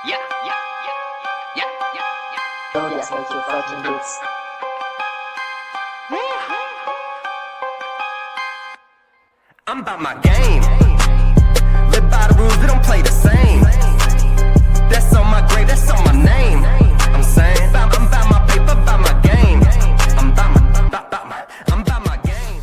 Yeah, yeah, yeah, yeah, yeah, yeah. Don't just make your fucking beats. I'm about my game. Live by the rules, we don't play the same. That's on my grave, that's on my name. I'm saying, I'm about my paper, about my game. I'm about my game.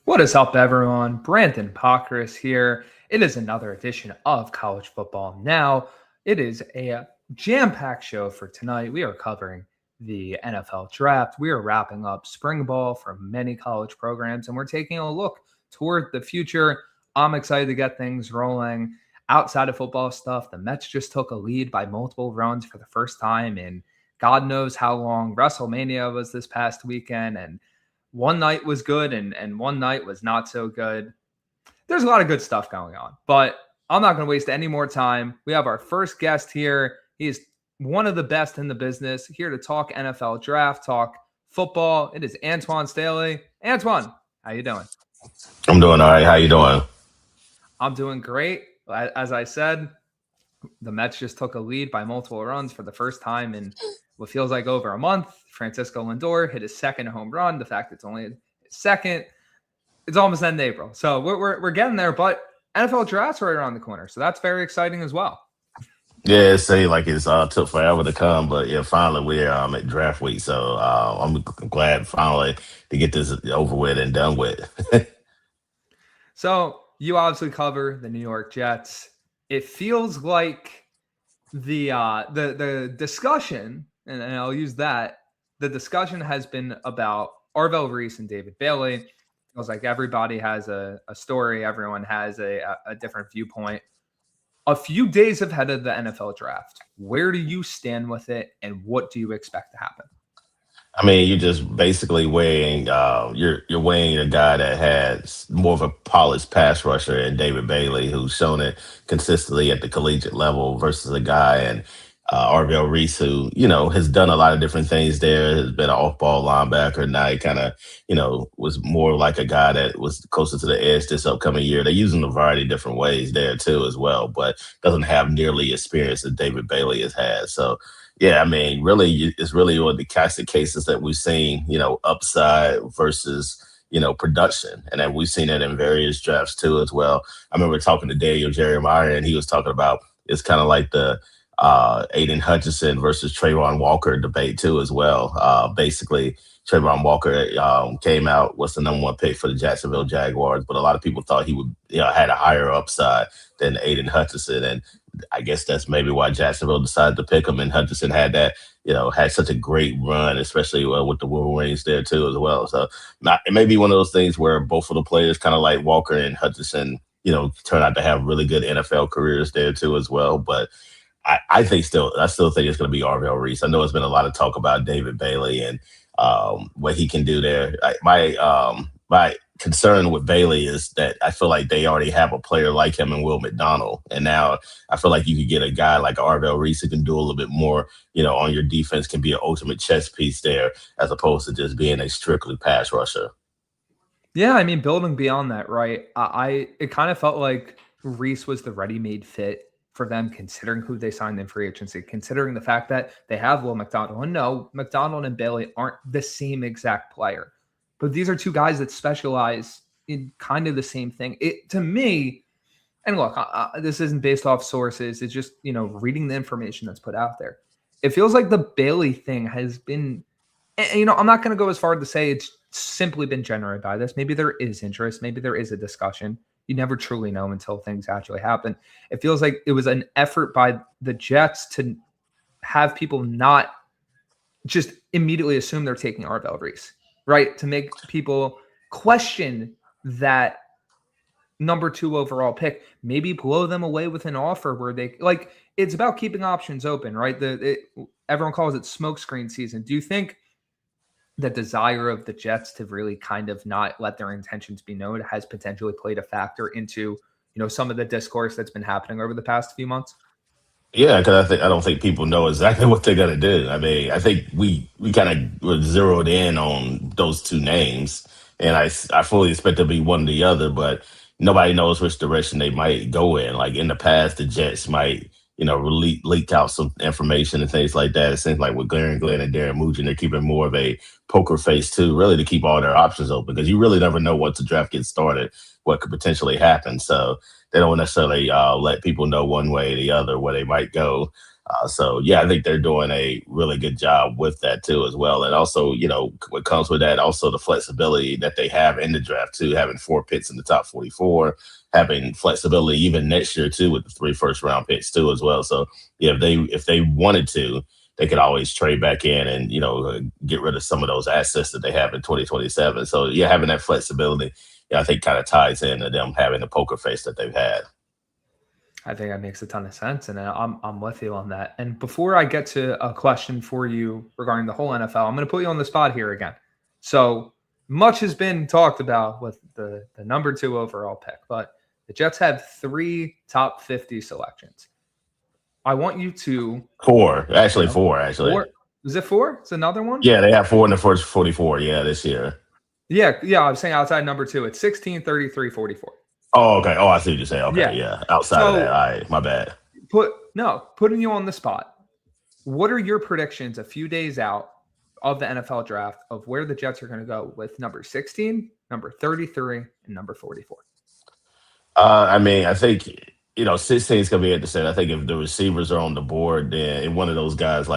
What is up, everyone? Brandyn Pokrass here. It is another edition of College Football Now. It is a jam-packed show for tonight. We are covering the NFL draft. We are wrapping up spring ball for many college programs, and we're taking a look toward the future. I'm excited to get things rolling. Outside of football stuff, the Mets just took a lead by multiple runs for the first time in God knows how long. WrestleMania was this past weekend, and one night was good and one night was not so good. There's a lot of good stuff going on, but I'm not going to waste any more time. We have our first guest here. He is one of the best in the business, here to talk NFL draft, talk football. It is Antwan Staley. Antwan, how you doing? I'm doing all right. How you doing? I'm doing great. As I said, the Mets just took a lead by multiple runs for the first time in what feels like over a month. Francisco Lindor hit his second home run. The fact it's only his second, it's almost end of April. So we're getting there, but NFL draft's right around the corner. So that's very exciting as well. Yeah, it seemed like it's took forever to come, but yeah, finally we're at draft week. So I'm glad finally to get this over with and done with. So you obviously cover the New York Jets. It feels like the discussion, and I'll use that, the discussion has been about Arvell Reese and David Bailey. It feels like everybody has a story. Everyone has a different viewpoint. A few days ahead of the NFL draft, where do you stand with it, and what do you expect to happen? I mean, you're just basically weighing you're weighing a guy that has more of a polished pass rusher in David Bailey, who's shown it consistently at the collegiate level, versus a guy and Arvell Reese, who, has done a lot of different things there, has been an off-ball linebacker. Now he kind of, was more like a guy that was closer to the edge this upcoming year. They're using a variety of different ways there too as well, but doesn't have nearly experience that David Bailey has had. So, yeah, I mean, really, it's really one of the classic cases that we've seen, upside versus, production. And then we've seen it in various drafts too as well. I remember talking to Daniel Jeremiah, and he was talking about it's kind of like the Aiden Hutchinson versus Trayvon Walker debate too as well. Basically, Trayvon Walker came out, was the number one pick for the Jacksonville Jaguars, but a lot of people thought he would, had a higher upside than Aiden Hutchinson. And I guess that's maybe why Jacksonville decided to pick him. And Hutchinson had that, had such a great run, especially with the Wolverines there too as well. So it may be one of those things where both of the players, kind of like Walker and Hutchinson, turn out to have really good NFL careers there too as well. But I still think it's going to be Arvell Reese. I know there's been a lot of talk about David Bailey and what he can do there. My concern with Bailey is that I feel like they already have a player like him in Will McDonald. And now I feel like you could get a guy like Arvell Reese who can do a little bit more, on your defense, can be an ultimate chess piece there, as opposed to just being a strictly pass rusher. Yeah, I mean, building beyond that, right? It kind of felt like Reese was the ready-made fit for them, considering who they signed in free agency, considering the fact that they have Will McDonald. And no, McDonald and Bailey aren't the same exact player, but these are two guys that specialize in kind of the same thing. It, to me, and look, this isn't based off sources. It's just, reading the information that's put out there. It feels like the Bailey thing has been, I'm not going to go as far to say it's simply been generated by this. Maybe there is interest. Maybe there is a discussion. You never truly know until things actually happen. It feels like it was an effort by the Jets to have people not just immediately assume they're taking Arvell Reese, right? To make people question that number 2 overall pick, maybe blow them away with an offer where they it's about keeping options open, right? Everyone calls it smokescreen season. Do you think the desire of the Jets to really kind of not let their intentions be known has potentially played a factor into, some of the discourse that's been happening over the past few months? Yeah, because I don't think people know exactly what they're gonna do. I mean, I think we kind of were zeroed in on those two names, and I fully expect to be one or the other. But nobody knows which direction they might go in. Like in the past, the Jets might, leak out some information and things like that. It seems like with Glenn and Darren Mugent, they're keeping more of a poker face too, really to keep all their options open because you really never know once the draft gets started what could potentially happen. So they don't necessarily let people know one way or the other where they might go. So yeah, I think they're doing a really good job with that too as well. And also, what comes with that, also the flexibility that they have in the draft too, having 4 picks in the top 44, having flexibility even next year too with the 3 first-round picks too as well. So yeah, if they wanted to, they could always trade back in and get rid of some of those assets that they have in 2027. So yeah, having that flexibility, yeah, I think kind of ties into them having the poker face that they've had. I think that makes a ton of sense, and I'm with you on that. And before I get to a question for you regarding the whole NFL, I'm going to put you on the spot here again. So much has been talked about with the number 2 overall pick, but the Jets have 3 top 50 selections. I want you to 4, actually 4, actually. 4? Is it 4? It's another one? Yeah, they have 4 in the first 44. Yeah, this year. Yeah. I was saying outside number 2. It's 16, 33, 44. Oh, okay. Oh, I see what you're saying. Okay, yeah. Outside of that, all right, my bad. Putting you on the spot. What are your predictions a few days out of the NFL draft of where the Jets are going to go with number 16, number 33, and number 44? I think 16 is going to be interesting. I think if the receivers are on the board, then one of those guys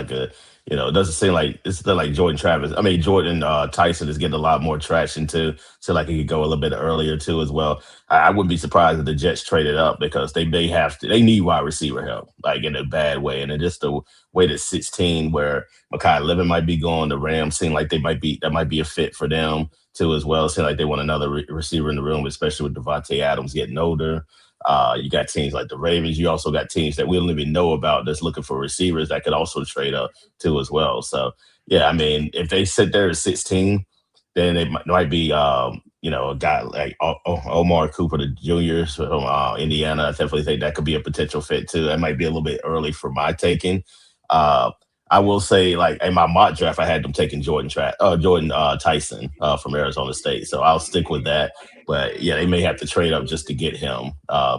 it doesn't seem like it's like Jordan Tyson is getting a lot more traction too. So like he could go a little bit earlier too as well. I wouldn't be surprised if the Jets traded up because they need wide receiver help, like in a bad way. And then just the way that 16, where Mekhi Livin might be going, the Rams seem like that might be a fit for them too as well. It seems like they want another receiver in the room, especially with Devontae Adams getting older. You got teams like the Ravens. You also got teams that we don't even know about that's looking for receivers that could also trade up too as well. So, yeah, I mean, if they sit there at 16, then it might be, a guy like Omar Cooper, the Jr. from Indiana. I definitely think that could be a potential fit too. That might be a little bit early for my taking. I will say, like in my mock draft, I had them taking Jordan Tyson from Arizona State. So I'll stick with that. But yeah, they may have to trade up just to get him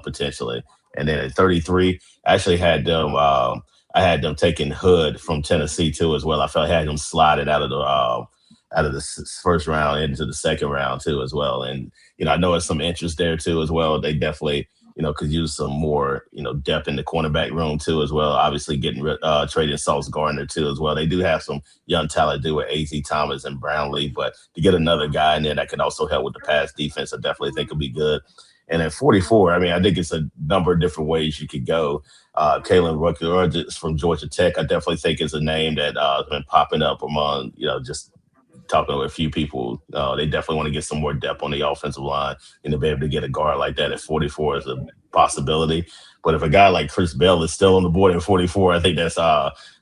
potentially. And then at 33, I actually had them. I had them taking Hood from Tennessee too as well. I felt I had them sliding out of the first round into the second round too as well. And I know there's some interest there too as well. They definitely could use some more, depth in the cornerback room too as well. Obviously trading Sauce Gardner too as well. They do have some young talent with A.Z. Thomas and Brownlee, but to get another guy in there that can also help with the pass defense, I definitely think will be good. And at 44, I mean, I think it's a number of different ways you could go. Kalen Rutledge from Georgia Tech, I definitely think is a name that has been popping up among, just talking with a few people. They definitely want to get some more depth on the offensive line and to be able to get a guard like that at 44 is a possibility. But if a guy like Chris Bell is still on the board at 44, I think that's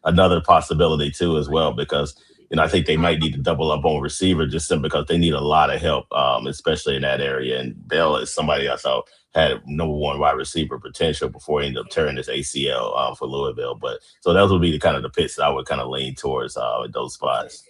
another possibility too as well, because I think they might need to double up on receiver just simply because they need a lot of help, especially in that area. And Bell is somebody I thought had number 1 wide receiver potential before he ended up tearing his ACL for Louisville. But so those would be the kind of the picks that I would kind of lean towards at those spots.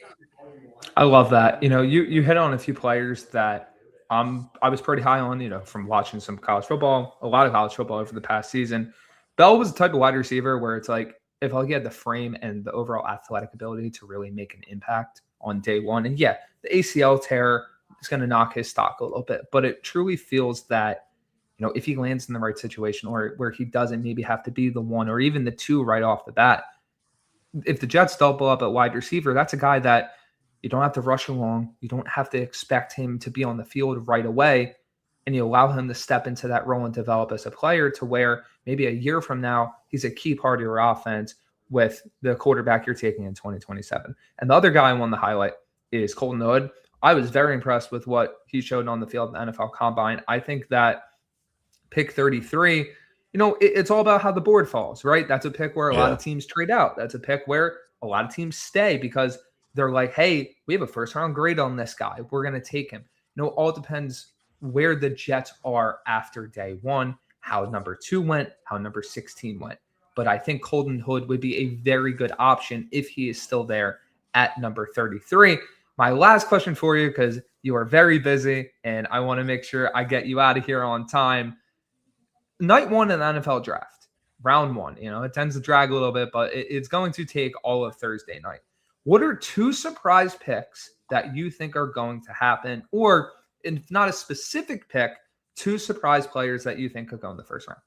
I love that. You hit on a few players that I was pretty high on, from watching some college football, a lot of college football over the past season. Bell was the type of wide receiver where it's like, if he had the frame and the overall athletic ability to really make an impact on day one. And yeah, the ACL tear is going to knock his stock a little bit, but it truly feels that, if he lands in the right situation or where he doesn't maybe have to be the 1 or even the 2 right off the bat, if the Jets double up at wide receiver, that's a guy that you don't have to rush along. You don't have to expect him to be on the field right away. And you allow him to step into that role and develop as a player to where maybe a year from now, he's a key part of your offense with the quarterback you're taking in 2027. And the other guy I want to highlight is Colton Hood. I was very impressed with what he showed on the field in the NFL Combine. I think that pick 33, it's all about how the board falls, right? That's a pick where a lot of teams trade out. That's a pick where a lot of teams stay because they're like, hey, we have a first-round grade on this guy. We're going to take him. All depends where the Jets are after day 1, how number 2 went, how number 16 went. But I think Colton Hood would be a very good option if he is still there at number 33. my last question for you, because you are very busy and I want to make sure I get you out of here on time. Night one in the NFL draft, round one, it tends to drag a little bit, but it's going to take all of Thursday night. What are 2 surprise picks that you think are going to happen? Or if not a specific pick, 2 surprise players that you think could go in the first round?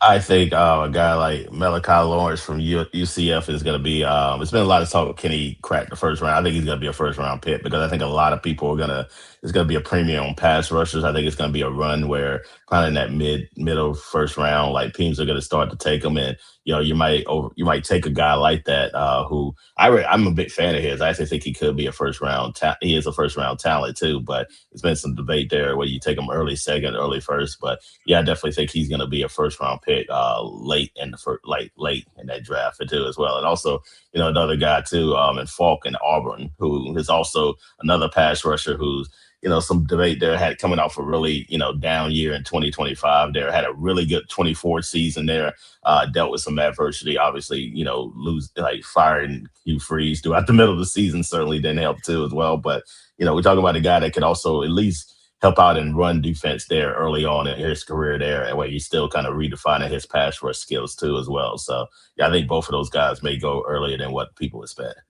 I think a guy like Malachi Lawrence from UCF is going to be. It's been a lot of talk of can he crack the first round. I think he's going to be a first round pick because I think a lot of people are going to. It's going to be a premium on pass rushers. I think it's going to be a run where kind of in that middle first round, like teams are going to start to take him, and you might take a guy like that who I'm a big fan of his. I actually think he could be a first round. He is a first round talent too, but there's been some debate there whether you take him early second, early first. But yeah, I definitely think he's going to be a first round pick late in that draft too as well. And also, another guy too, in Falk in Auburn, who is also another pass rusher who's some debate there had coming off a really, down year in 2025 there, had a really good 24 season there, dealt with some adversity, obviously, firing Hugh Freeze throughout the middle of the season certainly didn't help too as well. But, we're talking about a guy that could also at least help out and run defense there early on in his career there, and where he's still kind of redefining his pass rush skills too as well. So yeah, I think both of those guys may go earlier than what people expect.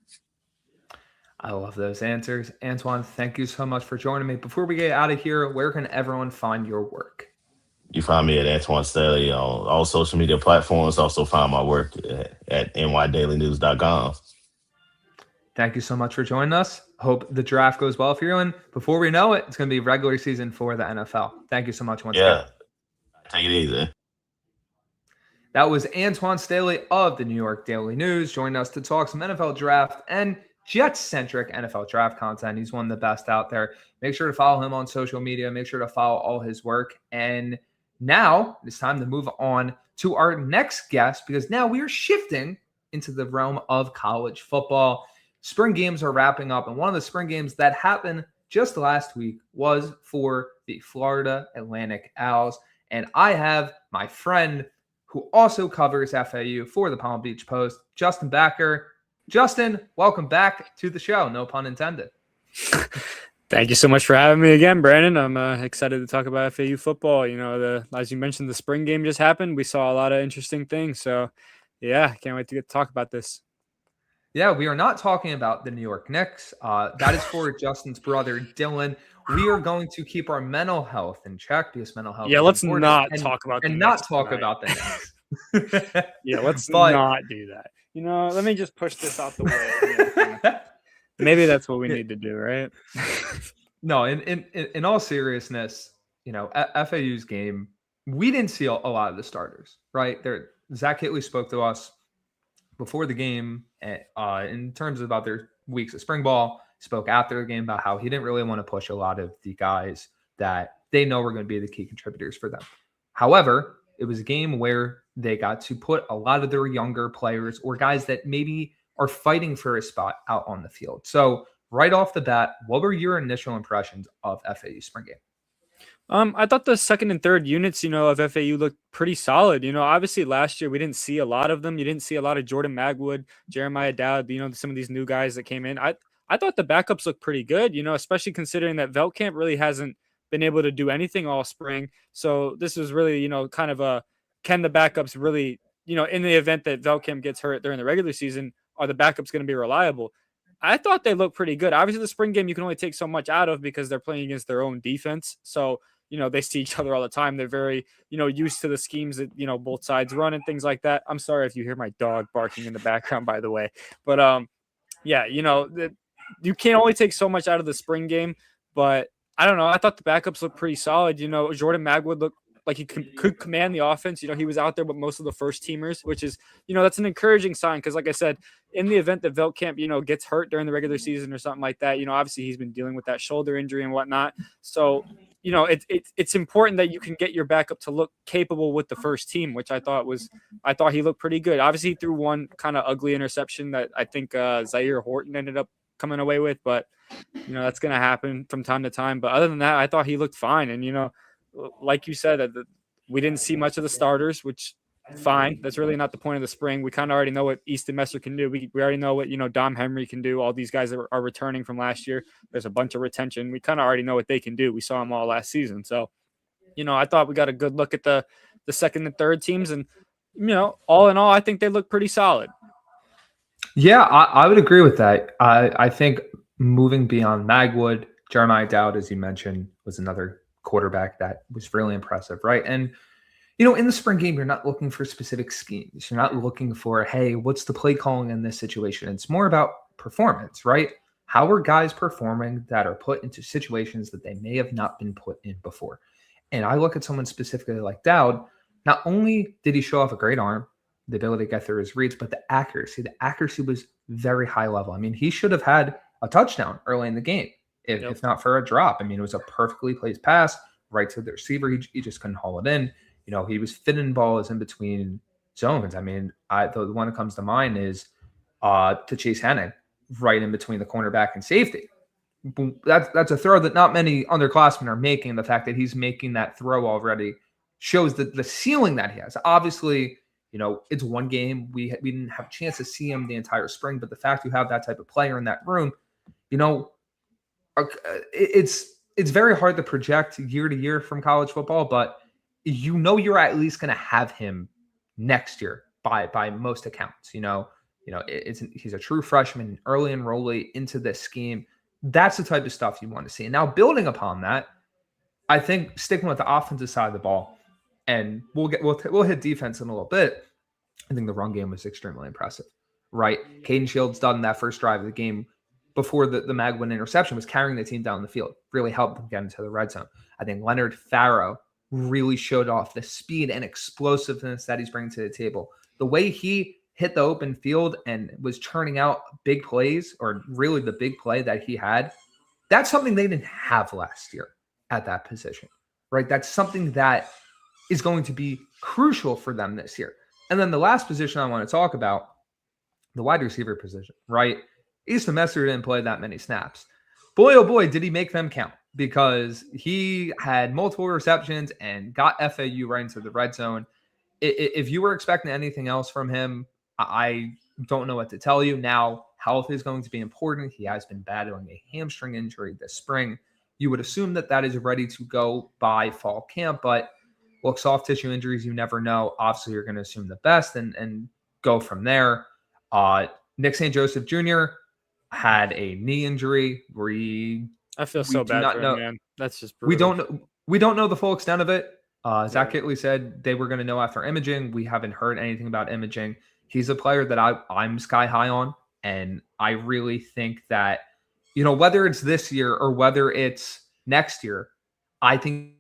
I love those answers. Antwan, thank you so much for joining me. Before we get out of here, where can everyone find your work? You find me at Antwan Staley on all social media platforms. Also find my work at NYDailynews.com. Thank you so much for joining us. Hope the draft goes well for you. And before we know it, it's going to be regular season for the NFL. Thank you so much once again. Take it easy. That was Antwan Staley of the New York Daily News joining us to talk some NFL draft and Jets-centric NFL draft content. He's one of the best out there. Make sure to follow him on social media. Make sure to follow all his work. And now it's time to move on to our next guest, because now we are shifting into the realm of college football. Spring games are wrapping up, and one of the spring games that happened just last week was for the Florida Atlantic Owls. And I have my friend who also covers FAU for the Palm Beach Post, Justin Becker. Justin, welcome back to the show. No pun intended. Thank you so much for having me again, Brandon. I'm excited to talk about FAU football. As you mentioned, the spring game just happened. We saw a lot of interesting things. So, yeah, can't wait to get to talk about this. Yeah, we are not talking about the New York Knicks. That is for Justin's brother, Dylan. We are going to keep our mental health in check because mental health. Yeah, let's not talk about the Knicks Knicks. Yeah, let's not do that. Let me just push this out the way. Maybe that's what we need to do, right? No, in all seriousness, FAU's game, we didn't see a lot of the starters, right? Zach Hitley spoke to us before the game in terms of about their weeks of spring ball, spoke after the game about how he didn't really want to push a lot of the guys that they know were going to be the key contributors for them. However, it was a game where they got to put a lot of their younger players or guys that maybe are fighting for a spot out on the field. So right off the bat, what were your initial impressions of FAU spring game? I thought the second and third units, of FAU looked pretty solid. Obviously last year we didn't see a lot of them. You didn't see a lot of Jordan Magwood, Jeremiah Dowd, some of these new guys that came in. I thought the backups looked pretty good, especially considering that Veldkamp really hasn't been able to do anything all spring. So this was really, kind of a, can the backups really, in the event that Veldkamp gets hurt during the regular season, are the backups going to be reliable? I thought they looked pretty good. Obviously the spring game you can only take so much out of because they're playing against their own defense. So, they see each other all the time. They're very, used to the schemes that, both sides run and things like that. I'm sorry if you hear my dog barking in the background, by the way. But, yeah, you can't only take so much out of the spring game. But I don't know. I thought the backups looked pretty solid. Jordan Magwood looked like he could command the offense. He was out there with most of the first teamers, which is, that's an encouraging sign. Because like I said, in the event that Veldkamp, gets hurt during the regular season or something like that, obviously he's been dealing with that shoulder injury and whatnot. So, it's important that you can get your backup to look capable with the first team, which I thought he looked pretty good. Obviously he threw one kind of ugly interception that I think Zaire Horton ended up coming away with, but that's going to happen from time to time. But other than that, I thought he looked fine. And, like you said, we didn't see much of the starters, which fine. That's really not the point of the spring. We kind of already know what Easton Messer can do. We already know what, Dom Henry can do. All these guys that are returning from last year. There's a bunch of retention. We kind of already know what they can do. We saw them all last season. So, I thought we got a good look at the second and third teams. And, all in all, I think they look pretty solid. Yeah, I would agree with that. I think moving beyond Magwood, Jeremiah Dowd, as you mentioned, was another quarterback that was really impressive, right? And, in the spring game, you're not looking for specific schemes. You're not looking for, hey, what's the play calling in this situation? It's more about performance, right? How are guys performing that are put into situations that they may have not been put in before? And I look at someone specifically like Dowd. Not only did he show off a great arm, the ability to get through his reads, but the accuracy was very high level. I mean, he should have had a touchdown early in the game, if not for a drop. I mean, it was a perfectly placed pass right to the receiver. He just couldn't haul it in. He was fitting balls in between zones. I mean, the one that comes to mind is to Chase Henning, right in between the cornerback and safety. That's a throw that not many underclassmen are making. The fact that he's making that throw already shows the ceiling that he has. Obviously, it's one game. We didn't have a chance to see him the entire spring, but the fact you have that type of player in that room, it's very hard to project year to year from college football, but you're at least going to have him next year by most accounts. He's a true freshman, early enrollee into this scheme. That's the type of stuff you want to see. And now building upon that, I think sticking with the offensive side of the ball, and we'll hit defense in a little bit. I think the run game was extremely impressive, right? Caden Shields done that first drive of the game before the Magwood interception was carrying the team down the field, really helped them get into the red zone. I think Leonard Farrow really showed off the speed and explosiveness that he's bringing to the table. The way he hit the open field and was churning out big plays, or really the big play that he had, that's something they didn't have last year at that position, right? That's something that is going to be crucial for them this year. And then the last position I want to talk about, the wide receiver position, right? Easton Messer didn't play that many snaps. Boy, oh boy, did he make them count, because he had multiple receptions and got FAU right into the red zone. If you were expecting anything else from him, I don't know what to tell you. Now, health is going to be important. He has been battling a hamstring injury this spring. You would assume that is ready to go by fall camp, but look, soft tissue injuries, you never know. Obviously, you're going to assume the best and go from there. Nick St. Joseph Jr. had a knee injury. I feel so bad for him, man. That's just brutal. We don't know the full extent of it. Zach Kittley said they were going to know after imaging. We haven't heard anything about imaging. He's a player that I'm sky high on, and I really think that, whether it's this year or whether it's next year, I think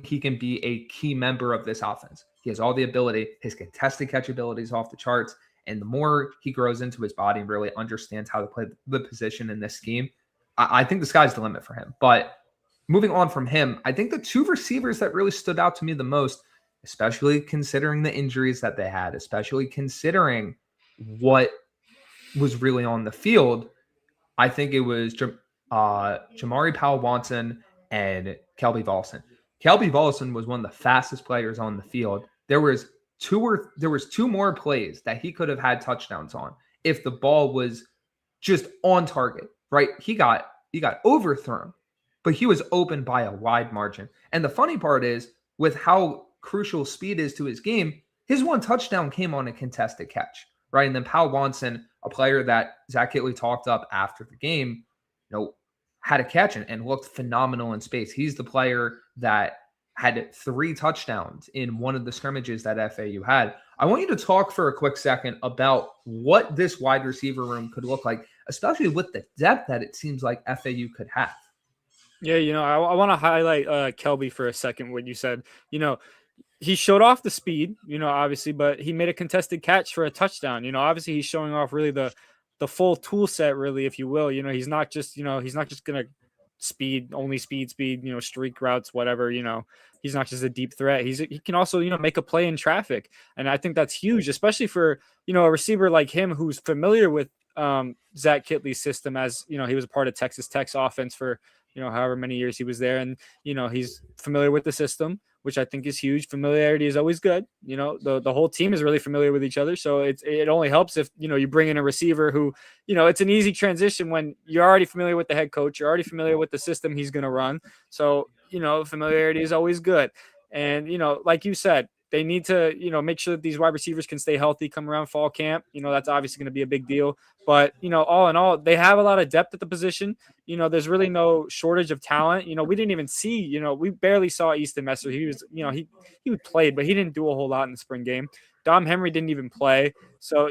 he can be a key member of this offense. He has all the ability. His contested catch ability is off the charts, and the more he grows into his body and really understands how to play the position in this scheme, I think the sky's the limit for him. But moving on from him, I think the two receivers that really stood out to me the most, especially considering the injuries that they had, especially considering what was really on the field, I think it was Jamari Powell-Watson and Kelby Volson. Kelby Volson was one of the fastest players on the field. There was two more plays that he could have had touchdowns on if the ball was just on target, right? He got overthrown, but he was open by a wide margin. And the funny part is, with how crucial speed is to his game, his one touchdown came on a contested catch, right? And then Powell-Watson, a player that Zach Kittley talked up after the game, had a catch and looked phenomenal in space. He's the player that had 3 touchdowns in one of the scrimmages that FAU had. I want you to talk for a quick second about what this wide receiver room could look like, especially with the depth that it seems like FAU could have. Yeah, I want to highlight Kelby for a second. What you said, he showed off the speed, obviously, but he made a contested catch for a touchdown. Obviously he's showing off really the full tool set, really, if you will. He's not just gonna speed, streak routes, whatever. He's not just a deep threat. He can also make a play in traffic, and I think that's huge, especially for a receiver like him who's familiar with Zach Kittley's system, as he was a part of Texas Tech's offense for however many years he was there. And, he's familiar with the system, which I think is huge. Familiarity is always good. The whole team is really familiar with each other. So it only helps if, you bring in a receiver who, it's an easy transition when you're already familiar with the head coach. You're already familiar with the system he's going to run. So, familiarity is always good. And, like you said, they need to, make sure that these wide receivers can stay healthy come around fall camp. That's obviously going to be a big deal. But, all in all, they have a lot of depth at the position. There's really no shortage of talent. We didn't even see, we barely saw Easton Messer. He was, he played, but he didn't do a whole lot in the spring game. Dom Henry didn't even play. So,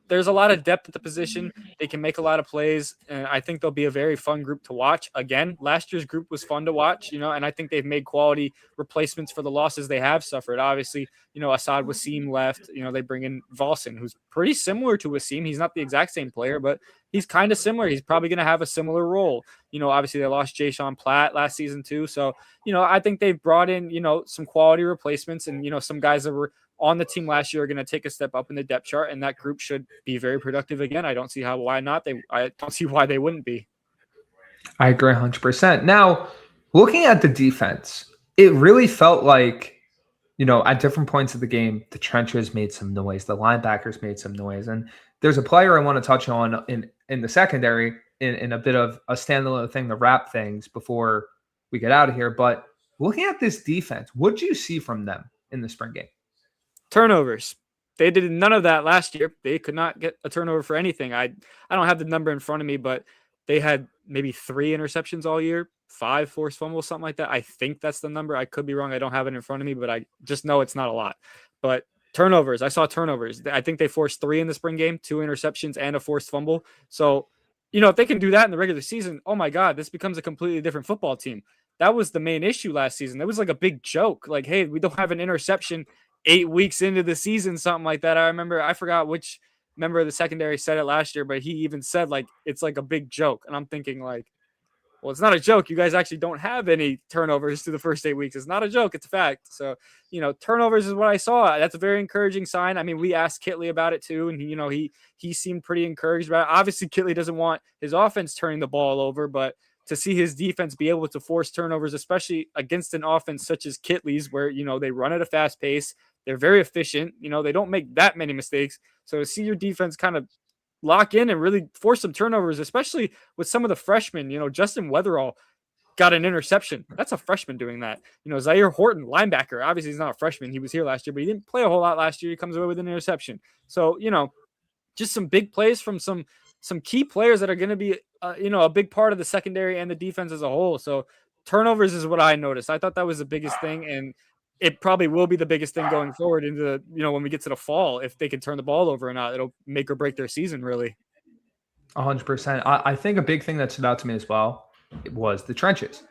there's a lot of depth at the position. They can make a lot of plays, and I think they'll be a very fun group to watch. Again, last year's group was fun to watch, and I think they've made quality replacements for the losses they have suffered. Obviously, Assad Wasim left. They bring in Volson, who's pretty similar to Wasim. He's not the exact same player, but he's kind of similar. He's probably going to have a similar role. Obviously they lost Jay Sean Platt last season too. So, I think they've brought in, some quality replacements and, some guys that were on the team last year are going to take a step up in the depth chart, and that group should be very productive again. I don't see why not. I don't see why they wouldn't be. I agree 100%. Now, looking at the defense, it really felt like, at different points of the game, the trenches made some noise. The linebackers made some noise. And there's a player I want to touch on in the secondary in a bit of a standalone thing to wrap things before we get out of here. But looking at this defense, what did you see from them in the spring game? Turnovers. They did none of that last year. They could not get a turnover for anything. I don't have the number in front of me, but they had maybe 3 interceptions all year, 5 forced fumbles, something like that. I think that's the number. I could be wrong. I don't have it in front of me, but I just know it's not a lot. But turnovers, I saw turnovers. I think they forced 3 in the spring game, 2 interceptions and a forced fumble. So, if they can do that in the regular season, oh my God, this becomes a completely different football team. That was the main issue last season. It was like a big joke. Like, hey, we don't have an interception 8 weeks into the season, something like that. I forgot which member of the secondary said it last year, but he even said like it's like a big joke. And I'm thinking like, well, it's not a joke. You guys actually don't have any turnovers through the first 8 weeks. It's not a joke. It's a fact. So, turnovers is what I saw. That's a very encouraging sign. I mean, we asked Kitley about it too. And he seemed pretty encouraged about it. Obviously Kitley doesn't want his offense turning the ball over, but to see his defense be able to force turnovers, especially against an offense such as Kitley's, where, they run at a fast pace, they're very efficient, they don't make that many mistakes. So to see your defense kind of lock in and really force some turnovers, especially with some of the freshmen, Justin Weatherall got an interception. That's a freshman doing that. Zaire Horton, linebacker, obviously he's not a freshman. He was here last year, but he didn't play a whole lot last year. He comes away with an interception. So, just some big plays from some key players that are going to be, a big part of the secondary and the defense as a whole. So turnovers is what I noticed. I thought that was the biggest thing, and it probably will be the biggest thing going forward into, when we get to the fall. If they can turn the ball over or not, it'll make or break their season, really. 100%. I think a big thing that stood out to me as well was the trenches.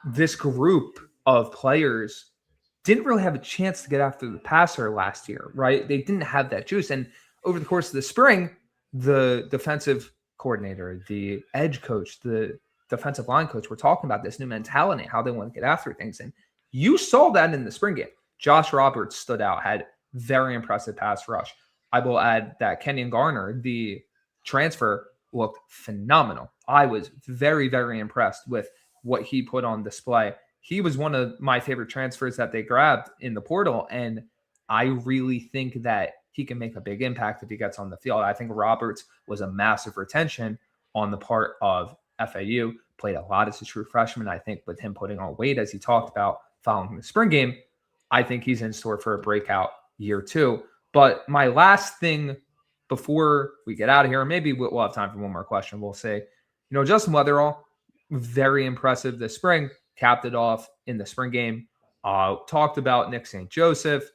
This group of players didn't really have a chance to get after the passer last year, right? They didn't have that juice. And over the course of the spring, the defensive coordinator, the edge coach, the defensive line coach were talking about this new mentality, how they want to get after things. And you saw that in the spring game. Josh Roberts stood out, had very impressive pass rush. I will add that Kenyon Garner, the transfer, looked phenomenal. I was very, very impressed with what he put on display. He was one of my favorite transfers that they grabbed in the portal, and I really think that he can make a big impact if he gets on the field. I think Roberts was a massive retention on the part of FAU, played a lot as a true freshman. I think with him putting on weight, as he talked about following the spring game, I think he's in store for a breakout year 2. But my last thing before we get out of here, maybe we'll have time for one more question. We'll say, Justin Weatherall, very impressive this spring, capped it off in the spring game. Talked about Nick St. Joseph.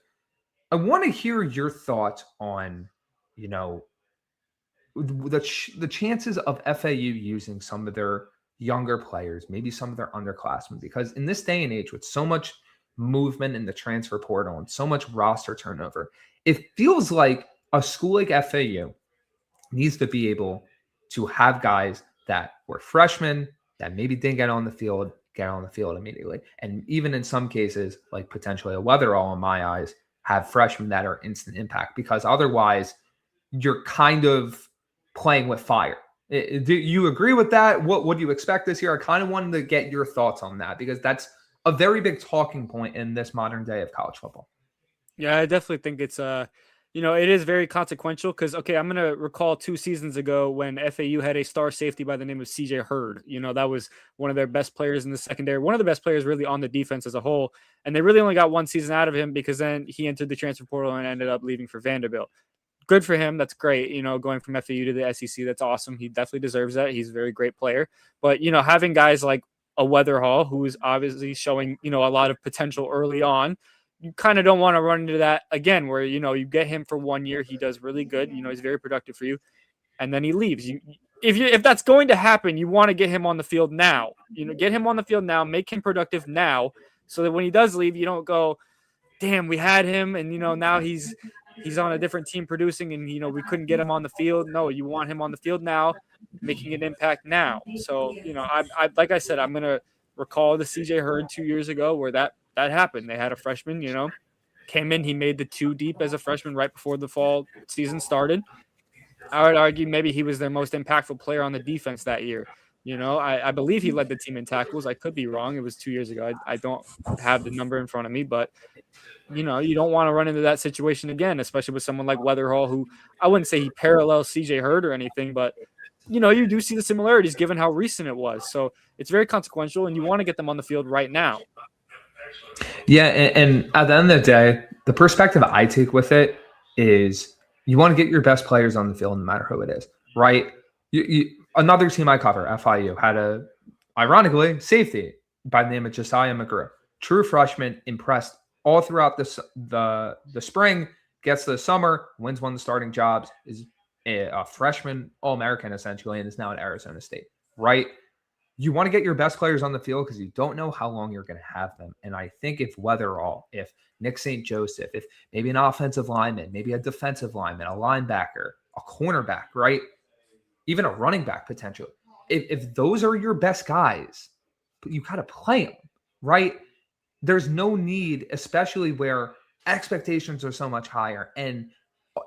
I want to hear your thoughts on, the chances of FAU using some of their younger players, maybe some of their underclassmen, because in this day and age with so much movement in the transfer portal and so much roster turnover, it feels like a school like FAU needs to be able to have guys that were freshmen that maybe didn't get on the field immediately. And even in some cases, like potentially a Weatherall in my eyes, have freshmen that are instant impact, because otherwise you're kind of playing with fire Do you agree with that? What do you expect this year? I kind of wanted to get your thoughts on that because that's a very big talking point in this modern day of college football. Yeah, I definitely think it's it is very consequential because okay, I'm gonna recall 2 seasons ago when FAU had a star safety by the name of CJ Hurd. That was one of their best players in the secondary, one of the best players really on the defense as a whole. And they really only got 1 season out of him because then he entered the transfer portal and ended up leaving for Vanderbilt. Good for him. That's great. Going from FAU to the SEC, that's awesome. He definitely deserves that. He's a very great player. But, having guys like a Weatherall, who is obviously showing, a lot of potential early on, you kind of don't want to run into that again where, you get him for 1 year. He does really good. He's very productive for you. And then he leaves. If that's going to happen, you want to get him on the field now. Get him on the field now, make him productive now so that when he does leave, you don't go, damn, we had him and, now he's on a different team producing and, we couldn't get him on the field. No, you want him on the field now, making an impact now. So, I like I said, I'm going to recall the CJ Hurd 2 years ago where that happened. They had a freshman, came in, he made the 2 deep as a freshman right before the fall season started. I would argue maybe he was their most impactful player on the defense that year. I believe he led the team in tackles. I could be wrong. It was 2 years ago. I don't have the number in front of me, but you don't want to run into that situation again, especially with someone like Weatherall, who I wouldn't say he parallels CJ Hurd or anything, but you do see the similarities given how recent it was. So it's very consequential and you want to get them on the field right now. Yeah. And at the end of the day, the perspective I take with it is you want to get your best players on the field no matter who it is, right? Another team I cover, FIU, had ironically, safety by the name of Josiah McGrew. True freshman, impressed all throughout the spring, gets to the summer, wins one of the starting jobs, is a freshman All-American essentially, and is now at Arizona State, right? You want to get your best players on the field because you don't know how long you're going to have them. And I think if Weatherall, if Nick St. Joseph, if maybe an offensive lineman, maybe a defensive lineman, a linebacker, a cornerback, right? Even a running back potentially. If those are your best guys, you got to play them, right? There's no need, especially where expectations are so much higher and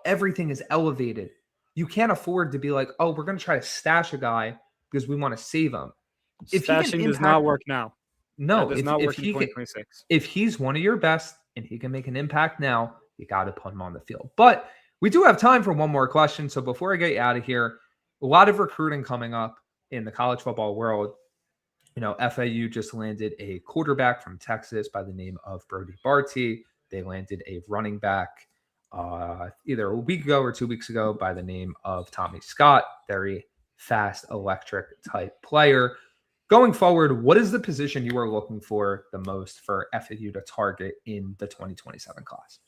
everything is elevated. You can't afford to be like, oh, we're going to try to stash a guy because we want to save him. Stashing does not work now. No, that does not work in 2026. If he's one of your best and he can make an impact now, you got to put him on the field. But we do have time for one more question. So before I get you out of here, a lot of recruiting coming up in the college football world. FAU just landed a quarterback from Texas by the name of Brody Barty. They landed a running back either a week ago or 2 weeks ago by the name of Tommy Scott. Very fast, electric type player. Going forward, what is the position you are looking for the most for FAU to target in the 2027 class?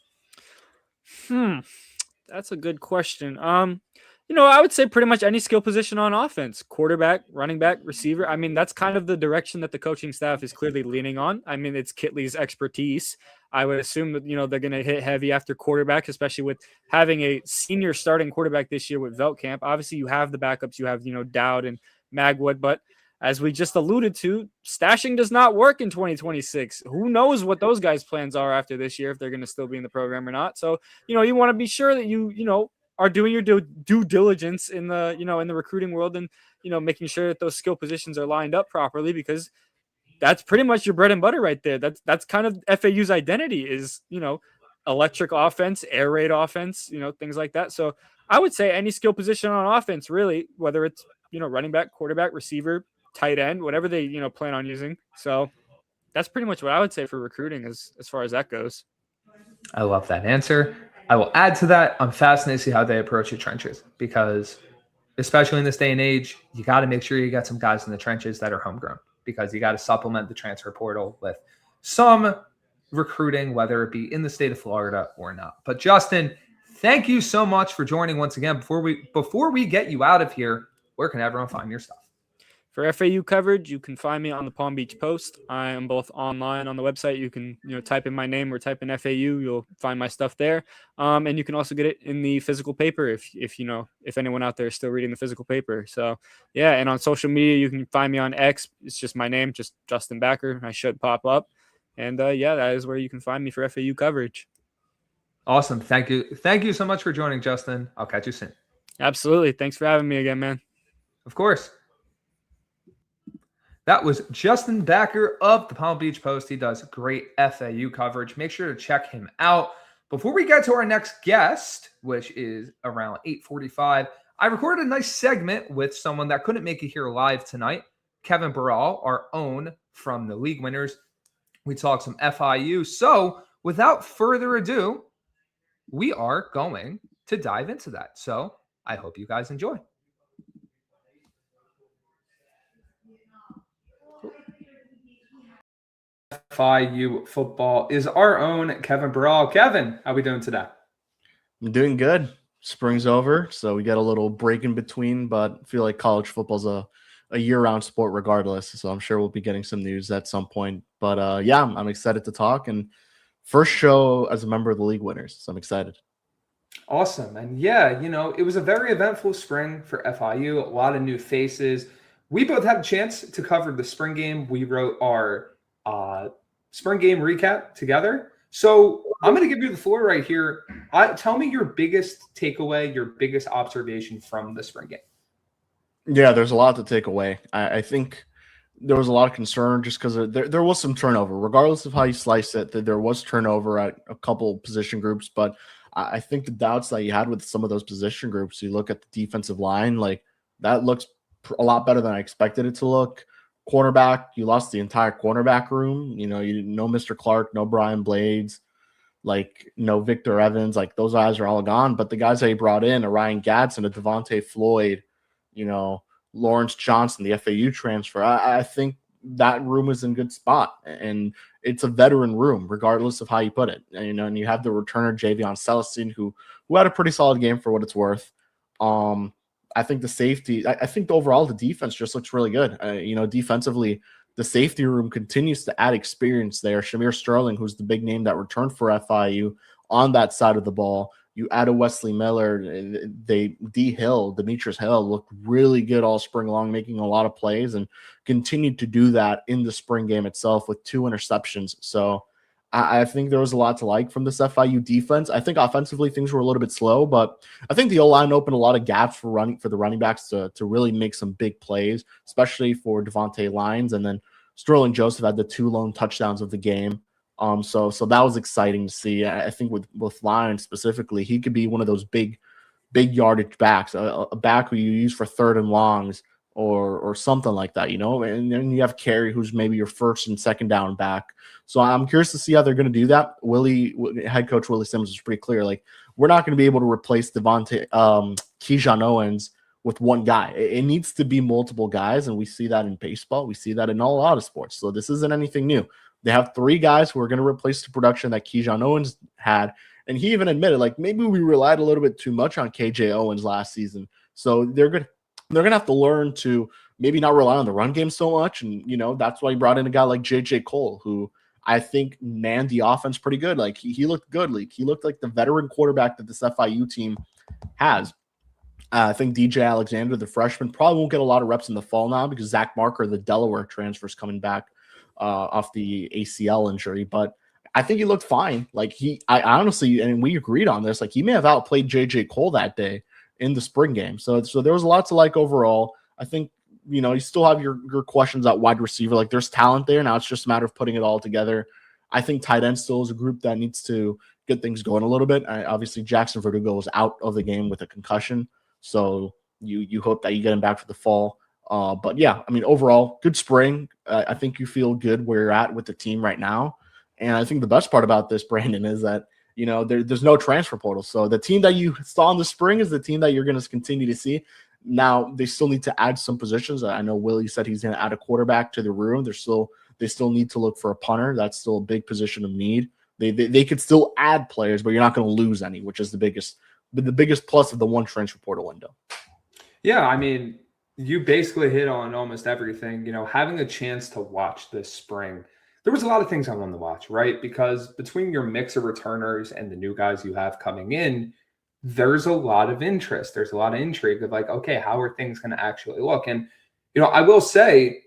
That's a good question. I would say pretty much any skill position on offense, quarterback, running back, receiver. I mean, that's kind of the direction that the coaching staff is clearly leaning on. I mean, it's Kitley's expertise. I would assume that, they're going to hit heavy after quarterback, especially with having a senior starting quarterback this year with Veltkamp. Obviously, you have the backups. You have, Dowd and Magwood. But as we just alluded to, stashing does not work in 2026. Who knows what those guys' plans are after this year, if they're going to still be in the program or not. So, you want to be sure that you are doing your due diligence in the, in the recruiting world and, making sure that those skill positions are lined up properly, because that's pretty much your bread and butter right there. That's kind of FAU's identity is, electric offense, air raid offense, things like that. So I would say any skill position on offense, really, whether it's, running back, quarterback, receiver, tight end, whatever they, plan on using. So that's pretty much what I would say for recruiting as far as that goes. I love that answer. I will add to that. I'm fascinated to see how they approach the trenches because, especially in this day and age, you got to make sure you got some guys in the trenches that are homegrown because you got to supplement the transfer portal with some recruiting, whether it be in the state of Florida or not. But Justin, thank you so much for joining once again. Before we get you out of here, where can everyone find your stuff? For FAU coverage, you can find me on the Palm Beach Post. I am both online on the website. You can, type in my name or type in FAU. You'll find my stuff there. And you can also get it in the physical paper if anyone out there is still reading the physical paper. So, yeah. And on social media, you can find me on X. It's just my name, just Justin Becker. I should pop up. And, that is where you can find me for FAU coverage. Awesome. Thank you. Thank you so much for joining, Justin. I'll catch you soon. Absolutely. Thanks for having me again, man. Of course. That was Justin Becker of the Palm Beach Post. He does great FAU coverage. Make sure to check him out. Before we get to our next guest, which is around 8:45, I recorded a nice segment with someone that couldn't make it here live tonight, Kevin Barral, our own from the League Winners. We talked some FIU. So without further ado, we are going to dive into that. So I hope you guys enjoy. FIU football is our own Kevin Barral. Kevin, how we doing today? I'm doing good. Spring's over, so we got a little break in between, but I feel like college football's a year-round sport regardless, so I'm sure we'll be getting some news at some point. But yeah, I'm excited to talk, and first show as a member of the League Winners, so I'm excited. Awesome. And yeah, it was a very eventful spring for FIU, a lot of new faces. We both had a chance to cover the spring game. We wrote our spring game recap together. So I'm going to give you the floor right here. Tell me your biggest takeaway, your biggest observation from the spring game. Yeah, there's a lot to take away. I think there was a lot of concern just because there was some turnover. Regardless of how you slice it, there was turnover at a couple position groups. But I think the doubts that you had with some of those position groups, you look at the defensive line, like that looks a lot better than I expected it to look. Cornerback, you lost the entire cornerback room. You didn't know Mr. Clark, no Brian Blades, like no Victor Evans. Like those guys are all gone. But the guys that he brought in, a Ryan Gadsden, a Devontae Floyd, Lawrence Johnson, the FAU transfer, I think that room is in good spot. And it's a veteran room, regardless of how you put it. And you have the returner, Javion Celestine, who had a pretty solid game for what it's worth. I think the safety, I think overall the defense just looks really good. Defensively, the safety room continues to add experience there. Shamir Sterling, who's the big name that returned for FIU on that side of the ball. You add a Wesley Miller, Demetrius Hill looked really good all spring long, making a lot of plays and continued to do that in the spring game itself with 2 interceptions. So I think there was a lot to like from this FIU defense. I think offensively things were a little bit slow, but I think the O-line opened a lot of gaps for the running backs to really make some big plays, especially for Devontae Lyons. And then Sterling Joseph had the 2 lone touchdowns of the game. So that was exciting to see. I think with Lyons specifically, he could be one of those big yardage backs, a back who you use for 3rd and longs or something like that, and then you have Carey, who's maybe your 1st and 2nd down back. So I'm curious to see how they're going to do that. Head coach Willie Simmons was pretty clear. Like, we're not going to be able to replace Keyshawn Owens with one guy. It needs to be multiple guys. And we see that in baseball. We see that in a lot of sports. So this isn't anything new. They have 3 guys who are going to replace the production that Keyshawn Owens had. And he even admitted, like, maybe we relied a little bit too much on KJ Owens last season. So they're going to have to learn to maybe not rely on the run game so much. And, that's why he brought in a guy like J.J. Cole, who I think manned the offense pretty good. Like, he looked good. Like, he looked like the veteran quarterback that this FIU team has. I think DJ Alexander, the freshman, probably won't get a lot of reps in the fall now because Zach Marker, the Delaware transfer, is coming back off the ACL injury. But I think he looked fine. Like, I honestly, and we agreed on this, like, he may have outplayed J.J. Cole that day in the spring game. So there was a lot to like overall. I think, you still have your questions at wide receiver. Like, there's talent there. Now it's just a matter of putting it all together. I think tight end still is a group that needs to get things going a little bit. Obviously, Jackson Verdugo was out of the game with a concussion. So you hope that you get him back for the fall. But yeah, I mean, overall, good spring. I think you feel good where you're at with the team right now. And I think the best part about this, Brandon, is that, there's no transfer portal. So the team that you saw in the spring is the team that you're going to continue to see. Now, they still need to add some positions. I know Willie said he's going to add a quarterback to the room. They still need to look for a punter. That's still a big position of need. They could still add players, but you're not going to lose any, which is the biggest plus of the one transfer portal window. Yeah, I mean, you basically hit on almost everything. Having a chance to watch this spring, there was a lot of things I wanted to watch, right? Because between your mix of returners and the new guys you have coming in, there's a lot of interest. There's a lot of intrigue of like, okay, how are things going to actually look? And, I will say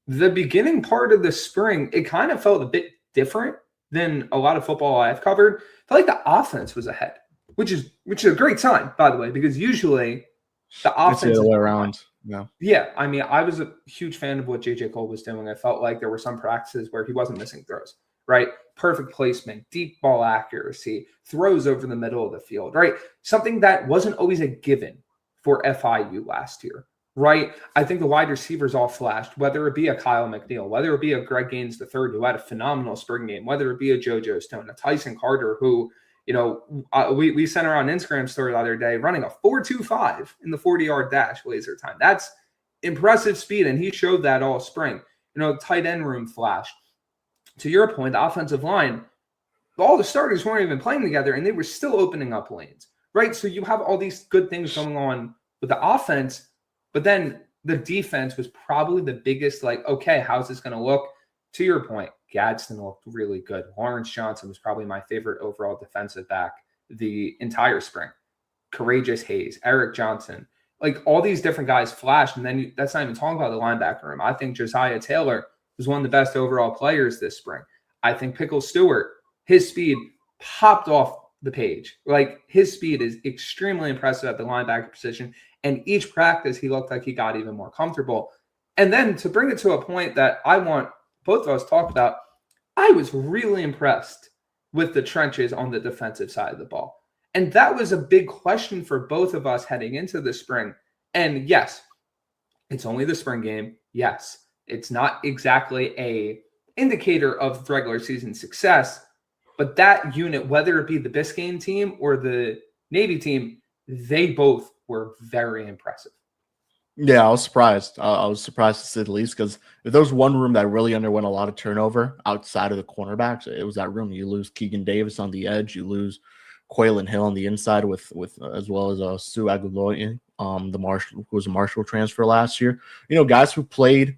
the beginning part of the spring, it kind of felt a bit different than a lot of football I've covered. I felt like the offense was ahead, which is a great sign, by the way, because usually the It's the offense other way around. Yeah. Yeah, I mean, I was a huge fan of what JJ Cole was doing. I felt like there were some practices where he wasn't missing throws, right? Perfect placement, deep ball accuracy, throws over the middle of the field, right? Something that wasn't always a given for FIU last year, right? I think the wide receivers all flashed, whether it be a Kyle McNeil, whether it be a Greg Gaines III, who had a phenomenal spring game, whether it be a JoJo Stone, a Tyson Carter, who, we sent around an Instagram story the other day running a 4.25 in the 40-yard dash laser time. That's impressive speed, and he showed that all spring. The tight end room flashed. To your point, the offensive line, all the starters weren't even playing together, and they were still opening up lanes, right? So you have all these good things going on with the offense, but then the defense was probably the biggest, okay, how's this going to look? To your point, Gadsden looked really good. Lawrence Johnson was probably my favorite overall defensive back the entire spring. Courageous Hayes, Eric Johnson, all these different guys flashed. And then that's not even talking about the linebacker room. I think Josiah Taylor was one of the best overall players this spring. I think Pickle Stewart, his speed popped off the page. His speed is extremely impressive at the linebacker position. And each practice, he looked like he got even more comfortable. And then to bring it to a point that I want both of us talked about, I was really impressed with the trenches on the defensive side of the ball. And that was a big question for both of us heading into the spring. And yes, it's only the spring game. Yes, it's not exactly a indicator of regular season success, but that unit, whether it be the Biscayne team or the Navy team, they both were very impressive. Yeah, I was surprised. I was surprised to say the least, because if there was one room that really underwent a lot of turnover outside of the cornerbacks, it was that room. You lose Keegan Davis on the edge, you lose Quaylen Hill on the inside with as well as Sue Aguiloy, the Marshall, who was a Marshall transfer last year. Guys who played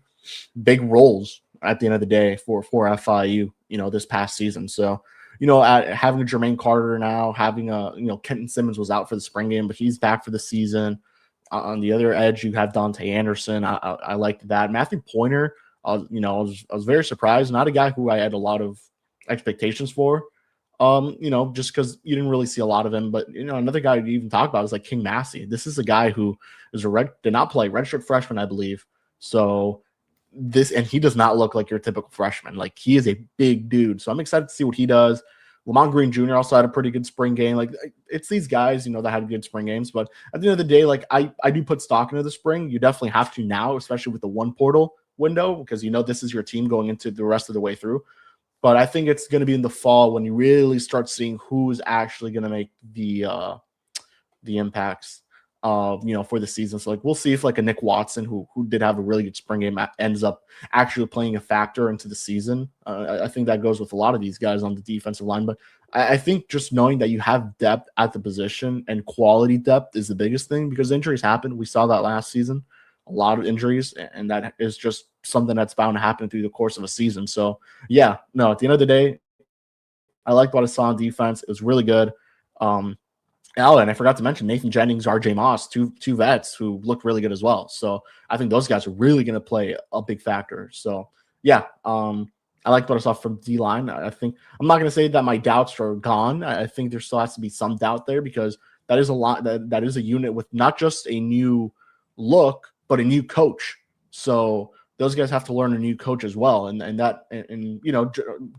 big roles at the end of the day for FIU, this past season. So, having a Jermaine Carter now, having Kenton Simmons was out for the spring game, but he's back for the season. On the other edge, you have Dante Anderson. I liked that. Matthew Pointer, I was very surprised. Not a guy who I had a lot of expectations for, just because you didn't really see a lot of him. But, another guy you even talk about is King Massey. This is a guy who is did not play, redshirt freshman, I believe. So and he does not look like your typical freshman. He is a big dude. So I'm excited to see what he does. Lamont Green Jr. also had a pretty good spring game. It's these guys, that had good spring games. But at the end of the day, I do put stock into the spring. You definitely have to now, especially with the one portal window, because this is your team going into the rest of the way through. But I think it's going to be in the fall when you really start seeing who's actually going to make the impacts, for the season. So we'll see if a Nick Watson, who did have a really good spring game, ends up actually playing a factor into the season. I think that goes with a lot of these guys on the defensive line. But I think just knowing that you have depth at the position and quality depth is the biggest thing, because injuries happen. We saw that last season, a lot of injuries, and that is just something that's bound to happen through the course of a season. So at the end of the day, I liked what I saw on defense. It was really good. And I forgot to mention Nathan Jennings, RJ Moss, two vets who looked really good as well. So I think those guys are really going to play a big factor. So I liked what I saw from D-line. I think I'm not going to say that my doubts are gone. I think there still has to be some doubt there, because that is a lot. That is a unit with not just a new look, but a new coach. So those guys have to learn a new coach as well. And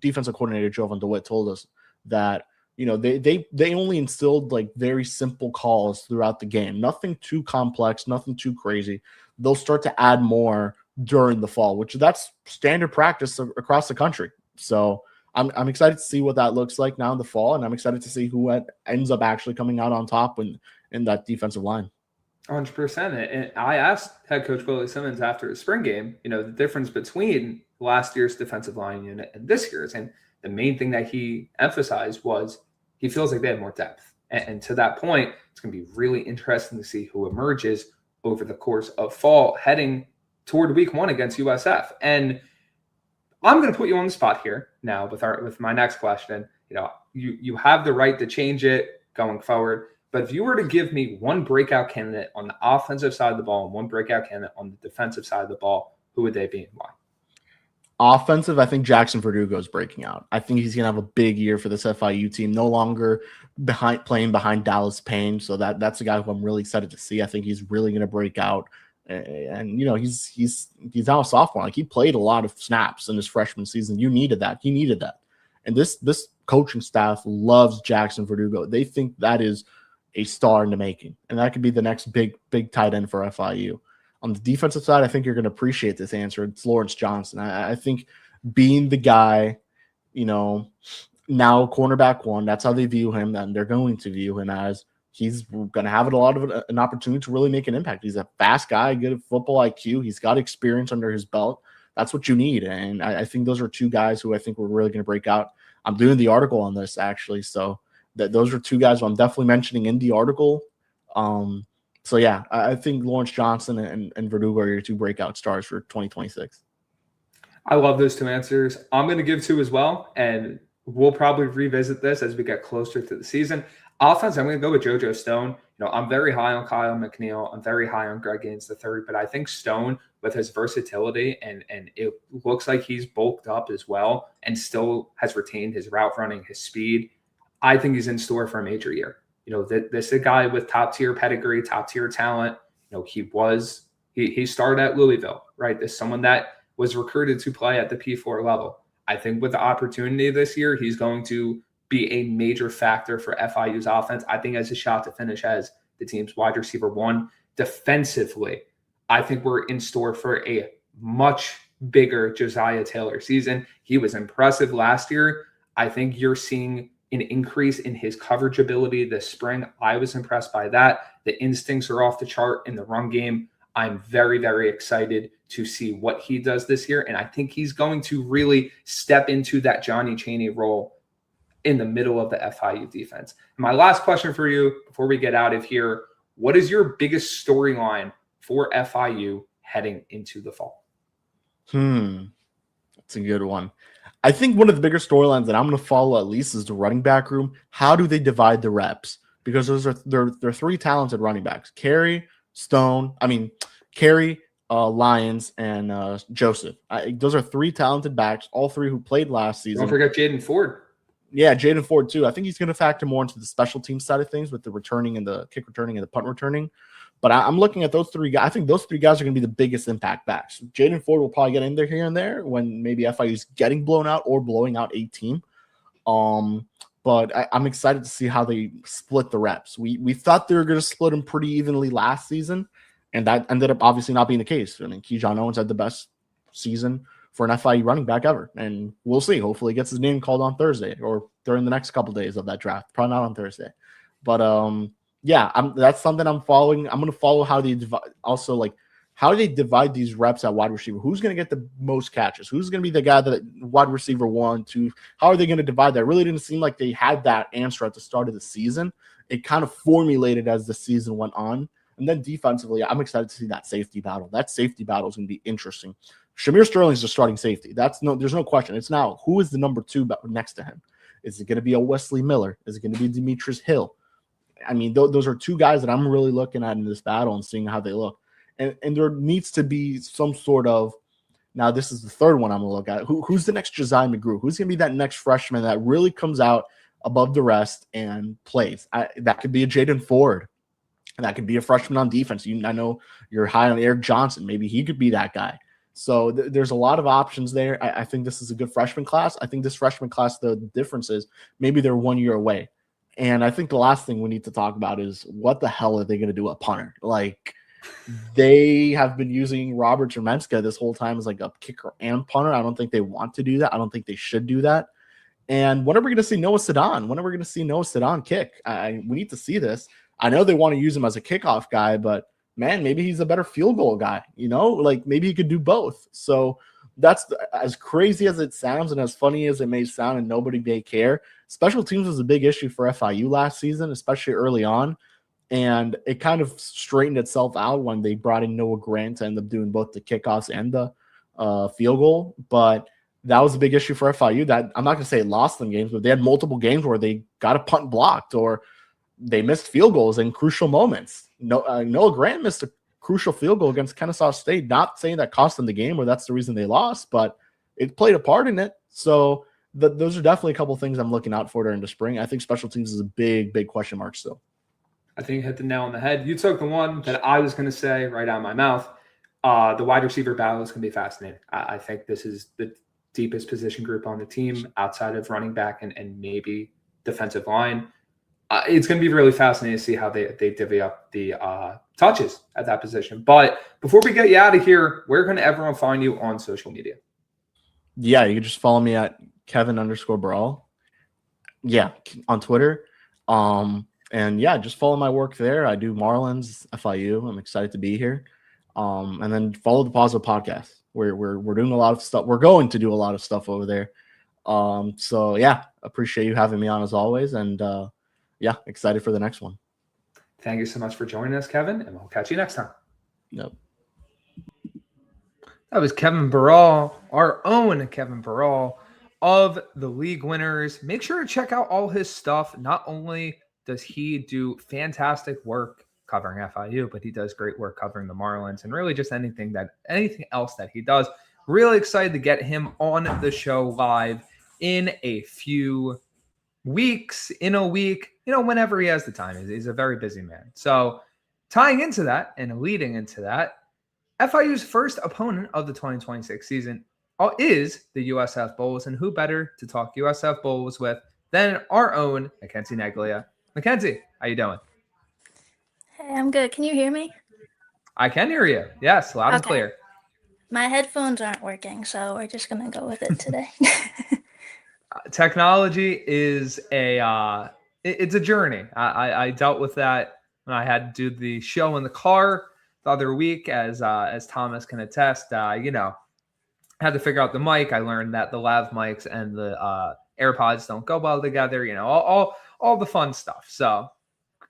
defensive coordinator Jovan DeWitt told us that they only instilled very simple calls throughout the game. Nothing too complex, nothing too crazy. They'll start to add more during the fall, which that's standard practice across the country. So I'm excited to see what that looks like now in the fall, and I'm excited to see who ends up actually coming out on top in that defensive line. 100%. And I asked head coach Willie Simmons after his spring game, the difference between last year's defensive line unit and this year's. And the main thing that he emphasized was he feels like they have more depth. And to that point, it's going to be really interesting to see who emerges over the course of fall heading toward week 1 against USF. And I'm going to put you on the spot here now with my next question. You have the right to change it going forward. But if you were to give me one breakout candidate on the offensive side of the ball and one breakout candidate on the defensive side of the ball, who would they be and why? offensive, I think Jackson Verdugo is breaking out. I think he's going to have a big year for this FIU team. No longer playing behind Dallas Payne. So that's a guy who I'm really excited to see. I think he's really going to break out. And he's now a sophomore. Like, he played a lot of snaps in his freshman season. You needed that. He needed that. And this coaching staff loves Jackson Verdugo. They think that is a star in the making, and that could be the next big tight end for FIU. On the defensive side, I think you're going to appreciate this answer. It's Lawrence Johnson. I think being the guy, now cornerback one, that's how they view him, and they're going to view him as he's going to have a lot of an opportunity to really make an impact. He's a fast guy, good at football IQ. He's got experience under his belt. That's what you need, and I think those are two guys who I think we're really going to break out. I'm doing the article on this, actually, so those are two guys who I'm definitely mentioning in the article. So, yeah, I think Lawrence Johnson and Verdugo are your two breakout stars for 2026. I love those two answers. I'm going to give two as well, and we'll probably revisit this as we get closer to the season. Offense, I'm going to go with JoJo Stone. I'm very high on Kyle McNeil. I'm very high on Greg Gaines III, but I think Stone, with his versatility, and it looks like he's bulked up as well and still has retained his route running, his speed, I think he's in store for a major year. This is a guy with top-tier pedigree, top-tier talent. He started at Louisville, right? This is someone that was recruited to play at the P4 level. I think with the opportunity this year, he's going to be a major factor for FIU's offense. I think has a shot to finish as the team's wide receiver one. Defensively, I think we're in store for a much bigger Josiah Taylor season. He was impressive last year. I think you're seeing an increase in his coverage ability this spring. I was impressed by that. The instincts are off the chart in the run game. I'm very, very excited to see what he does this year. And I think he's going to really step into that Johnny Chaney role in the middle of the FIU defense. My last question for you before we get out of here, what is your biggest storyline for FIU heading into the fall? That's a good one. I think one of the bigger storylines that I'm going to follow at least is the running back room. How do they divide the reps? Because they're three talented running backs: Carey, Lyons, and Joseph. Those are three talented backs, all three who played last season. Don't forget Jaden Ford. Yeah, Jaden Ford too. I think he's going to factor more into the special team side of things with the returning and the kick returning and the punt returning. But I'm looking at those three guys. I think those three guys are going to be the biggest impact backs. Jaden Ford will probably get in there here and there when maybe FIU is getting blown out or blowing out a team. But I'm excited to see how they split the reps. We thought they were going to split them pretty evenly last season, and that ended up obviously not being the case. I mean, Keyshawn Owens had the best season for an FIU running back ever, and we'll see. Hopefully he gets his name called on Thursday or during the next couple of days of that draft. Probably not on Thursday. But yeah, that's something I'm following. I'm going to follow how they divide, also like how do they divide these reps at wide receiver? Who's going to get the most catches? Who's going to be the guy that wide receiver 1, 2? How are they going to divide that? It really didn't seem like they had that answer at the start of the season. It kind of formulated as the season went on. And then defensively, I'm excited to see that safety battle. That safety battle is going to be interesting. Shamir Sterling's the starting safety. There's no question. It's now who is the number 2 next to him? Is it going to be a Wesley Miller? Is it going to be Demetrius Hill? I mean, those are two guys that I'm really looking at in this battle and seeing how they look. And there needs to be some sort of – now this is the third one I'm going to look at. Who's the next Josiah McGrew? Who's going to be that next freshman that really comes out above the rest and plays? That could be a Jaden Ford. And that could be a freshman on defense. I know you're high on Eric Johnson. Maybe he could be that guy. So there's a lot of options there. I think this is a good freshman class. I think this freshman class, the difference is maybe they're 1 year away. And I think the last thing we need to talk about is what the hell are they going to do at punter? Like, they have been using Robert Jermenska this whole time as like a kicker and punter. I don't think they want to do that. I don't think they should do that. And when are we going to see Noah Sedan? When are we going to see Noah Sedan kick? We need to see this. I know they want to use him as a kickoff guy, but man, maybe he's a better field goal guy. Like maybe he could do both. So that's as crazy as it sounds and as funny as it may sound, and nobody may care. Special teams was a big issue for FIU last season, especially early on. And it kind of straightened itself out when they brought in Noah Grant to end up doing both the kickoffs and the field goal. But that was a big issue for FIU. That I'm not going to say it lost them games, but they had multiple games where they got a punt blocked or they missed field goals in crucial moments. Noah Grant missed a crucial field goal against Kennesaw State. Not saying that cost them the game or that's the reason they lost, but it played a part in it. So those are definitely a couple things I'm looking out for during the spring. I think special teams is a big question mark still. I think you hit the nail on the head. You took the one that I was going to say right out of my mouth. The wide receiver battle is going to be fascinating. I think this is the deepest position group on the team outside of running back and maybe defensive line. It's going to be really fascinating to see how they divvy up the touches at that position. But before we get you out of here, where can everyone find you on social media? Yeah, you can just follow me at Kevin_Barral. Yeah, on Twitter. And yeah, just follow my work there. I do Marlins, FIU. I'm excited to be here. And then follow the Positive Podcast. We're doing a lot of stuff. We're going to do a lot of stuff over there. So yeah, appreciate you having me on as always. And yeah, excited for the next one. Thank you so much for joining us, Kevin, and we'll catch you next time. Nope. That was Kevin Barral, our own Kevin Barral of the League Winners. Make sure to check out all his stuff. Not only does he do fantastic work covering FIU, but he does great work covering the Marlins and really just anything else that he does. Really excited to get him on the show live in a few weeks, in a week, whenever he has the time. He's a very busy man. So tying into that and leading into that, FIU's first opponent of the 2026 season is the USF Bulls, and who better to talk USF Bulls with than our own Mackenzie Neglia. Mackenzie, how you doing? Hey, I'm good. Can you hear me? I can hear you. Yes, loud and clear. My headphones aren't working, so we're just going to go with it today. Technology is it's a journey. I dealt with that when I had to do the show in the car the other week, as Thomas can attest. Had to figure out the mic. I learned that the lav mics and the AirPods don't go well together. All the fun stuff. So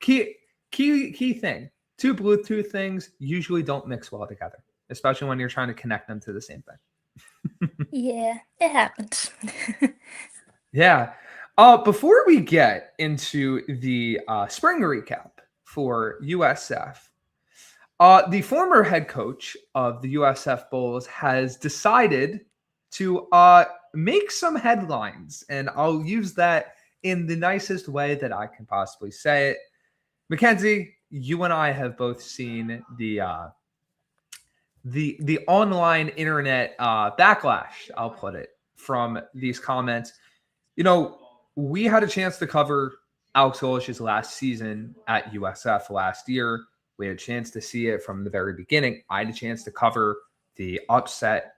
key thing: two Bluetooth things usually don't mix well together, especially when you're trying to connect them to the same thing. Yeah, it happens. Yeah. Before we get into the spring recap for USF, the former head coach of the USF Bulls has decided to make some headlines, and I'll use that in the nicest way that I can possibly say it. Mackenzie, you and I have both seen the online internet backlash, I'll put it, from these comments. We had a chance to cover Alex Golish's last season at USF last year. We had a chance to see it from the very beginning. I had a chance to cover the upset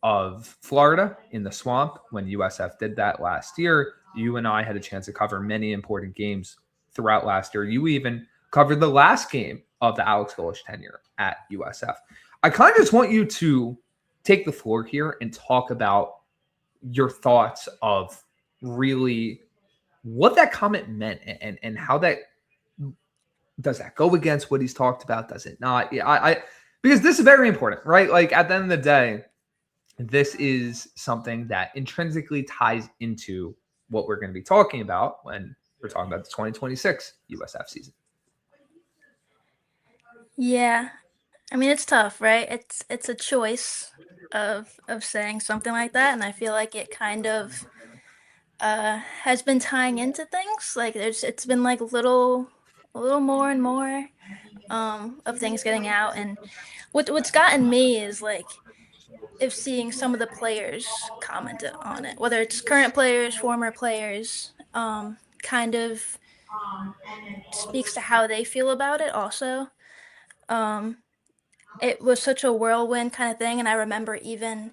of Florida in the swamp when USF did that last year. You and I had a chance to cover many important games throughout last year. You even covered the last game of the Alex Golish tenure at USF. I kind of just want you to take the floor here and talk about your thoughts of really what that comment meant and how that does that go against what he's talked about? Does it not? Yeah, because this is very important, right? Like at the end of the day, this is something that intrinsically ties into what we're going to be talking about when we're talking about the 2026 USF season. Yeah. I mean, it's tough, right? It's a choice of saying something like that, and I feel like it kind of has been tying into things. Like it's been like a little more and more of things getting out, and what's gotten me is like if seeing some of the players comment on it, whether it's current players, former players, kind of speaks to how they feel about it also. It was such a whirlwind kind of thing, and I remember even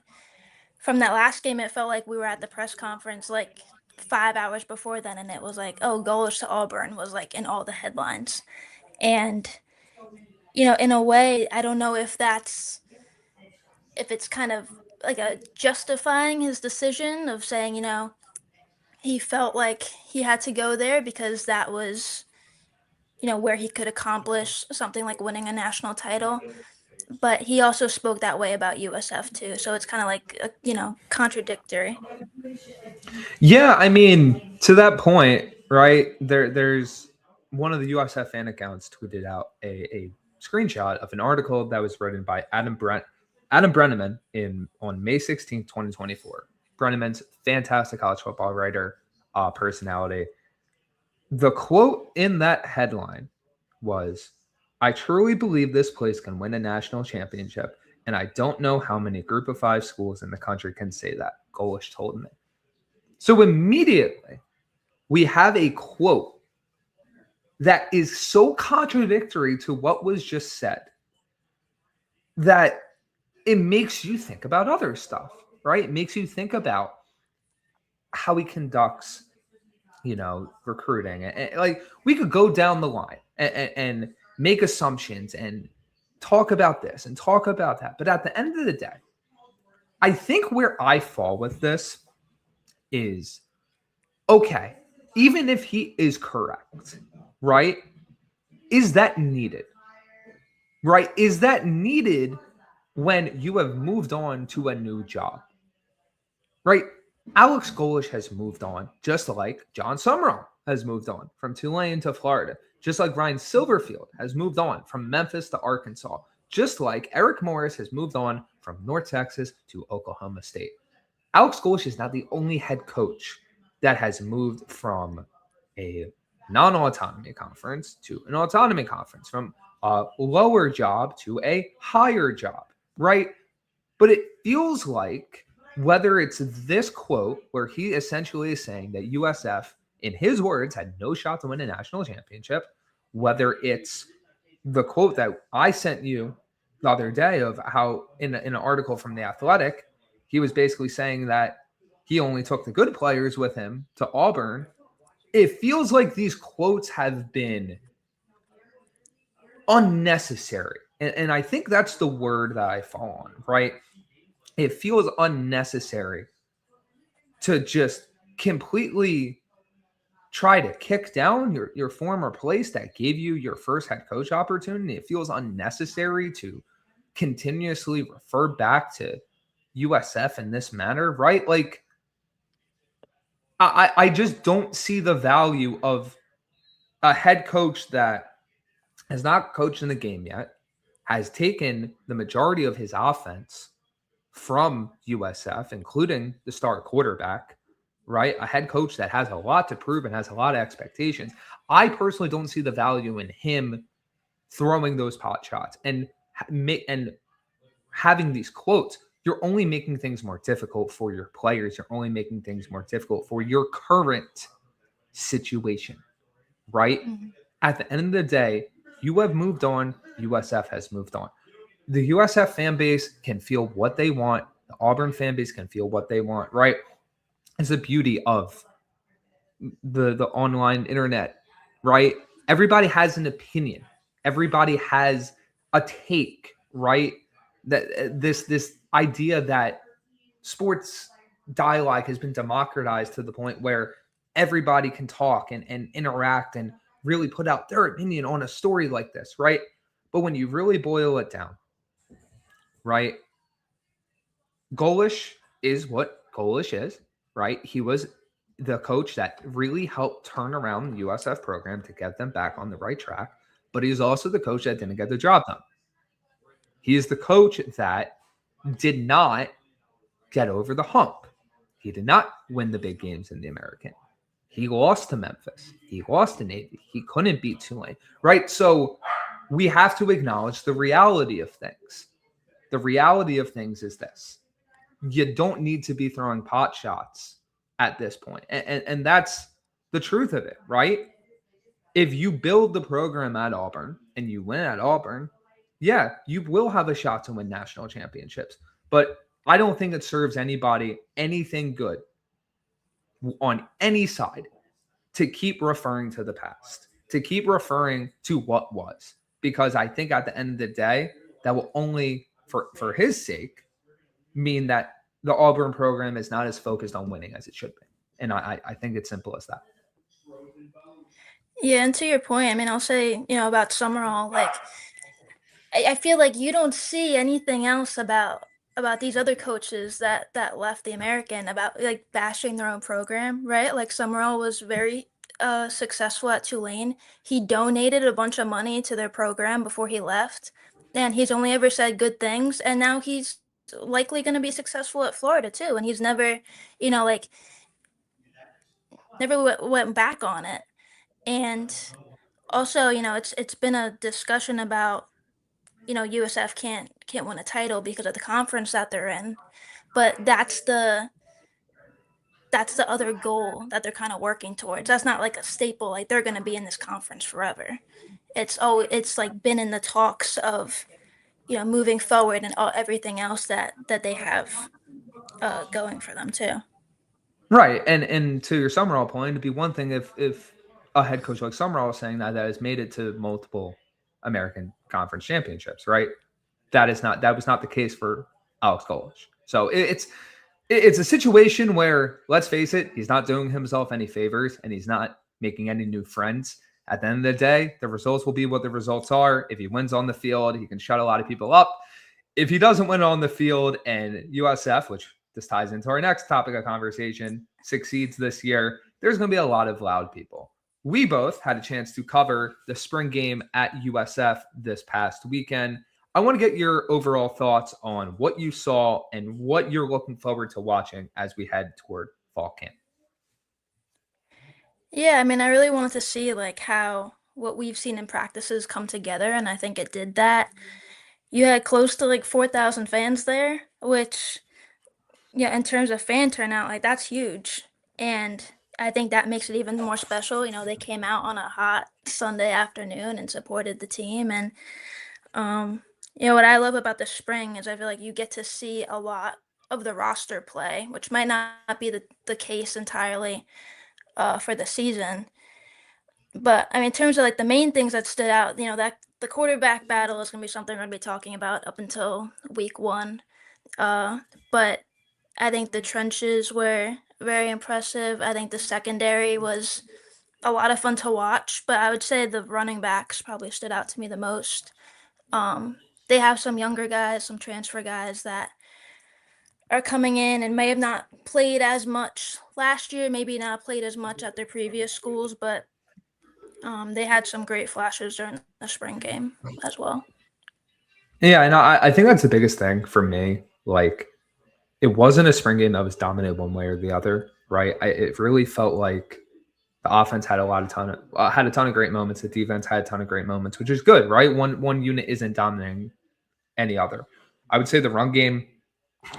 from that last game, it felt like we were at the press conference like 5 hours before then, and it was like, oh, Golish to Auburn was like in all the headlines. And in a way, I don't know if it's kind of like a justifying his decision of saying, he felt like he had to go there because that was, where he could accomplish something like winning a national title. But he also spoke that way about USF too. So it's kind of like, contradictory. Yeah, I mean, to that point, right, there's one of the USF fan accounts tweeted out a screenshot of an article that was written by Adam Brent Adam Brenneman on May 16th, 2024. Brenneman's fantastic college football writer, personality. The quote in that headline was, "I truly believe this place can win a national championship, and I don't know how many Group of 5 schools in the country can say that," Golesh told me. So immediately, we have a quote that is so contradictory to what was just said that it makes you think about other stuff, right? It makes you think about how he conducts, recruiting. And like, we could go down the line and make assumptions and talk about this and talk about that. But at the end of the day, I think where I fall with this is, okay, even if he is correct, right? Is that needed? Right? Is that needed when you have moved on to a new job? Right? Alex Golesh has moved on, just like John Summerall has moved on from Tulane to Florida, just like Ryan Silverfield has moved on from Memphis to Arkansas, just like Eric Morris has moved on from North Texas to Oklahoma State. Alex Golesh is not the only head coach that has moved from a non-autonomy conference to an autonomy conference, from a lower job to a higher job, right? But it feels like, whether it's this quote where he essentially is saying that USF, in his words, had no shot to win a national championship, whether it's the quote that I sent you the other day of how in an article from The Athletic, he was basically saying that he only took the good players with him to Auburn. It feels like these quotes have been unnecessary. And I think that's the word that I fall on, right? It feels unnecessary to just completely try to kick down your former place that gave you your first head coach opportunity. It feels unnecessary to continuously refer back to USF in this manner, right? Like, I just don't see the value of a head coach that has not coached in the game yet, has taken the majority of his offense from USF, including the star quarterback, right? A head coach that has a lot to prove and has a lot of expectations. I personally don't see the value in him throwing those pot shots and having these quotes. You're only making things more difficult for your players. You're only making things more difficult for your current situation, right? Mm-hmm. At the end of the day, you have moved on. USF has moved on. The USF fan base can feel what they want. The Auburn fan base can feel what they want, right? It's the beauty of the online internet, right? Everybody has an opinion. Everybody has a take, right? That this idea that sports dialogue has been democratized to the point where everybody can talk and interact and really put out their opinion on a story like this, right? But when you really boil it down, right? Golesh is what Golesh is, right? He was the coach that really helped turn around the USF program to get them back on the right track, but he's also the coach that didn't get the job done. He is the coach that did not get over the hump. He did not win the big games in the American. He lost to Memphis. He lost to Navy. He couldn't beat Tulane, right? So we have to acknowledge the reality of things. The reality of things is this. You don't need to be throwing pot shots at this point. And that's the truth of it, right? If you build the program at Auburn and you win at Auburn, yeah, you will have a shot to win national championships. But I don't think it serves anybody anything good on any side to keep referring to the past, to keep referring to what was. Because I think at the end of the day, that will only, for his sake, mean that the Auburn program is not as focused on winning as it should be. And I think it's simple as that. Yeah, and to your point, I mean, I'll say, about Summerall, like, I feel like you don't see anything else about these other coaches that left the American about like bashing their own program, right? Like Summerall was very successful at Tulane. He donated a bunch of money to their program before he left, and he's only ever said good things. And now he's likely going to be successful at Florida too, and he's never, like never went back on it. And also, it's been a discussion about, USF can't win a title because of the conference that they're in, but that's the other goal that they're kind of working towards. That's not like a staple, like they're going to be in this conference forever. It's like been in the talks of, moving forward and everything else that they have going for them too. Right. And to your Summerall point, it'd be one thing if a head coach like Summerall is saying that has made it to multiple American Conference championships, right? That was not the case for Alex Golich. So it's a situation where, let's face it, he's not doing himself any favors and he's not making any new friends. At the end of the day, the results will be what the results are. If he wins on the field, he can shut a lot of people up. If he doesn't win on the field and USF, which this ties into our next topic of conversation, succeeds this year, there's going to be a lot of loud people. We both had a chance to cover the spring game at USF this past weekend. I want to get your overall thoughts on what you saw and what you're looking forward to watching as we head toward fall camp. Yeah, I mean, I really wanted to see like how what we've seen in practices come together, and I think it did that. You had close to like 4,000 fans there, which, yeah, in terms of fan turnout, like that's huge. And I think that makes it even more special. They came out on a hot Sunday afternoon and supported the team. And, what I love about the spring is I feel like you get to see a lot of the roster play, which might not be the case entirely for the season. But I mean, in terms of like the main things that stood out, that the quarterback battle is going to be something we're going to be talking about up until week 1. But I think the trenches were very impressive. I think the secondary was a lot of fun to watch, but I would say the running backs probably stood out to me the most. They have some younger guys, some transfer guys that are coming in and may have not played as much last year, maybe not played as much at their previous schools, but they had some great flashes during the spring game as well. Yeah, and I think that's the biggest thing for me. Like, it wasn't a spring game that was dominant one way or the other, right? It really felt like the offense had a ton of great moments. The defense had a ton of great moments, which is good, right? One unit isn't dominating any other. I would say the run game,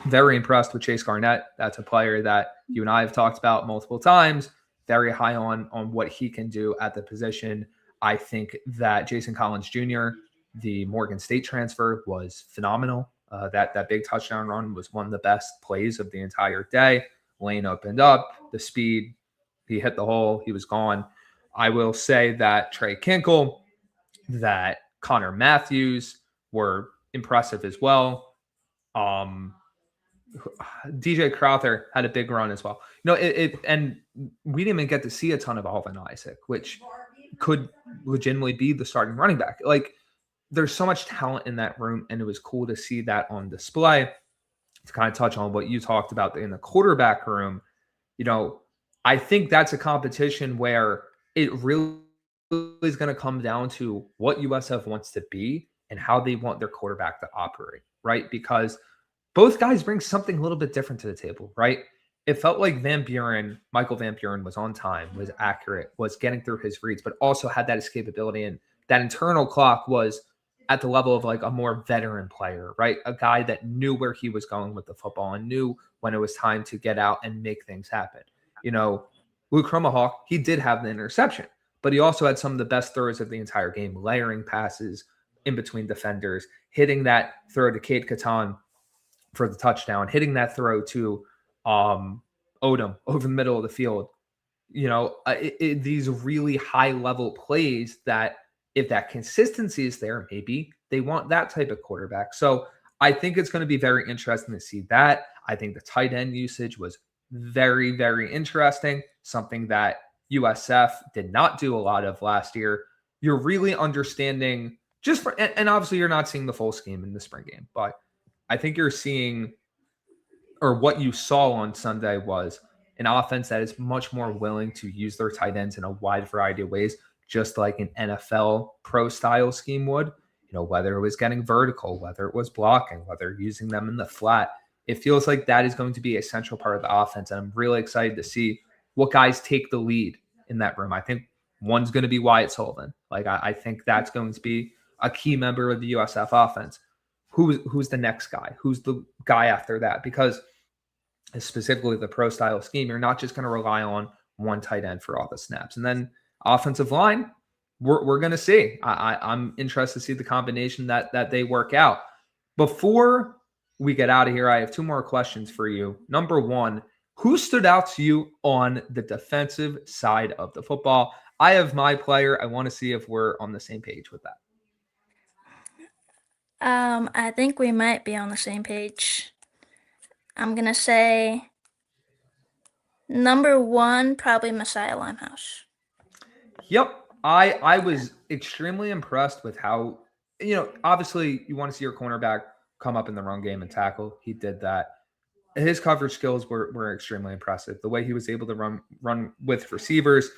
very impressed with Chase Garnett. That's a player that you and I have talked about multiple times. Very high on what he can do at the position. I think that Jason Collins Jr., the Morgan State transfer, was phenomenal. That big touchdown run was one of the best plays of the entire day. Lane opened up, the speed, he hit the hole, he was gone. I will say that Trey Kinkle, that Connor Matthews were impressive as well. DJ Crowther had a big run as well. And we didn't even get to see a ton of Alvin Isaac, which could legitimately be the starting running back. Like, there's so much talent in that room, and it was cool to see that on display. To kind of touch on what you talked about in the quarterback room, I think that's a competition where it really is going to come down to what USF wants to be and how they want their quarterback to operate, right? Because both guys bring something a little bit different to the table, right? It felt like Michael Van Buren was on time, was accurate, was getting through his reads, but also had that escapability, and that internal clock was at the level of like a more veteran player, right? A guy that knew where he was going with the football and knew when it was time to get out and make things happen. Luke Krumahawk, he did have the interception, but he also had some of the best throws of the entire game, layering passes in between defenders, hitting that throw to Cade Catan for the touchdown, hitting that throw to Odom over the middle of the field. These really high-level plays that, if that consistency is there, maybe they want that type of quarterback. So I think it's going to be very interesting to see that. I think the tight end usage was very, very interesting, something that USF did not do a lot of last year. You're really understanding and obviously you're not seeing the full scheme in the spring game, but I think you're seeing, or what you saw on Sunday was an offense that is much more willing to use their tight ends in a wide variety of ways, just like an NFL pro style scheme would. whether it was getting vertical, whether it was blocking, whether using them in the flat. It feels like that is going to be a central part of the offense. And I'm really excited to see what guys take the lead in that room. I think one's going to be Wyatt Sullivan. Like, I think that's going to be a key member of the USF offense. Who's the next guy? Who's the guy after that? Because specifically the pro style scheme, you're not just going to rely on one tight end for all the snaps. And then offensive line, we're going to see. I'm interested to see the combination that they work out. Before we get out of here, I have 2 more questions for you. Number 1, who stood out to you on the defensive side of the football? I have my player. I want to see if we're on the same page with that. I think we might be on the same page. I'm going to say number 1, probably Messiah Limehouse. Yep. I was extremely impressed with how, obviously you want to see your cornerback come up in the run game and tackle. He did that. His coverage skills were extremely impressive. The way he was able to run with receivers.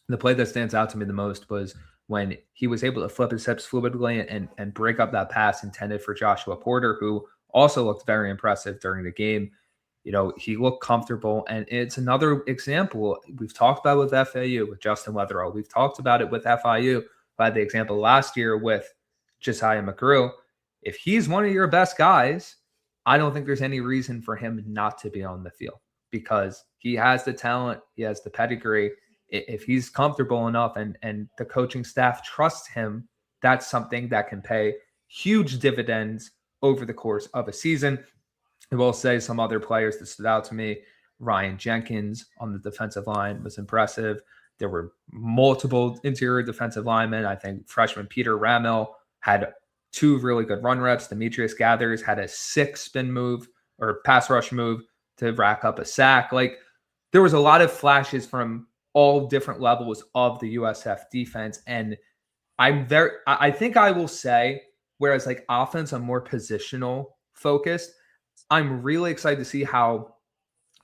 The play that stands out to me the most was when he was able to flip his hips fluidly and break up that pass intended for Joshua Porter, who also looked very impressive during the game. He looked comfortable, and it's another example we've talked about with FAU, with Justin Weatherall. We've talked about it with FIU. By the example last year with Josiah McGrew. If he's one of your best guys, I don't think there's any reason for him not to be on the field because he has the talent, he has the pedigree. If he's comfortable enough and the coaching staff trusts him, that's something that can pay huge dividends over the course of a season. I will say some other players that stood out to me. Ryan Jenkins on the defensive line was impressive. There were multiple interior defensive linemen. I think freshman Peter Ramel had 2 really good run reps. Demetrius Gathers had a 6 spin move or pass rush move to rack up a sack. Like, there was a lot of flashes from all different levels of the USF defense. And I think I will say, whereas like offense, I'm more positional focused. I'm really excited to see how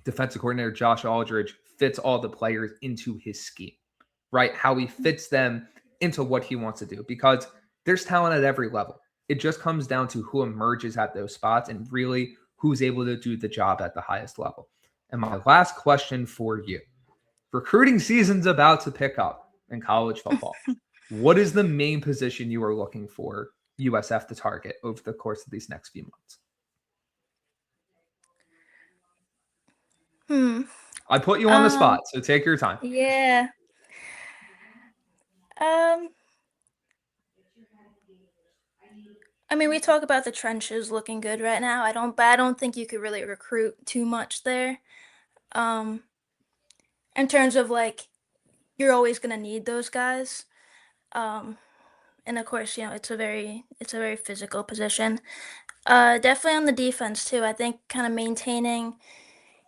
defensive coordinator Josh Aldridge fits all the players into his scheme, right? How he fits them into what he wants to do, because there's talent at every level. It just comes down to who emerges at those spots and really who's able to do the job at the highest level. And my last question for you, recruiting season's about to pick up in college football. What is the main position you are looking for USF to target over the course of these next few months? I put you on the spot, so take your time. Yeah. I mean, we talk about the trenches looking good right now. I don't think you could really recruit too much there. In terms of like, you're always gonna need those guys. And of course, it's a very physical position. Definitely on the defense too. I think kind of maintaining,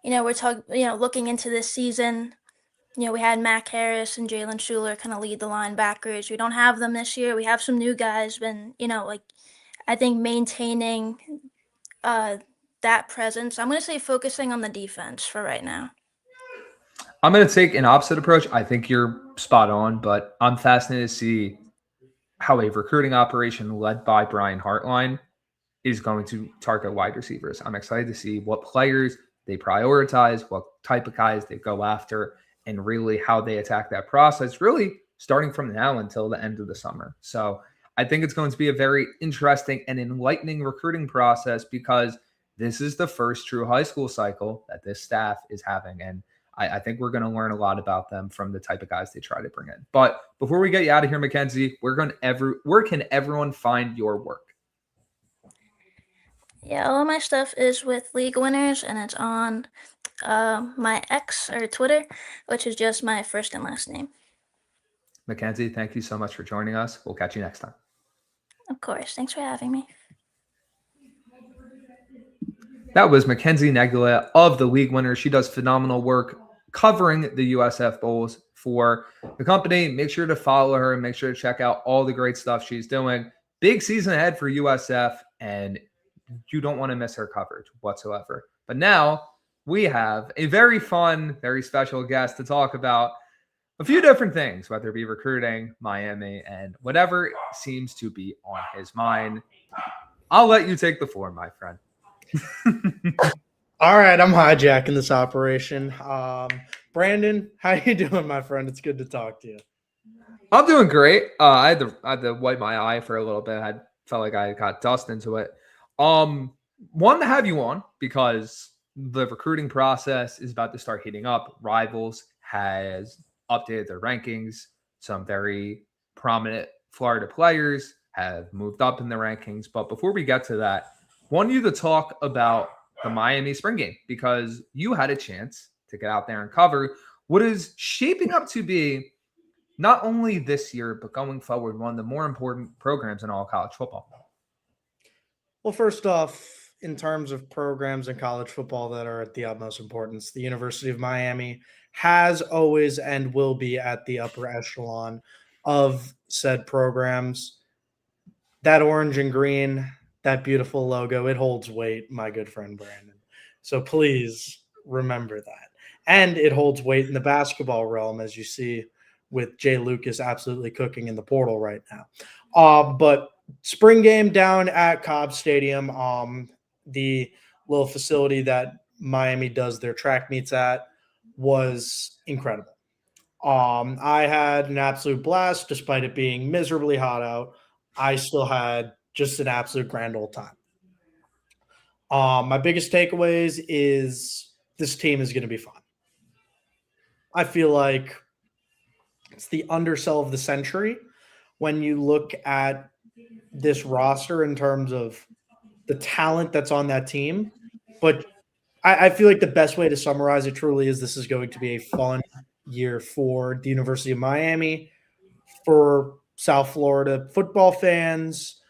we're looking into this season. We had Mac Harris and Jalen Schuler kind of lead the linebackers. We don't have them this year. We have some new guys, but I think maintaining that presence. I'm going to say focusing on the defense for right now. I'm going to take an opposite approach. I think you're spot on, but I'm fascinated to see how a recruiting operation led by Brian Hartline is going to target wide receivers. I'm excited to see what players they prioritize, what type of guys they go after, and really how they attack that process, really starting from now until the end of the summer. So I think it's going to be a very interesting and enlightening recruiting process, because this is the first true high school cycle that this staff is having. And I think we're going to learn a lot about them from the type of guys they try to bring in. But before we get you out of here, Mackenzie, where can everyone find your work? Yeah, all of my stuff is with League Winners, and it's on my X or Twitter, which is just my first and last name. Mackenzie, thank you so much for joining us. We'll catch you next time. Of course. Thanks for having me. That was Mackenzie Neglia of the League Winners. She does phenomenal work covering the USF Bulls for the company. Make sure to follow her and make sure to check out all the great stuff she's doing. Big season ahead for USF, and you don't want to miss her coverage whatsoever. But now we have a very fun, very special guest to talk about a few different things, whether it be recruiting, Miami, and whatever seems to be on his mind. I'll let you take the floor, my friend. All right, I'm hijacking this operation. Brandon, how you doing, my friend? It's good to talk to you. I'm doing great. I had to wipe my eye for a little bit. I felt like I got dust into it. Wanted to have you on because the recruiting process is about to start heating up. Rivals has updated their rankings. Some very prominent Florida players have moved up in the rankings. But before we get to that, I want you to talk about the Miami spring game because you had a chance to get out there and cover what is shaping up to be not only this year, but going forward, one of the more important programs in all college football. Well, first off, in terms of programs in college football that are at the utmost importance, the University of Miami has always and will be at the upper echelon of said programs. That orange and green, that beautiful logo, it holds weight, my good friend Brandon. So please remember that. And it holds weight in the basketball realm, as you see with Jay Lucas absolutely cooking in the portal right now. But spring game down at Cobb Stadium, the little facility that Miami does their track meets at, was incredible. I had an absolute blast despite it being miserably hot out. I still had just an absolute grand old time. My biggest takeaways is this team is going to be fun. I feel like it's the undersell of the century when you look at this roster in terms of the talent that's on that team. But I feel like the best way to summarize it truly is this is going to be a fun year for the University of Miami, for South Florida football fans,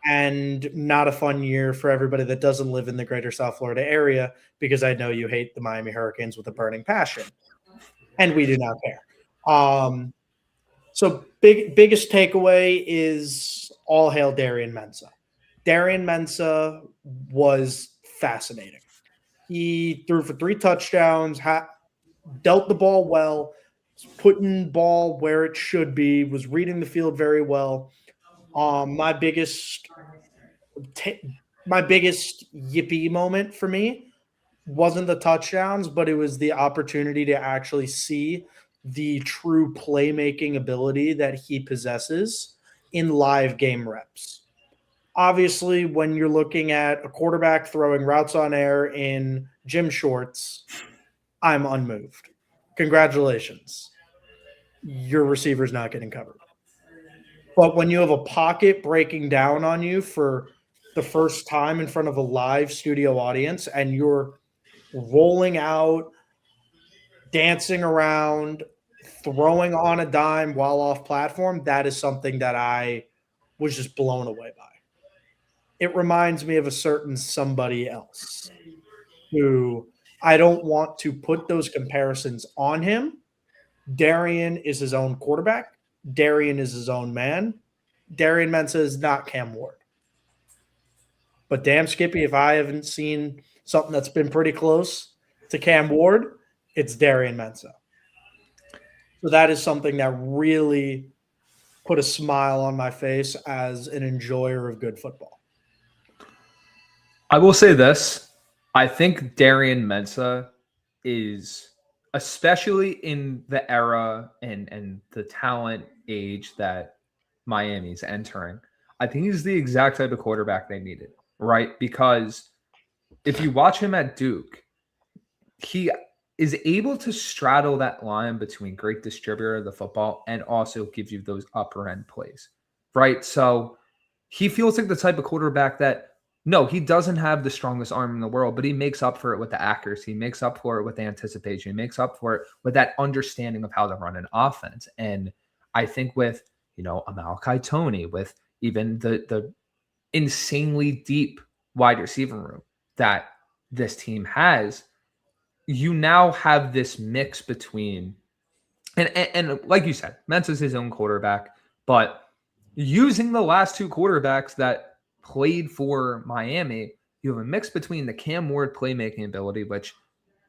and not a fun year for everybody that doesn't live in the greater South Florida area, because I know you hate the Miami Hurricanes with a burning passion, and we do not care. So biggest takeaway is all hail Darian Mensah. Darian Mensah was fascinating. He threw for 3 touchdowns, dealt the ball well, putting ball where it should be, was reading the field very well. My biggest yippee moment for me wasn't the touchdowns, but it was the opportunity to actually see the true playmaking ability that he possesses in live game reps. Obviously, when you're looking at a quarterback throwing routes on air in gym shorts, I'm unmoved. Congratulations. Your receiver's not getting covered. But when you have a pocket breaking down on you for the first time in front of a live studio audience and you're rolling out, dancing around, throwing on a dime while off platform, that is something that I was just blown away by. It reminds me of a certain somebody else who I don't want to put those comparisons on him. Darian is his own quarterback. Darian is his own man. Darian Mensah is not Cam Ward. But damn, Skippy, if I haven't seen something that's been pretty close to Cam Ward, it's Darian Mensah. So that is something that really put a smile on my face as an enjoyer of good football. I will say this. I think Darian Mensah is, especially in the era and the talent age that Miami's entering, I think he's the exact type of quarterback they needed, right? Because if you watch him at Duke, he is able to straddle that line between great distributor of the football and also gives you those upper end plays, right? So he feels like the type of quarterback that, no, he doesn't have the strongest arm in the world, but he makes up for it with the accuracy. He makes up for it with the anticipation. He makes up for it with that understanding of how to run an offense. And I think with, a Malachi Toney, with even the insanely deep wide receiver room that this team has, you now have this mix between, and like you said, Mensah's his own quarterback, but using the last 2 quarterbacks that played for Miami, you have a mix between the Cam Ward playmaking ability, which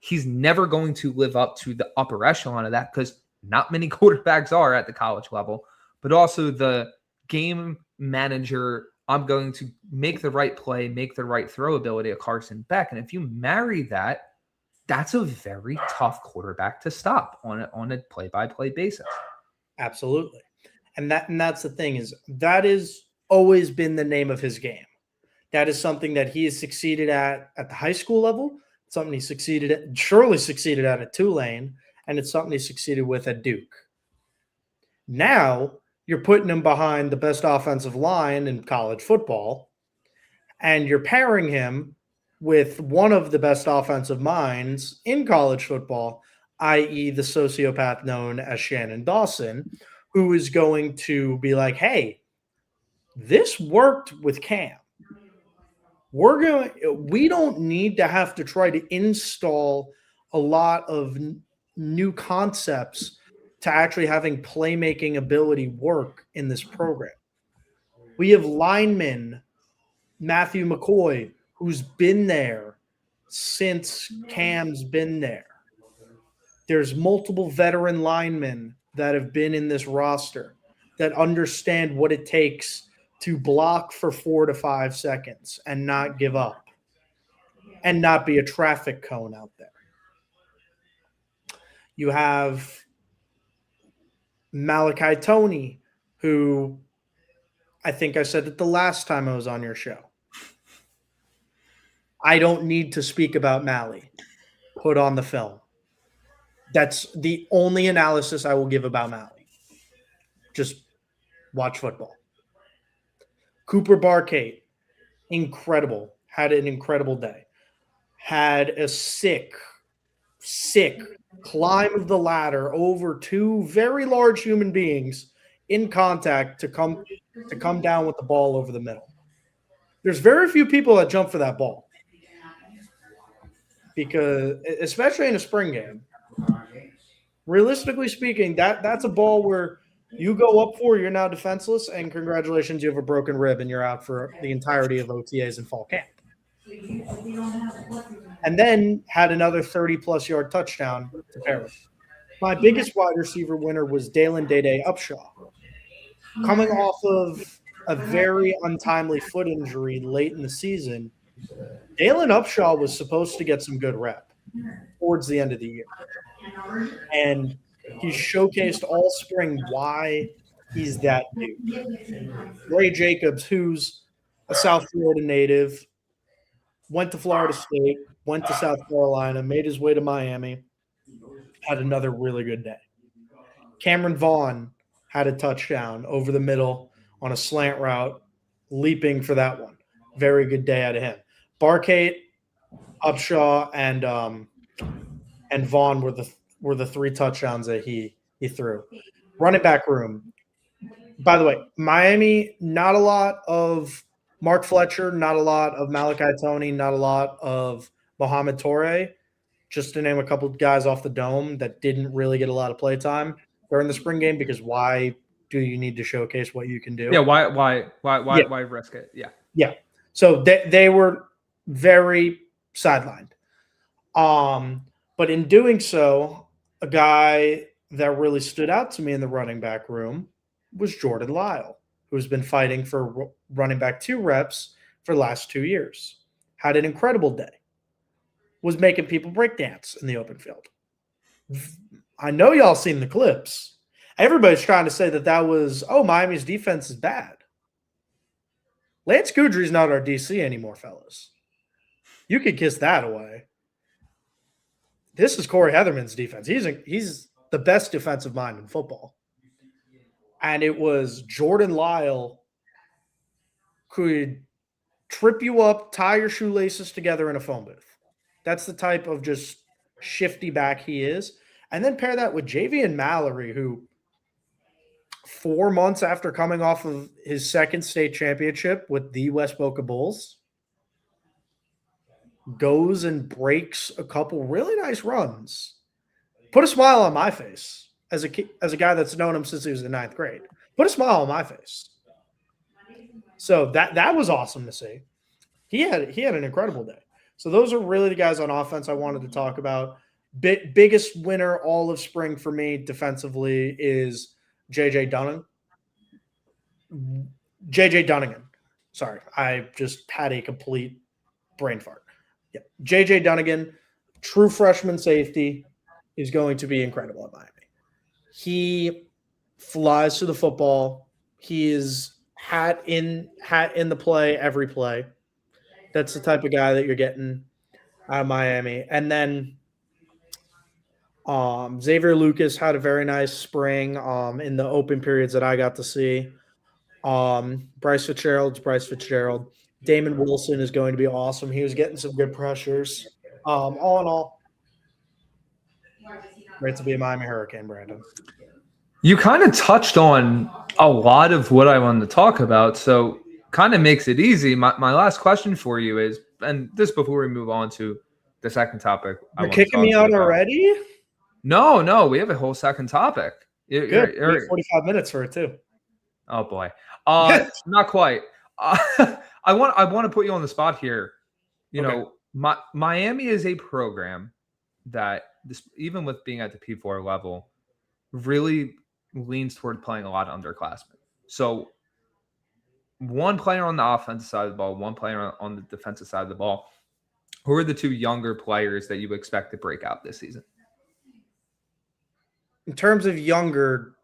he's never going to live up to the upper echelon of that because not many quarterbacks are at the college level, but also the game manager, I'm going to make the right play, make the right throw ability of Carson Beck. And if you marry that, that's a very tough quarterback to stop on a play-by-play basis. Absolutely. And that's the thing, is that is always been the name of his game. That is something that he has succeeded at the high school level, something he surely succeeded at Tulane, and it's something he succeeded with at Duke. Now you're putting him behind the best offensive line in college football, and you're pairing him with one of the best offensive minds in college football, i.e. the sociopath known as Shannon Dawson, who is going to be like, hey, this worked with Cam. We don't need to have to try to install a lot of new concepts to actually having playmaking ability work in this program. We have linemen, Matthew McCoy, who's been there since Cam's been there. There's multiple veteran linemen that have been in this roster that understand what it takes to block for 4 to 5 seconds and not give up and not be a traffic cone out there. You have Malachi Toney, who I think I said it the last time I was on your show. I don't need to speak about Mally. Put on the film. That's the only analysis I will give about Mally. Just watch football. Cooper Barkate, incredible. Had an incredible day. Had a sick climb of the ladder over 2 very large human beings in contact to come down with the ball over the middle. There's very few people that jump for that ball, because especially in a spring game, realistically speaking, that's a ball where you go up for, you're now defenseless, and congratulations, you have a broken rib and you're out for the entirety of OTAs and fall camp. And then had another 30-plus yard touchdown to pair with. My biggest wide receiver winner was Dalen Dede Upshaw. Coming off of a very untimely foot injury late in the season, Dalen Upshaw was supposed to get some good rep towards the end of the year. And he showcased all spring why he's that dude. Ray Jacobs, who's a South Florida native, went to Florida State, went to South Carolina, made his way to Miami, had another really good day. Cameron Vaughn had a touchdown over the middle on a slant route, leaping for that one. Very good day out of him. Barkate, Upshaw, and Vaughn were the 3 touchdowns that he threw. Running back room. By the way, Miami, not a lot of Mark Fletcher, not a lot of Malachi Toney, not a lot of Mohamed Toure, just to name a couple of guys off the dome that didn't really get a lot of play time during the spring game, because why do you need to showcase what you can do? Yeah, why risk it? Yeah. Yeah. So they were very sidelined. But in doing so, a guy that really stood out to me in the running back room was Jordan Lyle, who's been fighting for running back 2 reps for the last 2 years. Had an incredible day. Was making people break dance in the open field. I know y'all seen the clips. Everybody's trying to say that was, Miami's defense is bad. Lance Guidry's not our DC anymore, fellas. You could kiss that away. This is Corey Heatherman's defense. He's the best defensive mind in football. And it was Jordan Lyle could trip you up, tie your shoelaces together in a phone booth. That's the type of just shifty back he is. And then pair that with Javian Mallory, who 4 months after coming off of his second state championship with the West Boca Bulls, goes and breaks a couple really nice runs. Put a smile on my face as a guy that's known him since he was in 9th grade. Put a smile on my face. So that was awesome to see. He had an incredible day. So those are really the guys on offense I wanted to talk about. Biggest winner all of spring for me defensively is JJ Dunnigan. Sorry, I just had a complete brain fart. Yeah. JJ Dunnigan, true freshman safety, is going to be incredible at Miami. He flies to the football. He is hat in the play every play. That's the type of guy that you're getting out of Miami. And then Xavier Lucas had a very nice spring in the open periods that I got to see. Bryce Fitzgerald. Damon Wilson is going to be awesome. He was getting some good pressures. All in all, great to be a Miami Hurricane, Brandon. You kind of touched on a lot of what I wanted to talk about, so kind of makes it easy. My last question for you is, and this before we move on to the second topic. You're kicking me out already? No, we have a whole second topic. Good. We have 45 minutes for it too. Oh boy, not quite. I want to put you on the spot here. You know, Miami is a program that even with being at the P4 level, really leans toward playing a lot of underclassmen. So one player on the offensive side of the ball, one player on the defensive side of the ball. Who are the two younger players that you expect to break out this season? In terms of younger,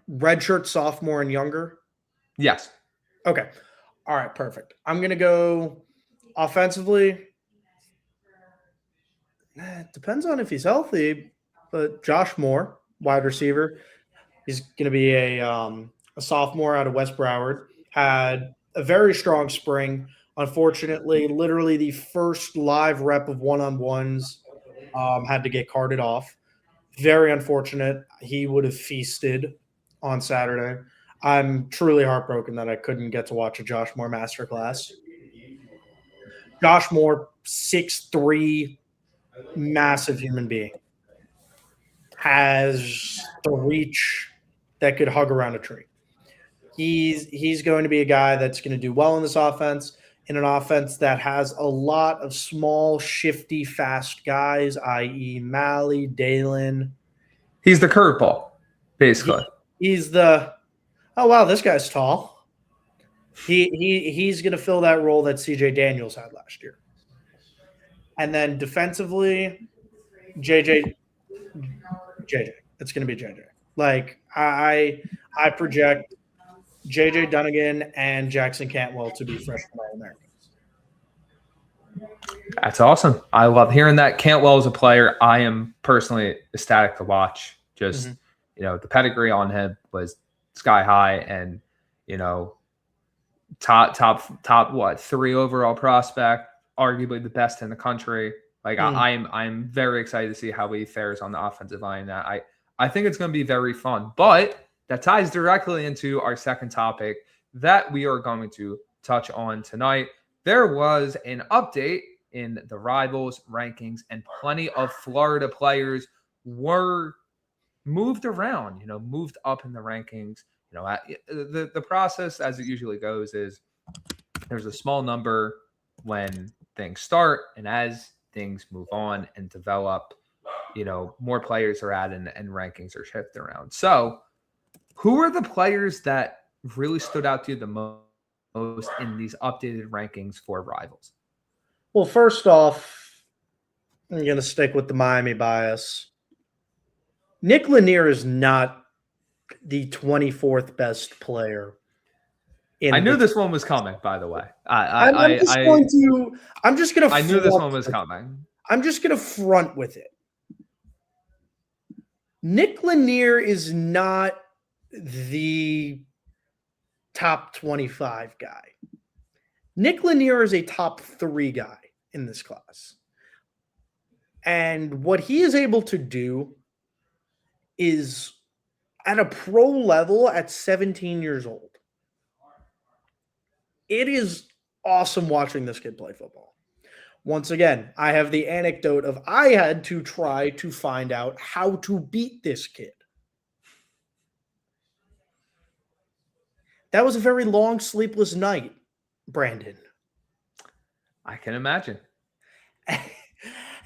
redshirt sophomore and younger? Yes. Okay. All right, perfect. I'm going to go offensively. It depends on if he's healthy, but Josh Moore, wide receiver, he's going to be a sophomore out of West Broward. Had a very strong spring. Unfortunately, literally the first live rep of one-on-ones had to get carted off. Very unfortunate. He would have feasted on Saturday. I'm truly heartbroken that I couldn't get to watch a Josh Moore masterclass. Josh Moore, 6'3", massive human being. Has the reach that could hug around a tree. He's going to be a guy that's going to do well in this offense, in an offense that has a lot of small, shifty, fast guys, i.e. Malley, Dalen. He's the curveball, basically. He's the, oh, wow, this guy's tall. He's going to fill that role that C.J. Daniels had last year. And then defensively, JJ. It's going to be JJ. Like, I project JJ Dunnigan and Jackson Cantwell to be freshman All-Americans. That's awesome. I love hearing that. Cantwell is a player I am personally ecstatic to watch. Just, you know, the pedigree on him was sky high, and, you know, top what, 3 overall prospect, arguably the best in the country. Like I'm very excited to see how he fares on the offensive line. I think it's going to be very fun, but that ties directly into our second topic that we are going to touch on tonight. There was an update in the Rivals rankings, and plenty of Florida players were moved around, you know, moved up in the rankings. You know, the process, as it usually goes, is there's a small number when things start, and as things move on and develop, you know, more players are added and rankings are shifted around. So who are the players that really stood out to you the most in these updated rankings for Rivals? Well, first off, I'm going to stick with the Miami bias. Nick Lanier is not the 24th best player. I knew this one was coming, by the way. I'm just going to. I knew this one was coming. I'm just going to front with it. Nick Lanier is not the top 25 guy. Nick Lanier is a top 3 guy in this class. And what he is able to do is at a pro level at 17 years old. It is awesome watching this kid play football. Once again, I have the anecdote of I had to try to find out how to beat this kid. That was a very long, sleepless night, Brandon. I can imagine.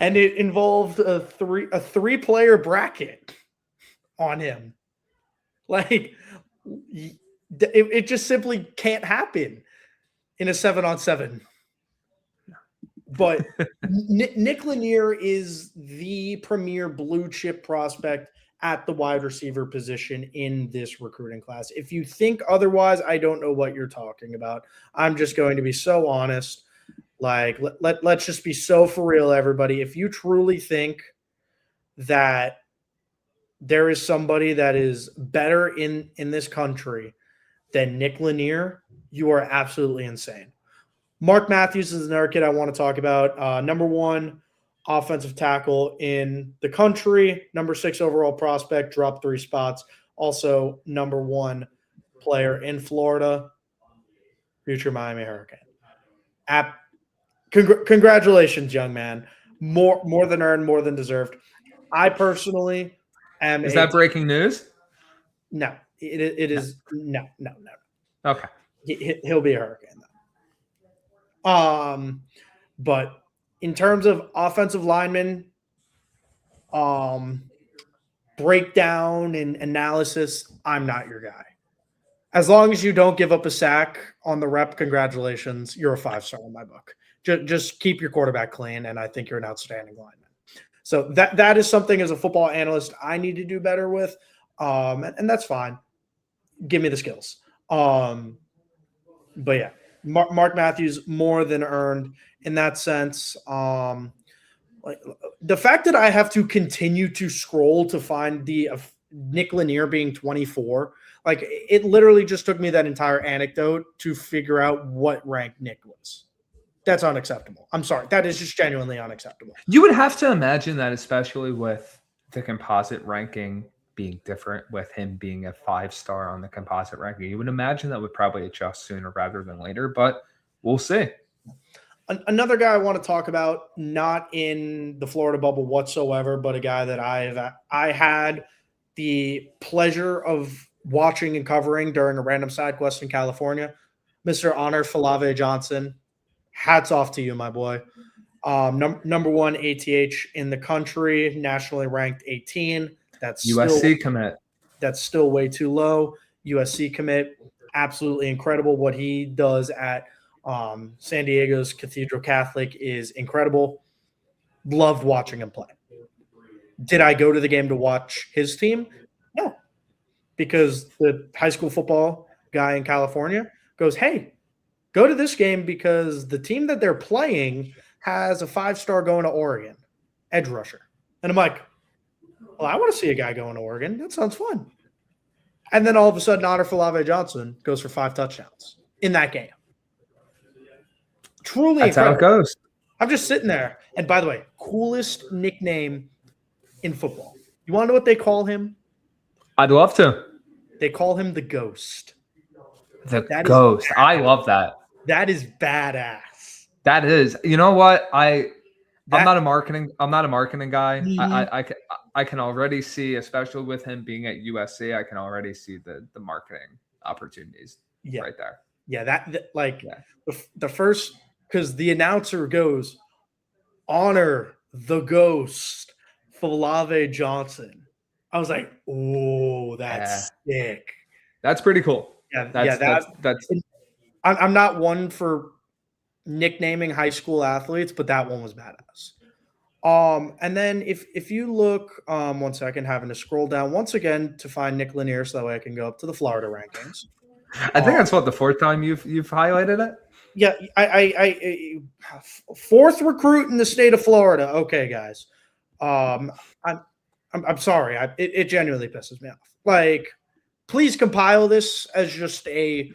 and it involved a three-player bracket on him. Like, it just simply can't happen in a 7-on-7. But Nick Lanier is the premier blue chip prospect at the wide receiver position in this recruiting class. If you think otherwise, I don't know what you're talking about. I'm just going to be so honest. Like, let's just be so for real, everybody. If you truly think that there is somebody that is better in this country than Nick Lanier, you are absolutely insane. Mark Matthews is another kid I want to talk about. Number 1 offensive tackle in the country, number 6 overall prospect, dropped 3 spots. Also, number 1 player in Florida, future Miami Hurricane. Congratulations, young man. More than earned, more than deserved. I personally am. Is that breaking news? No, it is no. Okay. He'll be a Hurricane though. But in terms of offensive linemen, breakdown and analysis, I'm not your guy. As long as you don't give up a sack on the rep, congratulations. You're a 5-star in my book. Just keep your quarterback clean, and I think you're an outstanding lineman. So that is something as a football analyst I need to do better with, and that's fine. Give me the skills. But yeah, Mark Matthews more than earned in that sense. Like the fact that I have to continue to scroll to find the Nick Lanier being 24, like it literally just took me that entire anecdote to figure out what rank Nick was. That's unacceptable. I'm sorry. That is just genuinely unacceptable. You would have to imagine that, especially with the composite ranking being different, with him being a 5-star on the composite ranking. You would imagine that would probably adjust sooner rather than later, but we'll see. Another guy I want to talk about, not in the Florida bubble whatsoever, but a guy that I had the pleasure of watching and covering during a random side quest in California, Mr. Honor Falave Johnson. Hats off to you, my boy. Number 1 ATH in the country, nationally ranked 18. That's USC commit. That's still way too low. USC commit, absolutely incredible. What he does at San Diego's Cathedral Catholic is incredible. Loved watching him play. Did I go to the game to watch his team? No, because the high school football guy in California goes, hey, go to this game because the team that they're playing has a 5-star going to Oregon, edge rusher. And I'm like, well, I want to see a guy going to Oregon. That sounds fun. And then all of a sudden, Honor Falave Johnson goes for 5 touchdowns in that game. Truly That's incredible. how it goes. I'm just sitting there. And by the way, coolest nickname in football. You want to know what they call him? I'd love to. They call him the Ghost. That Ghost. I love that. That is badass. That is. You know what? I'm not a marketing guy. Mm-hmm. I can already see, especially with him being at USC, I can already see the marketing opportunities right there. Yeah, the first, because the announcer goes, Honor the Ghost, Falave Johnson. I was like, oh, that's sick. That's pretty cool. That's I'm not one for nicknaming high school athletes, but that one was badass. And then if you look, 1 second, having to scroll down once again to find Nick Lanier so that way I can go up to the Florida rankings. I think that's the 4th time you've highlighted it. Yeah, I 4th recruit in the state of Florida. Okay, guys. I'm sorry. It genuinely pisses me off. Like, please compile this as just a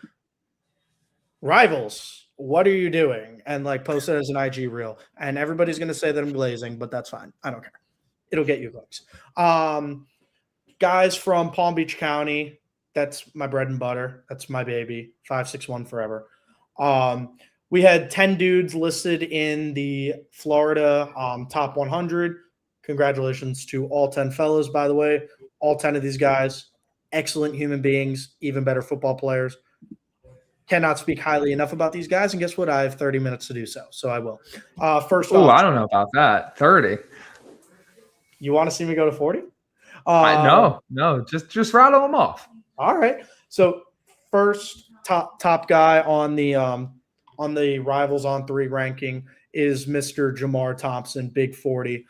rivals. What are you doing? And like post it as an IG reel. And everybody's going to say that I'm glazing, but that's fine. I don't care. It'll get you clicks. Guys from Palm Beach County, that's my bread and butter. That's my baby. 561 forever. We had 10 dudes listed in the Florida top 100. Congratulations to all 10 fellows, by the way. All 10 of these guys, excellent human beings, even better football players. cannot speak highly enough about these guys. And guess what? I have 30 minutes to do so. So I will. First Oh, off, I don't know about that. 30. you want to see me go to 40? No, just rattle them off. All right. So first top guy on the Rivals on 3 ranking is Mr. Jamar Thompson, big 40,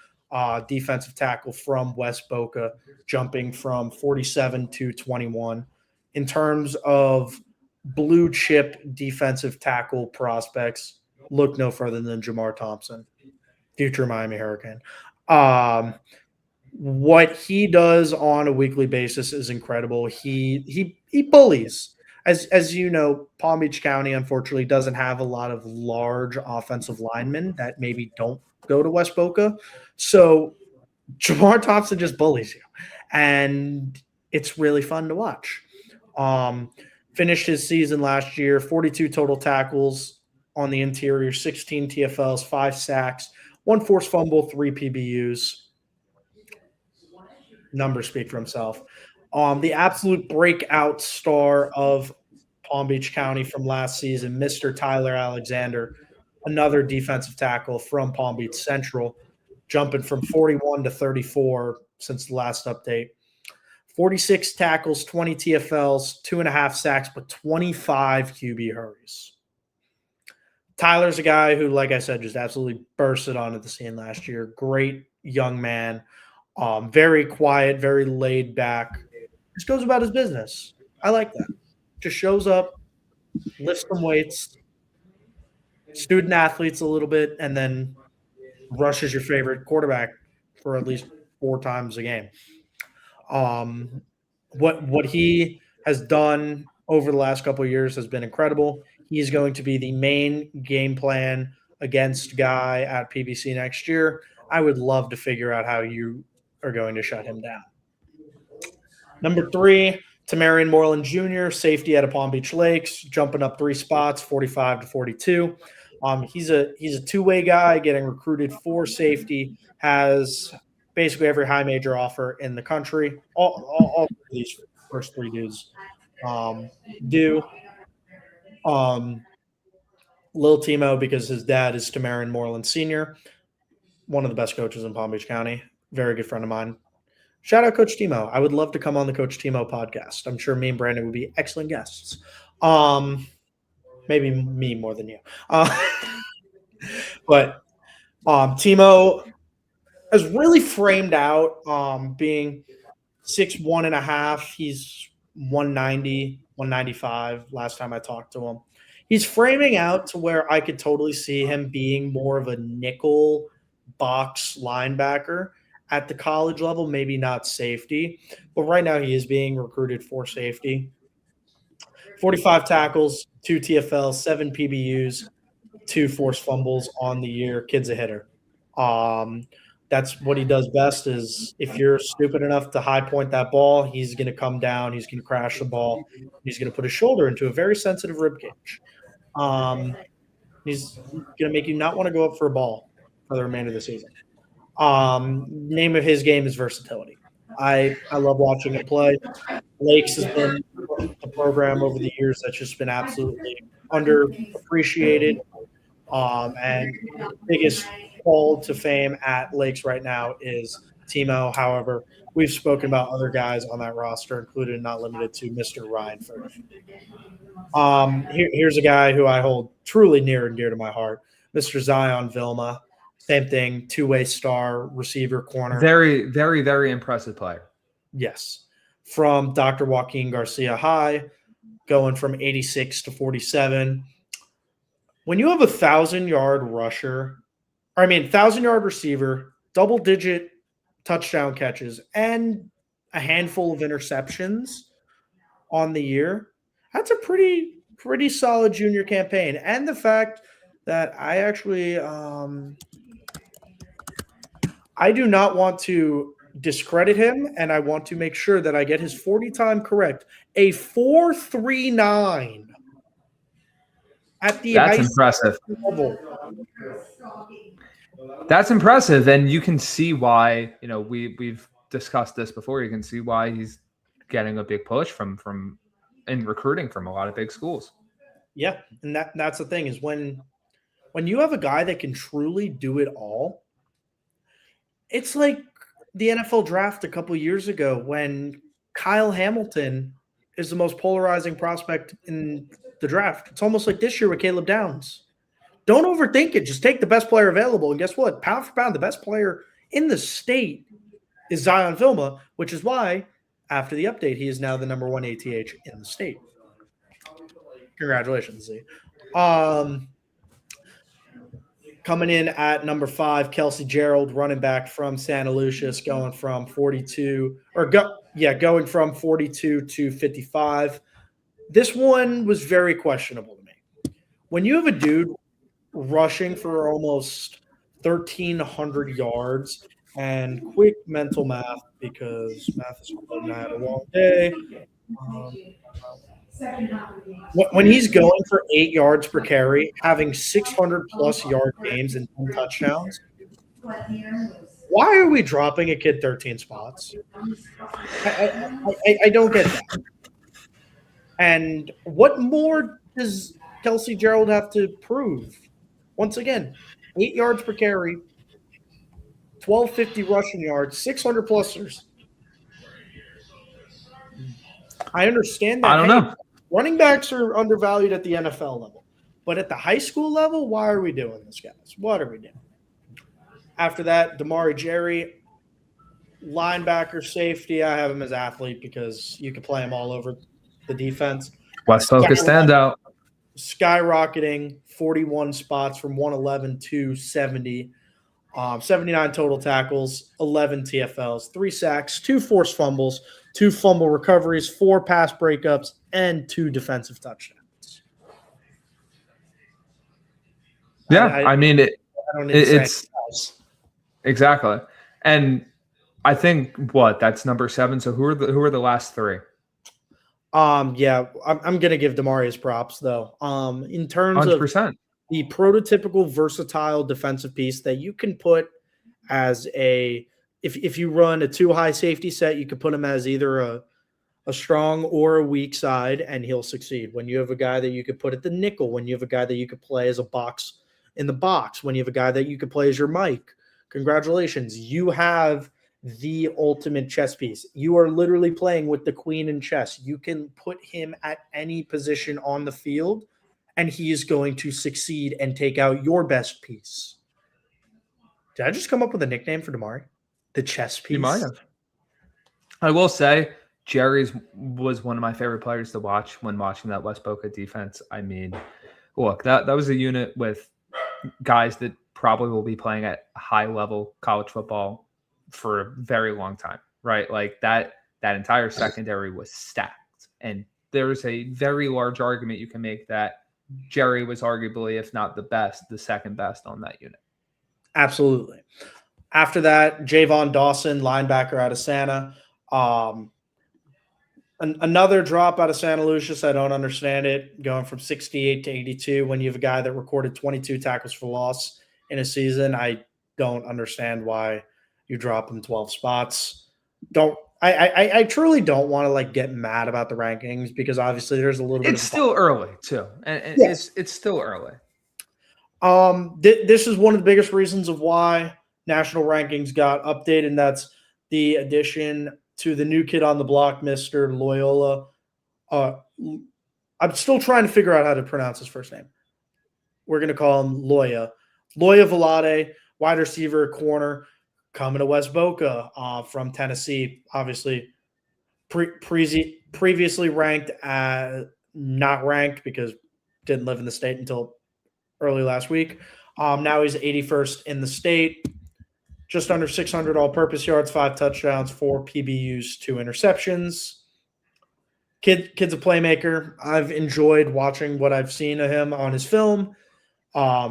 defensive tackle from West Boca, jumping from 47 to 21. In terms of blue chip defensive tackle prospects, look no further than Jamar Thompson, future Miami Hurricane. What he does on a weekly basis is incredible. He bullies. As you know, Palm Beach County unfortunately doesn't have a lot of large offensive linemen that maybe don't go to West Boca. So Jamar Thompson just bullies you, and it's really fun to watch. Finished his season last year, 42 total tackles on the interior, 16 TFLs, 5 sacks, 1 forced fumble, 3 PBUs. Numbers speak for himself. The absolute breakout star of Palm Beach County from last season, Mr. Tyler Alexander, another defensive tackle from Palm Beach Central, jumping from 41 to 34 since the last update. 46 tackles, 20 TFLs, 2.5 sacks, but 25 QB hurries. Tyler's a guy who, like I said, just absolutely bursted onto the scene last year. Great young man. Very quiet, very laid back. Just goes about his business. I like that. Just shows up, lifts some weights, student athletes a little bit, and then rushes your favorite quarterback for at least 4 times a game. What he has done over the last couple of years has been incredible. He's going to be the main game plan against guy at PBC next year. I would love to figure out how you are going to shut him down. Number 3, Tamarian Moreland Jr., safety out of Palm Beach Lakes, jumping up 3 spots, 45 to 42. He's a two-way guy getting recruited for safety, has basically every high major offer in the country. All of these first 3 dudes do. Lil Timo, because his dad is Tamarian Moreland Sr., one of the best coaches in Palm Beach County, very good friend of mine. Shout out Coach Timo. I would love to come on the Coach Timo podcast. I'm sure me and Brandon would be excellent guests. Maybe me more than you. But Timo has really framed out being 6'1.5". He's 190, 195 last time I talked to him. He's framing out to where I could totally see him being more of a nickel box linebacker at the college level, maybe not safety. But right now he is being recruited for safety. 45 tackles, 2 TFLs, 7 PBUs, 2 forced fumbles on the year. Kid's a hitter. That's what he does best is if you're stupid enough to high point that ball, he's going to come down, he's going to crash the ball, he's going to put his shoulder into a very sensitive rib cage. He's going to make you not want to go up for a ball for the remainder of the season. Name of his game is versatility. I love watching him play. Lakes has been a program over the years that's just been absolutely underappreciated. And the biggest call to fame at Lakes right now is Timo. However, we've spoken about other guys on that roster, including and not limited to Mr. Ryan Firth. Here's a guy who I hold truly near and dear to my heart, Mr. Zion Vilma. Same thing, two-way star, receiver, corner. Very, very, very impressive player. Yes. From Dr. Joaquin Garcia High, going from 86 to 47. When you have 1,000-yard rusher, 1,000-yard receiver, double-digit touchdown catches, and a handful of interceptions on the year, that's a pretty solid junior campaign. And the fact that I actually I do not want to discredit him, and I want to make sure that I get his 40 time correct. A 4.39 at the That's impressive. level. That's impressive, and you can see why. We've discussed this before. You can see why he's getting a big push from in recruiting from a lot of big schools. Yeah, and that's the thing is when you have a guy that can truly do it all, it's like the NFL draft a couple years ago when Kyle Hamilton is the most polarizing prospect in the draft. It's almost like this year with Caleb Downs. Don't overthink it. Just take the best player available. And guess what? Pound for pound, the best player in the state is Zion Vilma, which is why after the update, he is now the number 1 ATH in the state. Congratulations, Z. Coming in at number 5, Kelsey Gerald, running back from Santa Lucius, going from 42 to 55. This one was very questionable to me. When you have a dude rushing for almost 1,300 yards, and quick mental math because math is fun. I had a long day. When he's going for 8 yards per carry, having 600-plus yard games and 10 touchdowns, why are we dropping a kid 13 spots? I don't get that. And what more does Kelsey Gerald have to prove? Once again, 8 yards per carry, 1,250 rushing yards, 600-plussers. I understand that. I don't know. Running backs are undervalued at the NFL level. But at the high school level, why are we doing this, guys? What are we doing? After that, Damari Jerry, linebacker, safety. I have him as athlete because you can play him all over the defense. West Focus standout. Skyrocketing 41 spots from 111 to 70. 79 total tackles, 11 TFLs, 3 sacks, 2 forced fumbles, 2 fumble recoveries, 4 pass breakups, and 2 defensive touchdowns. Yeah, I mean it's exactly. And I think that's number 7. So who are the last 3? Yeah, I'm gonna give Damari his props though. In terms 100%. of the prototypical versatile defensive piece that you can put as if you run a 2 high safety set, you could put him as either a strong or a weak side, and he'll succeed. When you have a guy that you could put at the nickel, when you have a guy that you could play as a box in the box, when you have a guy that you could play as your Mike, congratulations. You have the ultimate chess piece. You are literally playing with the queen in chess. You can put him at any position on the field, and he is going to succeed and take out your best piece. Did I just come up with a nickname for Damari? The chess piece? You might have. I will say, Jerry's was one of my favorite players to watch when watching that West Boca defense. I mean, look, that was a unit with guys that probably will be playing at high-level college football for a very long time, right? Like that entire secondary was stacked. And there's a very large argument you can make that Jerry was arguably, if not the best, the second best on that unit. Absolutely. After that, Javon Dawson, linebacker out of Santa. Another drop out of Santa Lucius. I don't understand it. Going from 68 to 82 when you have a guy that recorded 22 tackles for loss in a season. I don't understand why you drop him 12 spots. I truly don't want to get mad about the rankings because obviously there's a little bit. It's still early too, and yes. it's still early. This is one of the biggest reasons of why national rankings got updated, and that's the addition to the new kid on the block, Mr. Loyola. I'm still trying to figure out how to pronounce his first name. We're going to call him Loya Velade, wide receiver, corner, coming to West Boca from Tennessee. Obviously, previously ranked not ranked because didn't live in the state until early last week. Now he's 81st in the state. Just under 600 all-purpose yards, 5 touchdowns, 4 PBUs, 2 interceptions. Kid's a playmaker. I've enjoyed watching what I've seen of him on his film.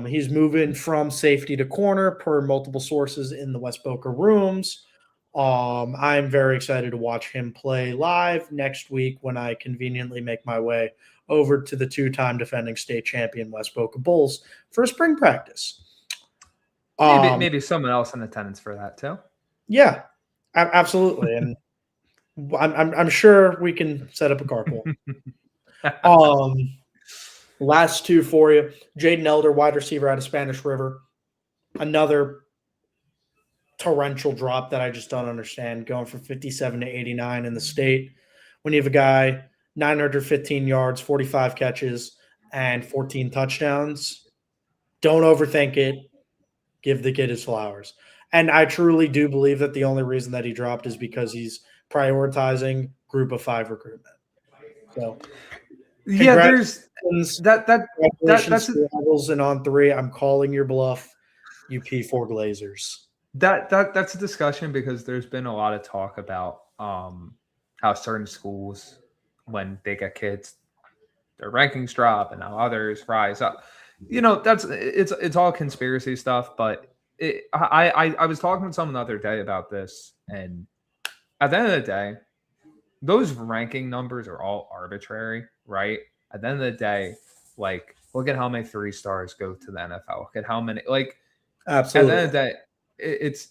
He's moving from safety to corner per multiple sources in the West Boca rooms. I'm very excited to watch him play live next week when I conveniently make my way over to the 2-time defending state champion West Boca Bulls for spring practice. Maybe someone else in attendance for that too. Yeah, absolutely. And I'm sure we can set up a carpool. Last two for you. Jaden Elder, wide receiver out of Spanish River. Another torrential drop that I just don't understand, going from 57 to 89 in the state. When you have a guy, 915 yards, 45 catches, and 14 touchdowns, don't overthink it. Give the kid his flowers. And I truly do believe that the only reason that he dropped is because he's prioritizing group of 5 recruitment. So Yeah, there's that's congratulations to the Rebels and on 3. I'm calling your bluff, you P4 Glazers. That's a discussion because there's been a lot of talk about how certain schools, when they get kids, their rankings drop and how others rise up. You know, it's all conspiracy stuff. But I was talking to someone the other day about this, and at the end of the day, those ranking numbers are all arbitrary, right? At the end of the day, like, look at how many 3 stars go to the NFL. Look at how many, like, absolutely. At the end of the day,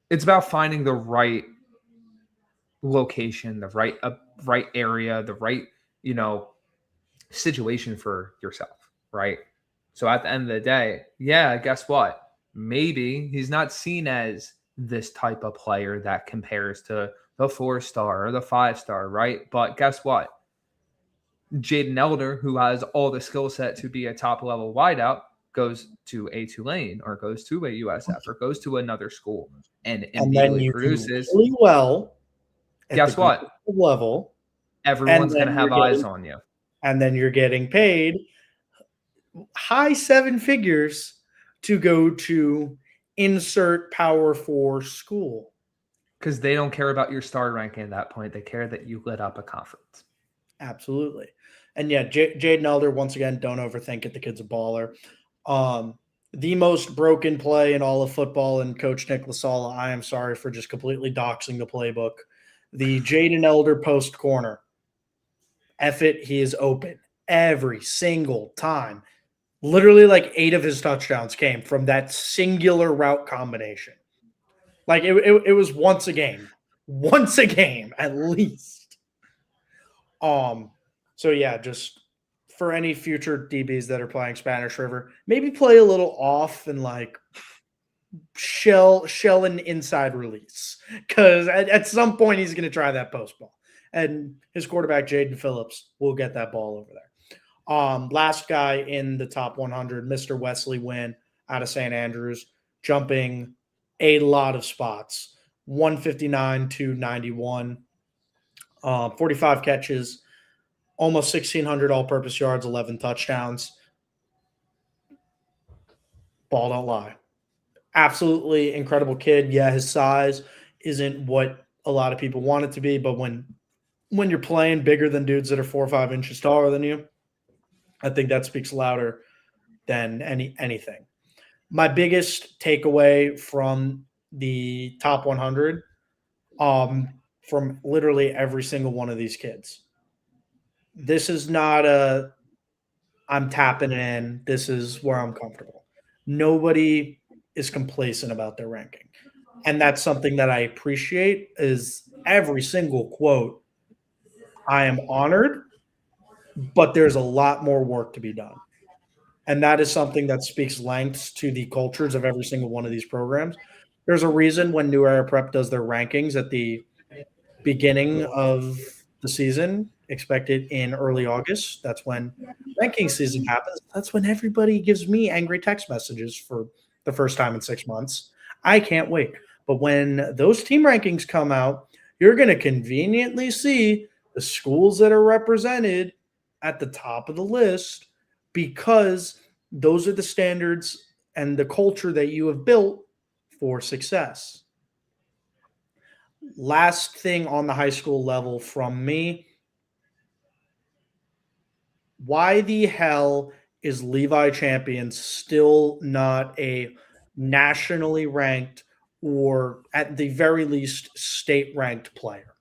it's about finding the right location, the right area, the right, you know, situation for yourself, right? So at the end of the day, yeah, guess what? Maybe he's not seen as this type of player that compares to the 4-star or the 5-star, right? But guess what? Jaden Elder, who has all the skill set to be a top level wideout, goes to a Tulane or goes to a USF or goes to another school and immediately produces really well. Guess what? Level. Everyone's going to have eyes on you. And then you're getting paid high 7 figures to go to insert Power 4 school. Because they don't care about your star ranking at that point. They care that you lit up a conference. Absolutely. And yeah, Jaden Elder, once again, don't overthink it. The kid's a baller. The most broken play in all of football, and Coach Nick Lasala, I am sorry for just completely doxing the playbook. The Jaden Elder post corner. F it, he is open every single time. Literally, like 8 of his touchdowns came from that singular route combination. Like it was once a game at least. So yeah, just for any future DBs that are playing Spanish River, maybe play a little off and like shell an inside release, because at some point he's going to try that post ball, and his quarterback Jaden Phillips will get that ball over there. Last guy in the top 100, Mr. Wesley Wynn out of St. Andrews, jumping a lot of spots, 159 to 91, 45 catches, almost 1,600 all-purpose yards, 11 touchdowns. Ball don't lie. Absolutely incredible kid. Yeah, his size isn't what a lot of people want it to be, but when you're playing bigger than dudes that are 4 or 5 inches taller than you, I think that speaks louder than anything. My biggest takeaway from the top 100, from literally every single one of these kids, this is not a I'm tapping in, this is where I'm comfortable. Nobody is complacent about their ranking. And that's something that I appreciate, is every single quote, I am honored, but there's a lot more work to be done. And that is something that speaks lengths to the cultures of every single one of these programs. There's a reason when New Era Prep does their rankings at the beginning of the season, expected in early August. That's when ranking season happens. That's when everybody gives me angry text messages for the first time in 6 months. I can't wait. But when those team rankings come out, you're going to conveniently see the schools that are represented at the top of the list, because those are the standards and the culture that you have built for success. Last thing on the high school level from me. Why the hell is Levi Champion still not a nationally ranked, or at the very least state ranked player?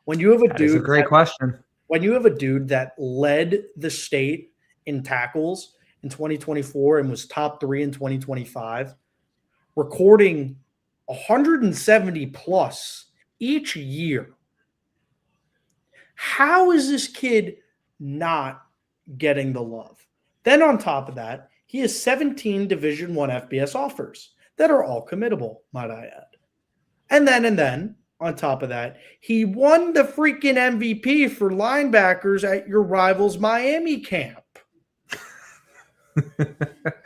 When you have a dude, that's a great question. When you have a dude that led the state in tackles in 2024 and was top 3 in 2025, recording 170 plus each year, how is this kid not getting the love. Then on top of that, he has 17 Division I FBS offers that are all committable, might I add. And then on top of that, he won the freaking MVP for linebackers at your rivals Miami camp.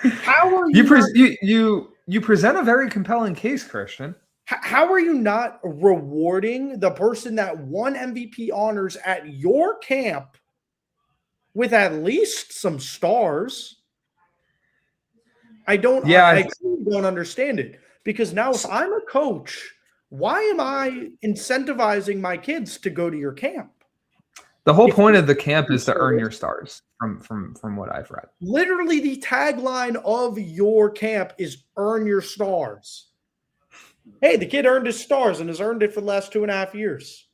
How are you present a very compelling case, Christian. How are you not rewarding the person that won MVP honors at your camp with at least some stars? I truly don't understand it, because now if I'm a coach, why am I incentivizing my kids to go to your camp? The whole point of the camp is to earn your stars, from what I've read. Literally, the tagline of your camp is "Earn your stars." Hey, the kid earned his stars and has earned it for the last 2.5 years.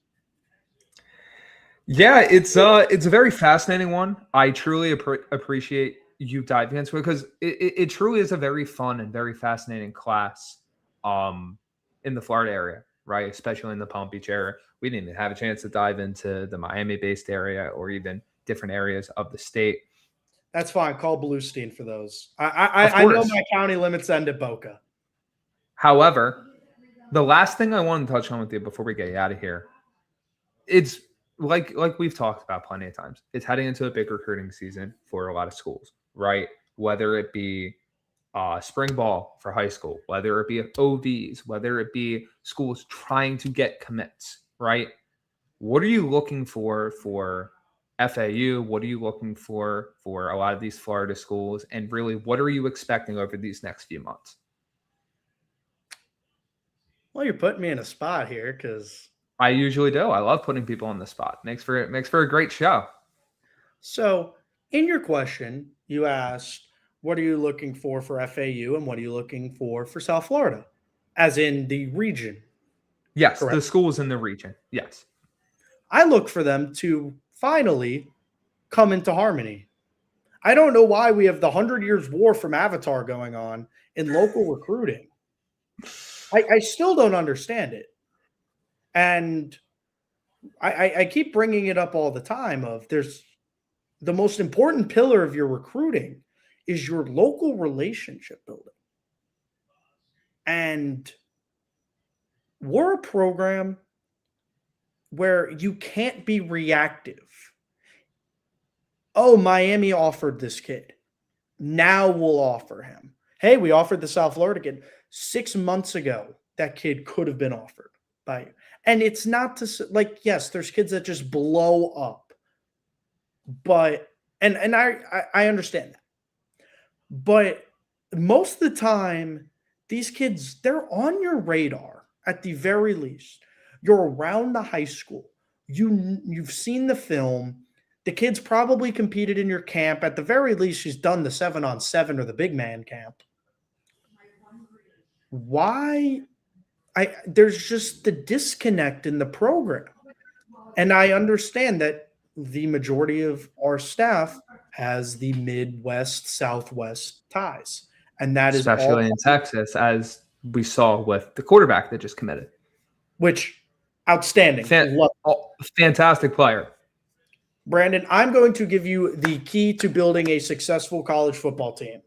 Yeah, it's a very fascinating one. I truly appreciate you diving into it, because it truly is a very fun and very fascinating class in the Florida area, right? Especially in the Palm Beach area. We didn't even have a chance to dive into the Miami-based area or even different areas of the state. That's fine. Call Bluestein for those. I know my county limits end at Boca. However, the last thing I want to touch on with you before we get you out of here, it's like we've talked about plenty of times. It's heading into a big recruiting season for a lot of schools, right? Whether it be spring ball for high school, whether it be OVs, whether it be schools trying to get commits, right? What are you looking for FAU? What are you looking for a lot of these Florida schools? And really, what are you expecting over these next few months? Well, you're putting me in a spot here, because I usually do. I love putting people on the spot. Makes for a great show. So, in your question, you asked, what are you looking for FAU, and what are you looking for South Florida, as in the region? Yes, Correct. The schools in the region. Yes. I look for them to finally come into harmony. I don't know why we have the 100 Years War from Avatar going on in local recruiting. I still don't understand it. And I keep bringing it up all the time there's the most important pillar of your recruiting is your local relationship building. And we're a program where you can't be reactive. Oh, Miami offered this kid. Now we'll offer him. Hey, we offered the South Florida kid. 6 months ago, that kid could have been offered by you. And it's not to yes, there's kids that just blow up. But, and I understand that. But most of the time, these kids, they're on your radar at the very least. You're around the high school. You've seen the film. The kid's probably competed in your camp. At the very least, she's done the 7-on-7 or the big man camp. Why? There's just the disconnect in the program. And I understand that the majority of our staff has the Midwest, Southwest ties. And that is especially in Texas, as we saw with the quarterback that just committed. Which, outstanding. Fantastic player. Brandon, I'm going to give you the key to building a successful college football team.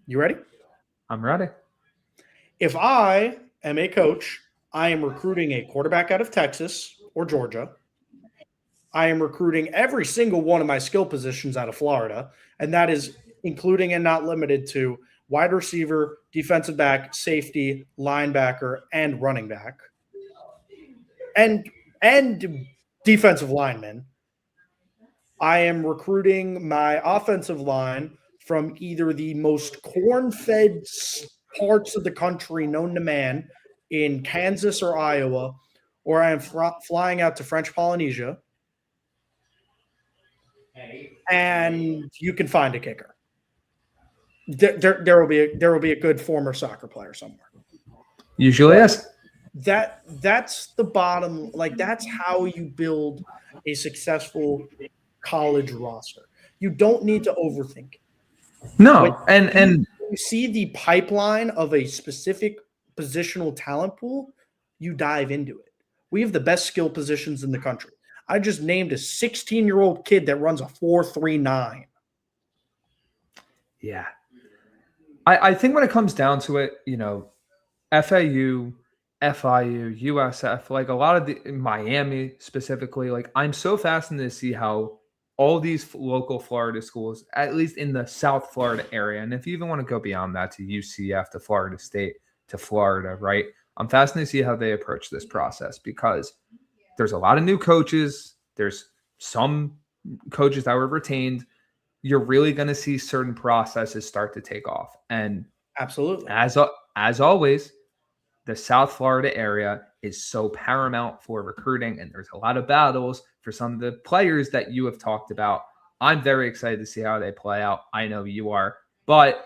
You ready? I'm ready. If I am a coach, I am recruiting a quarterback out of Texas or Georgia. I am recruiting every single one of my skill positions out of Florida, and that is including and not limited to wide receiver, defensive back, safety, linebacker, and running back, and defensive linemen. I am recruiting my offensive line from either the most corn-fed parts of the country known to man in Kansas or Iowa, or I am flying out to French Polynesia, and you can find a kicker. There will be a good former soccer player somewhere. Usually is. That's the bottom. That's how you build a successful college roster. You don't need to overthink it. No, and you see the pipeline of a specific positional talent pool, you dive into it. We have the best skill positions in the country. I just named a 16-year-old kid that runs a 4.39. Yeah. I think when it comes down to it, FAU, FIU, USF, like a lot of the Miami specifically, like I'm so fascinated to see how all these local Florida schools, at least in the South Florida area, and if you even want to go beyond that to UCF, to Florida State, to Florida, right? I'm fascinated to see how they approach this process because there's a lot of new coaches. There's some coaches that were retained. You're really going to see certain processes start to take off. And Absolutely. As always, the South Florida area is so paramount for recruiting, and there's a lot of battles for some of the players that you have talked about. I'm very excited to see how they play out. I know you are. But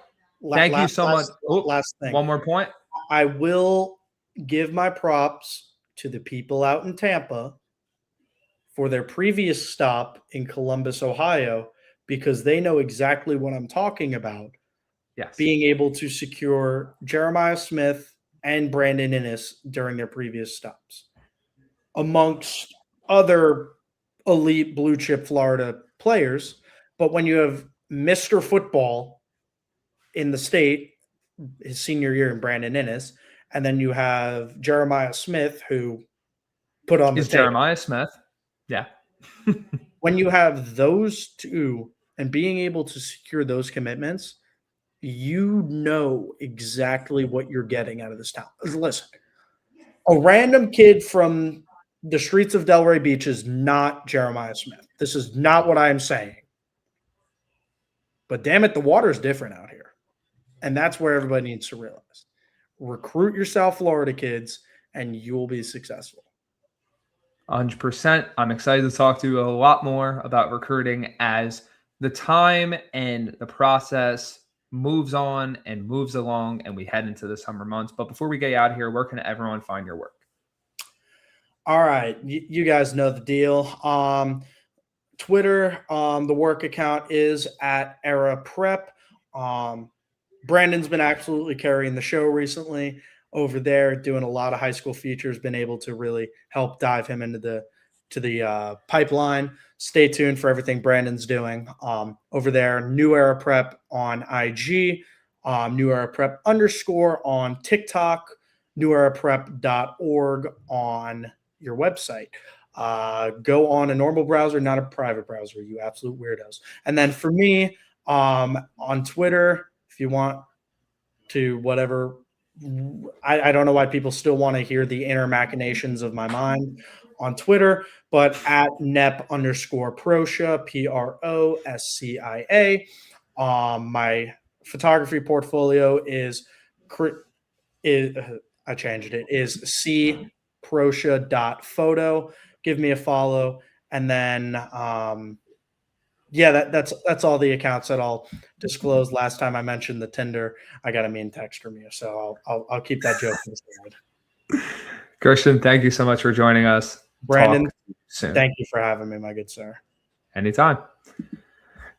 thank you so much. Last thing. One more point. I will give my props to the people out in Tampa for their previous stop in Columbus, Ohio, because they know exactly what I'm talking about. Yes. Being able to secure Jeremiah Smith and Brandyn Innes during their previous stops, amongst other elite blue chip Florida players. But when you have Mr. Football in the state, his senior year in Brandyn Innes, and then you have Jeremiah Smith, who put on the tape. Jeremiah Smith. Yeah. When you have those two and being able to secure those commitments, you know exactly what you're getting out of this town. Listen, a random kid from the streets of Delray Beach is not Jeremiah Smith. This is not what I am saying. But damn it, the water is different out here. And that's where everybody needs to realize. Recruit your South Florida kids, and you will be successful. 100%. I'm excited to talk to you a lot more about recruiting as the time and the process moves on and moves along and we head into the summer months. But before we get out of here, where can everyone find your work? All right. You guys know the deal. Twitter, the work account is at Era Prep. Brandon's been absolutely carrying the show recently over there, doing a lot of high school features, been able to really help dive him into the pipeline. Stay tuned for everything Brandon's doing over there. New Era Prep on IG, New Era Prep _ on TikTok, neweraprep.org on your website. Go on a normal browser, not a private browser, you absolute weirdos. And then for me, on Twitter, if you want to whatever, I don't know why people still want to hear the inner machinations of my mind on Twitter, but at NEP _Proscia, PROSCIA. My photography portfolio is I changed it, is cproscia.photo. Give me a follow. And then, that's all the accounts that I'll disclose. Last time I mentioned the Tinder, I got a mean text from you. So I'll keep that joke aside. Christian, thank you so much for joining us. Brandon, soon. Thank you for having me, my good sir. Anytime.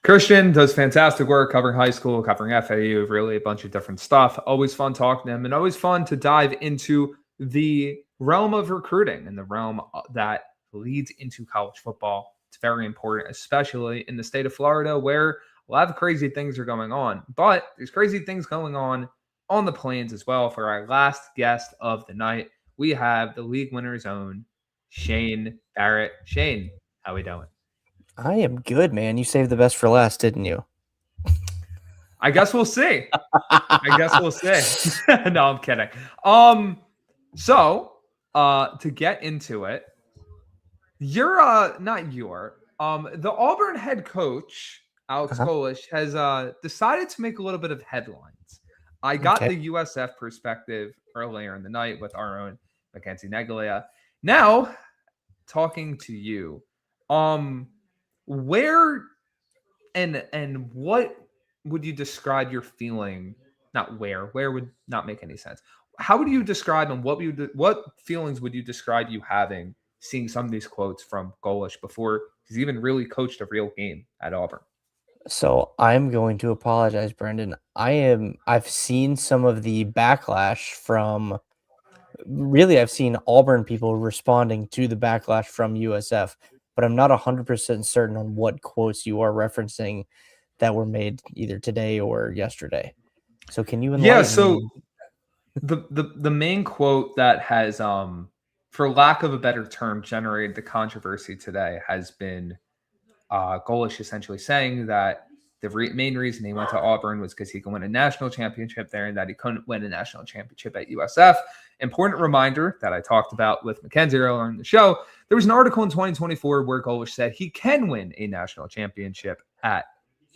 Christian does fantastic work covering high school, covering FAU, really a bunch of different stuff. Always fun talking to him and always fun to dive into the realm of recruiting and the realm that leads into college football. It's very important, especially in the state of Florida where a lot of crazy things are going on. But there's crazy things going on the plains as well. For our last guest of the night, we have the league winner's own Shane Barrett. Shane, how we doing? I am good, man. You saved the best for last, didn't you? I guess we'll see. No, I'm kidding. So to get into it, the Auburn head coach, Alex Golesh, has decided to make a little bit of headlines. I got the USF perspective earlier in the night with our own Mackenzie Neglia. Now, talking to you, where and what would you describe your feeling? Not where would not make any sense. How would you describe and what feelings would you describe you having seeing some of these quotes from Golesh before he's even really coached a real game at Auburn? So I'm going to apologize, Brandon. I've seen some of the backlash from I've seen Auburn people responding to the backlash from USF. but I'm not 100% certain on what quotes you are referencing that were made either today or yesterday. So can you enlighten Yeah, me? so the main quote that has, for lack of a better term, generated the controversy today has been Golish essentially saying that the main reason he went to Auburn was because he could win a national championship there and that he couldn't win a national championship at USF. Important reminder that I talked about with Mackenzie earlier in the show. There was an article in 2024 where Golish said he can win a national championship at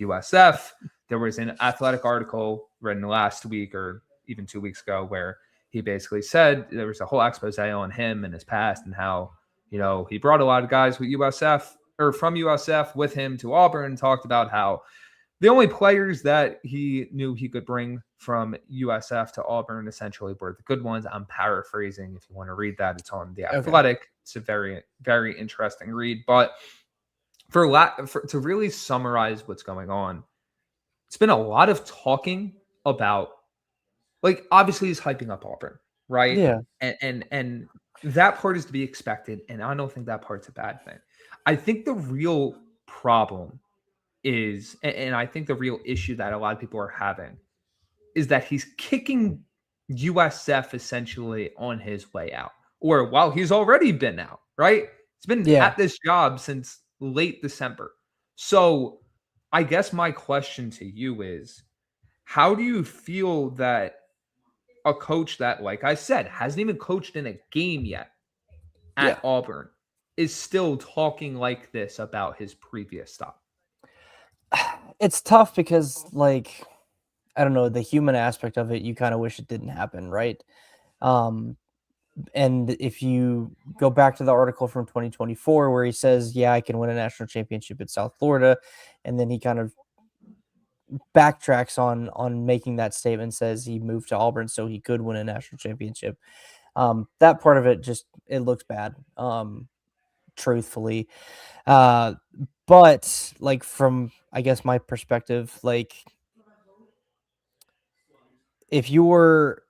USF. There was an athletic article written last week or even 2 weeks ago where he basically said there was a whole expose on him and his past and how, he brought a lot of guys with USF or from USF with him to Auburn, talked about how the only players that he knew he could bring from USF to Auburn essentially were the good ones. I'm paraphrasing. If you want to read that, it's on The Athletic. Okay. It's a very, very interesting read. But to really summarize what's going on, it's been a lot of talking about, obviously he's hyping up Auburn, right? Yeah. And that part is to be expected. And I don't think that part's a bad thing. I think the real problem is, and I think the real issue that a lot of people are having is that he's kicking USF essentially on his way out, or while he's already been out, right? He's been at this job since late December. So I guess my question to you is, how do you feel that a coach that, like I said, hasn't even coached in a game yet at Auburn is still talking like this about his previous stop? It's tough because, I don't know, the human aspect of it, you kind of wish it didn't happen, right? And if you go back to the article from 2024 where he says, I can win a national championship at South Florida, and then he kind of backtracks on making that statement, says he moved to Auburn so he could win a national championship. That part of it it looks bad, truthfully. But from, I guess, my perspective, if you were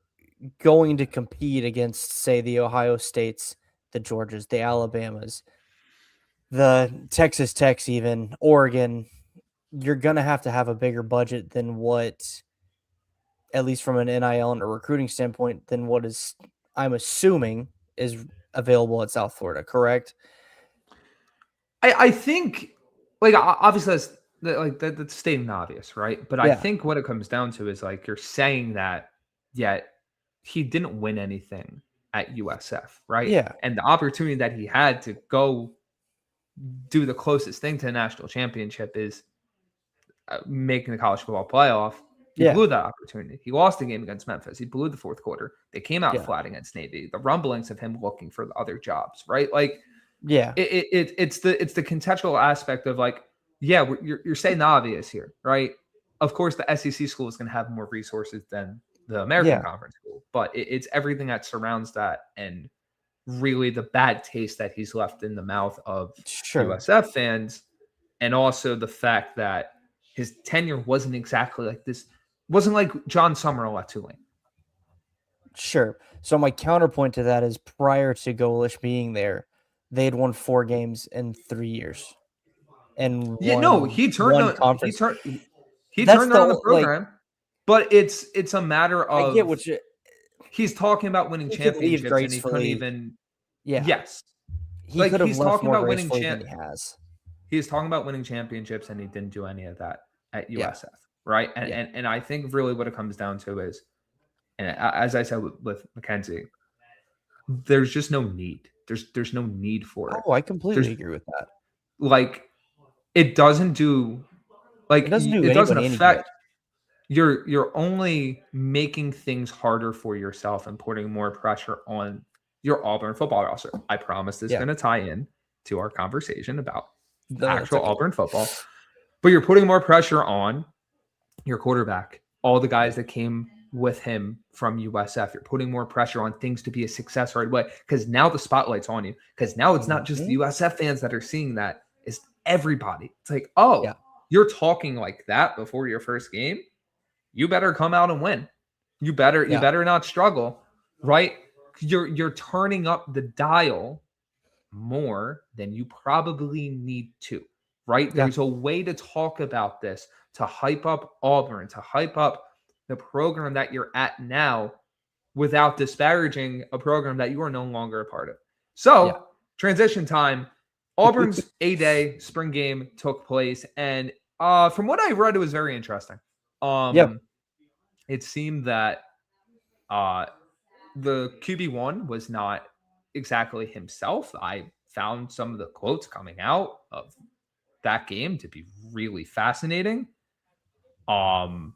going to compete against, say, the Ohio States, the Georgias, the Alabamas, the Texas Techs, even Oregon, you're going to have a bigger budget than what, at least from an NIL and a recruiting standpoint, than what is, I'm assuming, is available at South Florida, correct? I think, obviously that's stating obvious, right? But I think what it comes down to is, you're saying that, yet he didn't win anything at USF, right? Yeah. And the opportunity that he had to go do the closest thing to a national championship is making the college football playoff. He blew that opportunity. He lost the game against Memphis. He blew the fourth quarter. They came out flat against Navy. The rumblings of him looking for the other jobs, right? It's the contextual aspect of you're saying the obvious here, right? Of course, the SEC school is going to have more resources than the American Conference school, but it's everything that surrounds that, and really the bad taste that he's left in the mouth of USF fans, and also the fact that his tenure wasn't exactly like this. Wasn't like John Summerall at Tulane. Sure. So my counterpoint to that is, prior to Golish being there, they had won 4 games in 3 years. And he turned on the program, but it's a matter of, I get what he's talking about winning championships, and he couldn't even. Yes, he could have left more gracefully than he has. He's talking about winning championships, and he didn't do any of that at USF, right? And I think really what it comes down to is, and as I said with Mackenzie, there's just no need. There's no need for it. Oh, I completely agree with that. It doesn't do, it doesn't affect. You're only making things harder for yourself and putting more pressure on your Auburn football roster. I promise this is going to tie in to our conversation about actual Auburn football, but you're putting more pressure on your quarterback, all the guys that came with him from USF. You're putting more pressure on things to be a success right away, because now the spotlight's on you, because now it's not just the USF fans that are seeing that, it's everybody. It's you're talking like that before your first game. You better come out and win. You better not struggle, right? You're turning up the dial more than you probably need to, right? Yeah. There's a way to talk about this, to hype up Auburn, to hype up the program that you're at now without disparaging a program that you are no longer a part of. So, transition time. Auburn's A-Day spring game took place, and from what I read, it was very interesting. It seemed that the QB1 was not exactly himself. I found some of the quotes coming out of that game to be really fascinating. I'm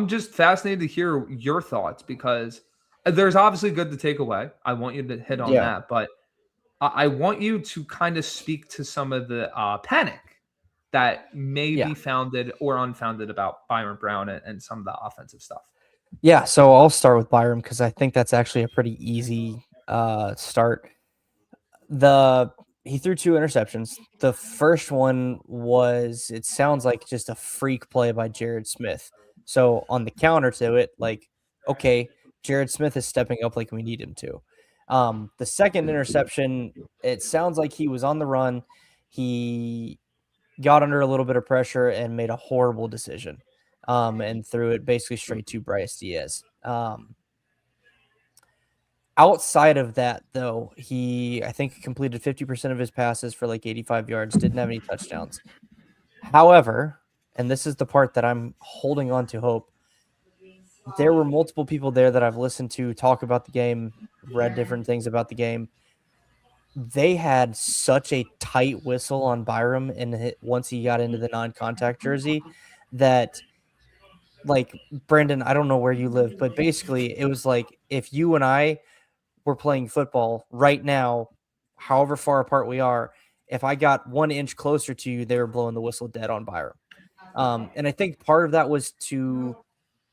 just fascinated to hear your thoughts because there's obviously good to take away. I want you to hit on that, but I want you to kind of speak to some of the panic that may be founded or unfounded about Byron Brown and some of the offensive stuff. Yeah, so I'll start with Byron because I think that's actually a pretty easy start. He threw 2 interceptions. The first one was, it sounds like just a freak play by Jared Smith. So on the counter to it, like, okay, Jared Smith is stepping up like we need him to. The second interception, it sounds like he was on the run. He got under a little bit of pressure and made a horrible decision and threw it basically straight to Bryce Diaz. Outside of that, though, I think completed 50% of his passes for like 85 yards, didn't have any touchdowns. However, and this is the part that I'm holding on to hope, there were multiple people there that I've listened to talk about the game, read different things about the game. They had such a tight whistle on Byram and once he got into the non-contact jersey that, like, Brandyn, I don't know where you live, but basically it was like if you and I were playing football right now, however far apart we are, if I got 1 inch closer to you, they were blowing the whistle dead on Byram. And I think part of that was to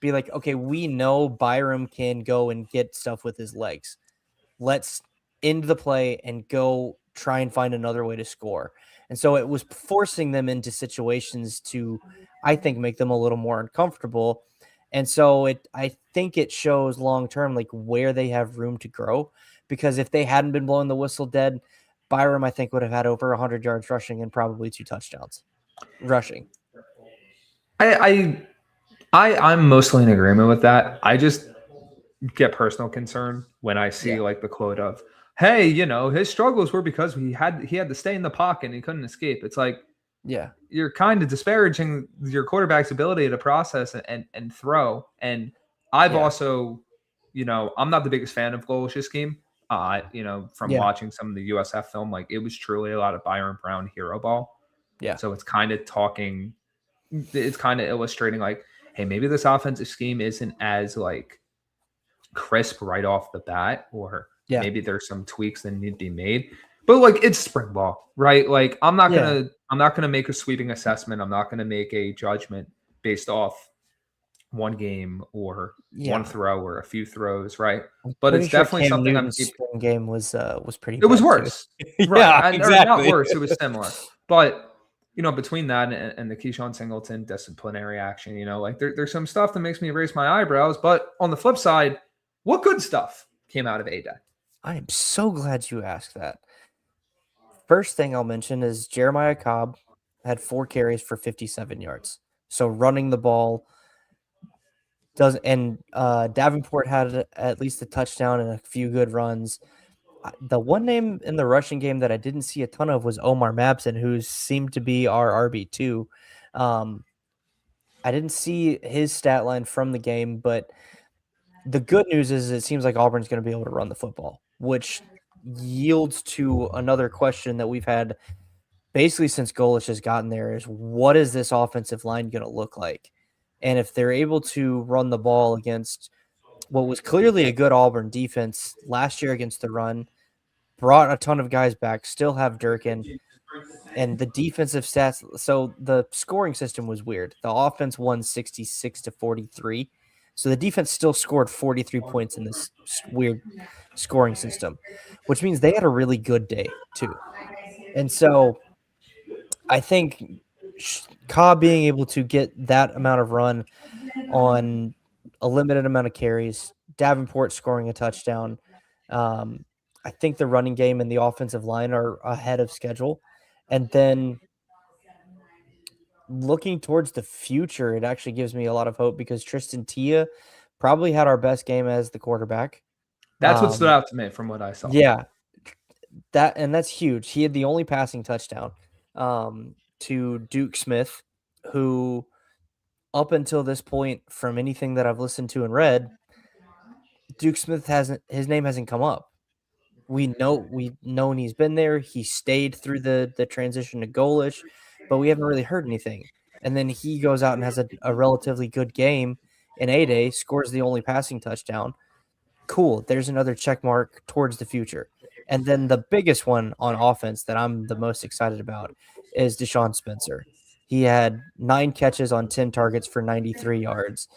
be like, okay, we know Byram can go and get stuff with his legs. Let's end the play and go try and find another way to score. And so it was forcing them into situations to, I think, make them a little more uncomfortable. And so I think it shows long-term, like, where they have room to grow, because if they hadn't been blowing the whistle dead, Byram, I think, would have had over 100 yards rushing and probably 2 touchdowns rushing. I'm mostly in agreement with that. I just get personal concern when I see like the quote of, hey, his struggles were because he had to stay in the pocket and he couldn't escape. It's like, you're kind of disparaging your quarterback's ability to process and throw. And I've also, I'm not the biggest fan of Golish's scheme. From watching some of the USF film, like, it was truly a lot of Byron Brown hero ball. Yeah. So it's kind of illustrating like, hey, maybe this offensive scheme isn't as like crisp right off the bat, or maybe there's some tweaks that need to be made. But like, it's spring ball, right? Like, I'm not gonna make a sweeping assessment. I'm not gonna make a judgment based off one game or one throw or a few throws, right? But it's definitely something. Spring game was pretty. It was worse, right? Exactly. Not worse. It was similar, but between that and the Keyshawn Singleton disciplinary action, like there's some stuff that makes me raise my eyebrows. But on the flip side, what good stuff came out of A-Day? I am so glad you asked that. First thing I'll mention is Jeremiah Cobb had 4 carries for 57 yards. So running the ball Davenport had at least a touchdown and a few good runs. The one name in the rushing game that I didn't see a ton of was Omar Mabson, who seemed to be our RB2. I didn't see his stat line from the game, but the good news is it seems like Auburn's going to be able to run the football, which yields to another question that we've had basically since Golish has gotten there is, what is this offensive line going to look like? And if they're able to run the ball against what was clearly a good Auburn defense last year against the run, brought a ton of guys back, still have Durkin, and the defensive stats. So the scoring system was weird. The offense won 66-43. So the defense still scored 43 points in this weird scoring system, which means they had a really good day too. And so I think Cobb being able to get that amount of run on a limited amount of carries, Davenport scoring a touchdown, I think the running game and the offensive line are ahead of schedule. And then looking towards the future, it actually gives me a lot of hope because Tristan Tia probably had our best game as the quarterback. That's what stood out to me from what I saw. Yeah, that's huge. He had the only passing touchdown to Duke Smith, who up until this point, from anything that I've listened to and read, Duke Smith his name hasn't come up. We've known he's been there. He stayed through the transition to goalish, but we haven't really heard anything. And then he goes out and has a relatively good game in A-Day, scores the only passing touchdown. Cool. There's another check mark towards the future. And then the biggest one on offense that I'm the most excited about is Deshaun Spencer. He had 9 catches on 10 targets for 93 yards.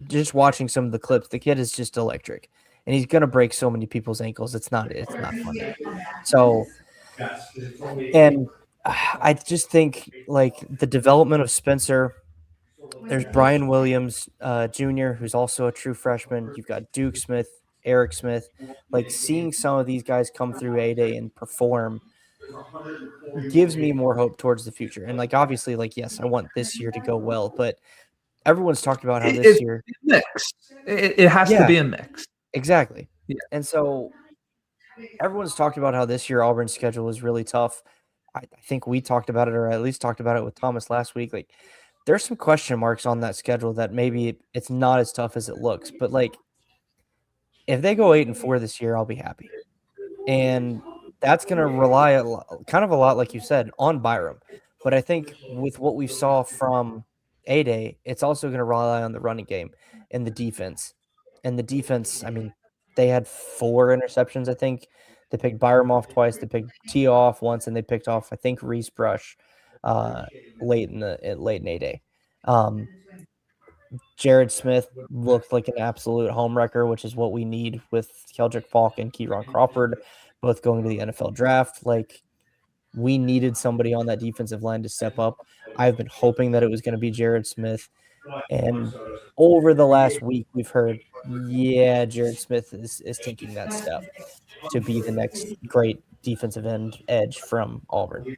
Just watching some of the clips, the kid is just electric, and he's gonna break so many people's ankles. It's not funny. So, and I just think like the development of Spencer. There's Brian Williams Jr., who's also a true freshman. You've got Duke Smith, Eric Smith. Like seeing some of these guys come through A-Day and perform gives me more hope towards the future. And like obviously, like yes, I want this year to go well, but everyone's talked about how this year mix. It has to be a mix. Exactly. Yeah. And so everyone's talked about how this year Auburn's schedule is really tough. I think we talked about it, or at least talked about it with Thomas last week. Like there's some question marks on that schedule that maybe it's not as tough as it looks. But like if they go 8-4 this year, I'll be happy. And that's going to rely kind of a lot, like you said, on Byram. But I think with what we saw from A-Day, it's also going to rely on the running game and the defense. And the defense, I mean, they had 4 interceptions, I think. They picked Byram off twice. They picked Tia off once, and they picked off, I think, Reese Brush late in A-Day. Jared Smith looked like an absolute home wrecker, which is what we need with Keldrick Falk and Kieran Crawford both going to the NFL draft. Like, we needed somebody on that defensive line to step up. I've been hoping that it was going to be Jared Smith. And over the last week, we've heard, Jared Smith is taking that step to be the next great defensive edge from Auburn.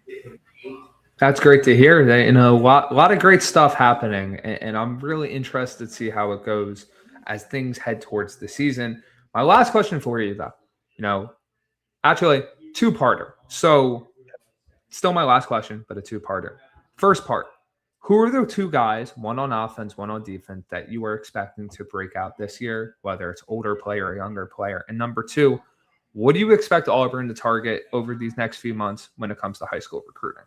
That's great to hear. A lot of great stuff happening, and I'm really interested to see how it goes as things head towards the season. My last question for you, though, actually, 2-parter. So, still my last question, but a 2-parter. First part, who are the 2 guys, one on offense, one on defense, that you are expecting to break out this year, whether it's older player or younger player? And number 2, what do you expect Auburn to target over these next few months when it comes to high school recruiting?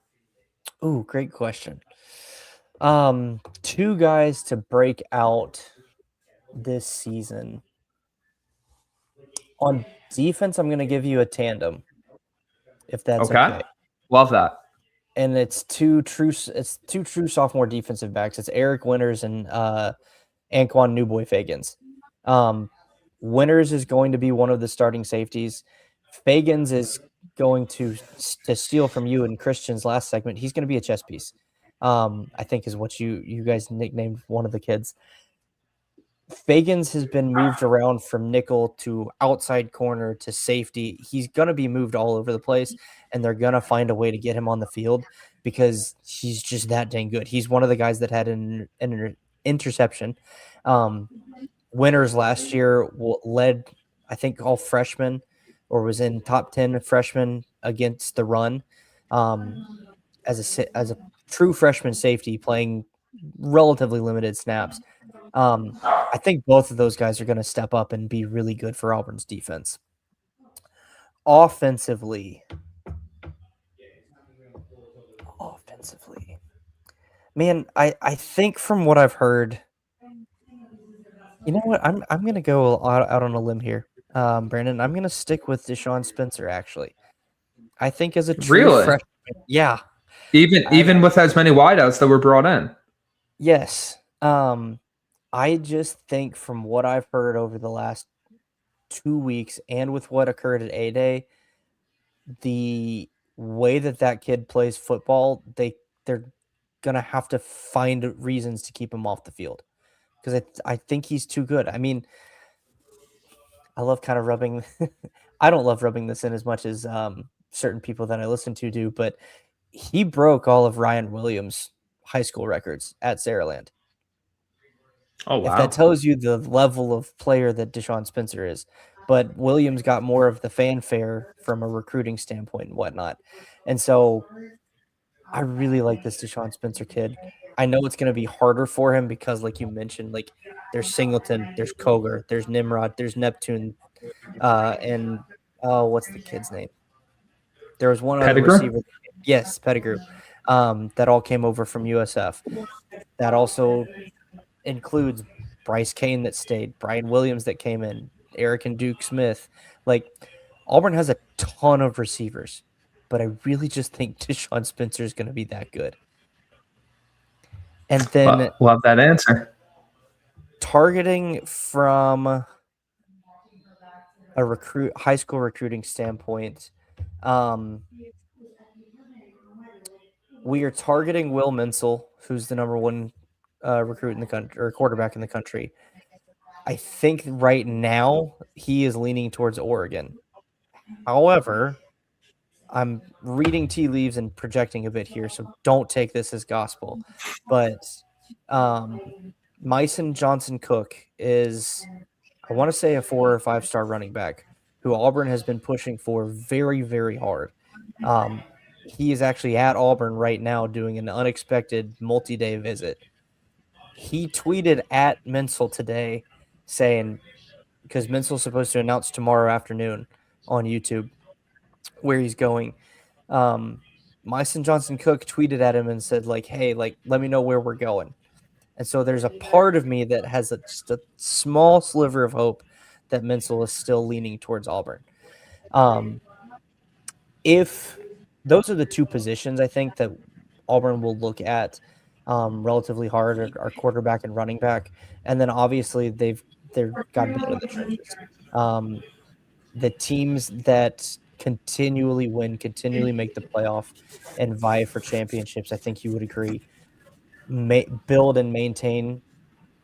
Ooh, great question. 2 guys to break out this season. On defense, I'm going to give you a tandem, if that's okay. Love that. And it's two true sophomore defensive backs. It's Eric Winters and Antwan Newboy Fagans. Winters is going to be one of the starting safeties. Fagans is going to steal from you in Christian's last segment. He's going to be a chess piece. I think is what you guys nicknamed one of the kids. Fagans has been moved around from nickel to outside corner to safety. He's going to be moved all over the place, and they're going to find a way to get him on the field because he's just that dang good. He's one of the guys that had an interception. Winters last year led, I think, all freshmen or was in top 10 freshmen against the run as a true freshman safety playing relatively limited snaps. I think both of those guys are going to step up and be really good for Auburn's defense. Offensively, man, I think from what I've heard, you know what? I'm going to go out on a limb here, Brandon. I'm going to stick with Deshaun Spencer. Actually, I think as a true freshman, yeah, even with as many wideouts that were brought in, yes. I just think from what I've heard over the last 2 weeks and with what occurred at A-Day, the way that kid plays football, they're going to have to find reasons to keep him off the field because I think he's too good. I mean, I love kind of rubbing. I don't love rubbing this in as much as certain people that I listen to do, but he broke all of Ryan Williams' high school records at Saraland. Oh, If that tells you the level of player that Deshaun Spencer is. But Williams got more of the fanfare from a recruiting standpoint and whatnot. And so I really like this Deshaun Spencer kid. I know it's going to be harder for him because, like you mentioned, like there's Singleton, there's Koger, there's Nimrod, there's Neptune, and what's the kid's name? There was one other Pettigrew? receiver. Yes, Pettigrew. That all came over from USF. That also includes Bryce Kane that stayed, Brian Williams that came in, Eric and Duke Smith. Like Auburn has a ton of receivers, but I really just think Deshaun Spencer is going to be that good. And then love that answer. Targeting from a high school recruiting standpoint, we are targeting Will Mensel, who's the number one recruit in the country or quarterback in the country. I think right now he is leaning towards Oregon. However, I'm reading tea leaves and projecting a bit here, so don't take this as gospel. But Myson Johnson Cook is, I want to say, a 4 or 5 star running back who Auburn has been pushing for very, very hard. He is actually at Auburn right now doing an unexpected multi-day visit. He tweeted at Mensel today saying, because Mensel's supposed to announce tomorrow afternoon on YouTube where he's going. Myson Johnson Cook tweeted at him and said, like, hey, like, let me know where we're going. And so there's a part of me that has just a small sliver of hope that Mensel is still leaning towards Auburn. If those are the two positions I think that Auburn will look at relatively hard, our quarterback and running back. And then obviously they've got to build in the trenches. The teams that continually win, continually make the playoff and vie for championships, I think you would agree, build and maintain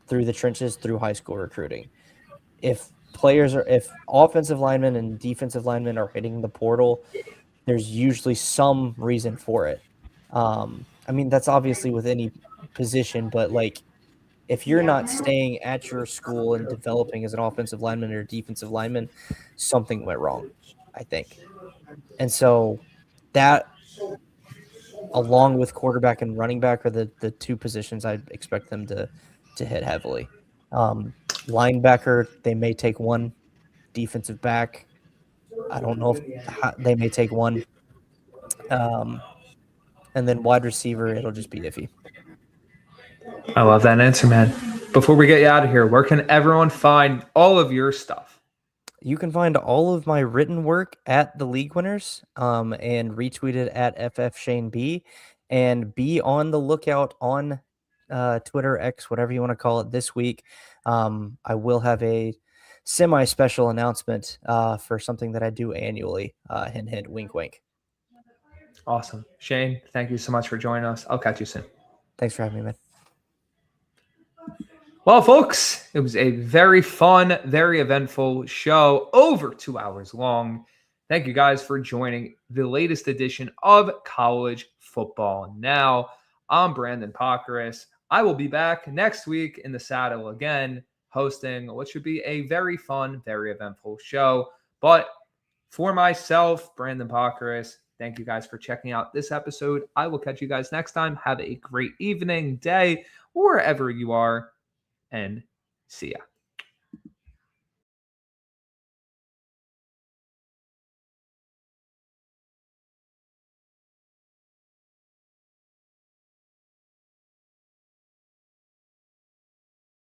through the trenches through high school recruiting. If offensive linemen and defensive linemen are hitting the portal, there's usually some reason for it. I mean, that's obviously with any position, but like if you're not staying at your school and developing as an offensive lineman or defensive lineman, something went wrong, I think. And so that, along with quarterback and running back, are the two positions I expect them to hit heavily. Linebacker, they may take one. Defensive back, I don't know if they may take one. And then wide receiver, it'll just be iffy. I love that answer, man. Before we get you out of here, where can everyone find all of your stuff? You can find all of my written work at the League Winners and retweet it at FFShaneB, and be on the lookout on Twitter, X, whatever you want to call it this week. I will have a semi-special announcement for something that I do annually. Hint, hint, wink, wink. Awesome. Shane, thank you so much for joining us. I'll catch you soon. Thanks for having me, man. Well, folks, it was a very fun, very eventful show, over 2 hours long. Thank you guys for joining the latest edition of College Football Now. I'm Brandyn Pokrass. I will be back next week in the saddle again, hosting what should be a very fun, very eventful show. But for myself, Brandyn Pokrass, thank you guys for checking out this episode. I will catch you guys next time. Have a great evening, day, wherever you are, and see ya.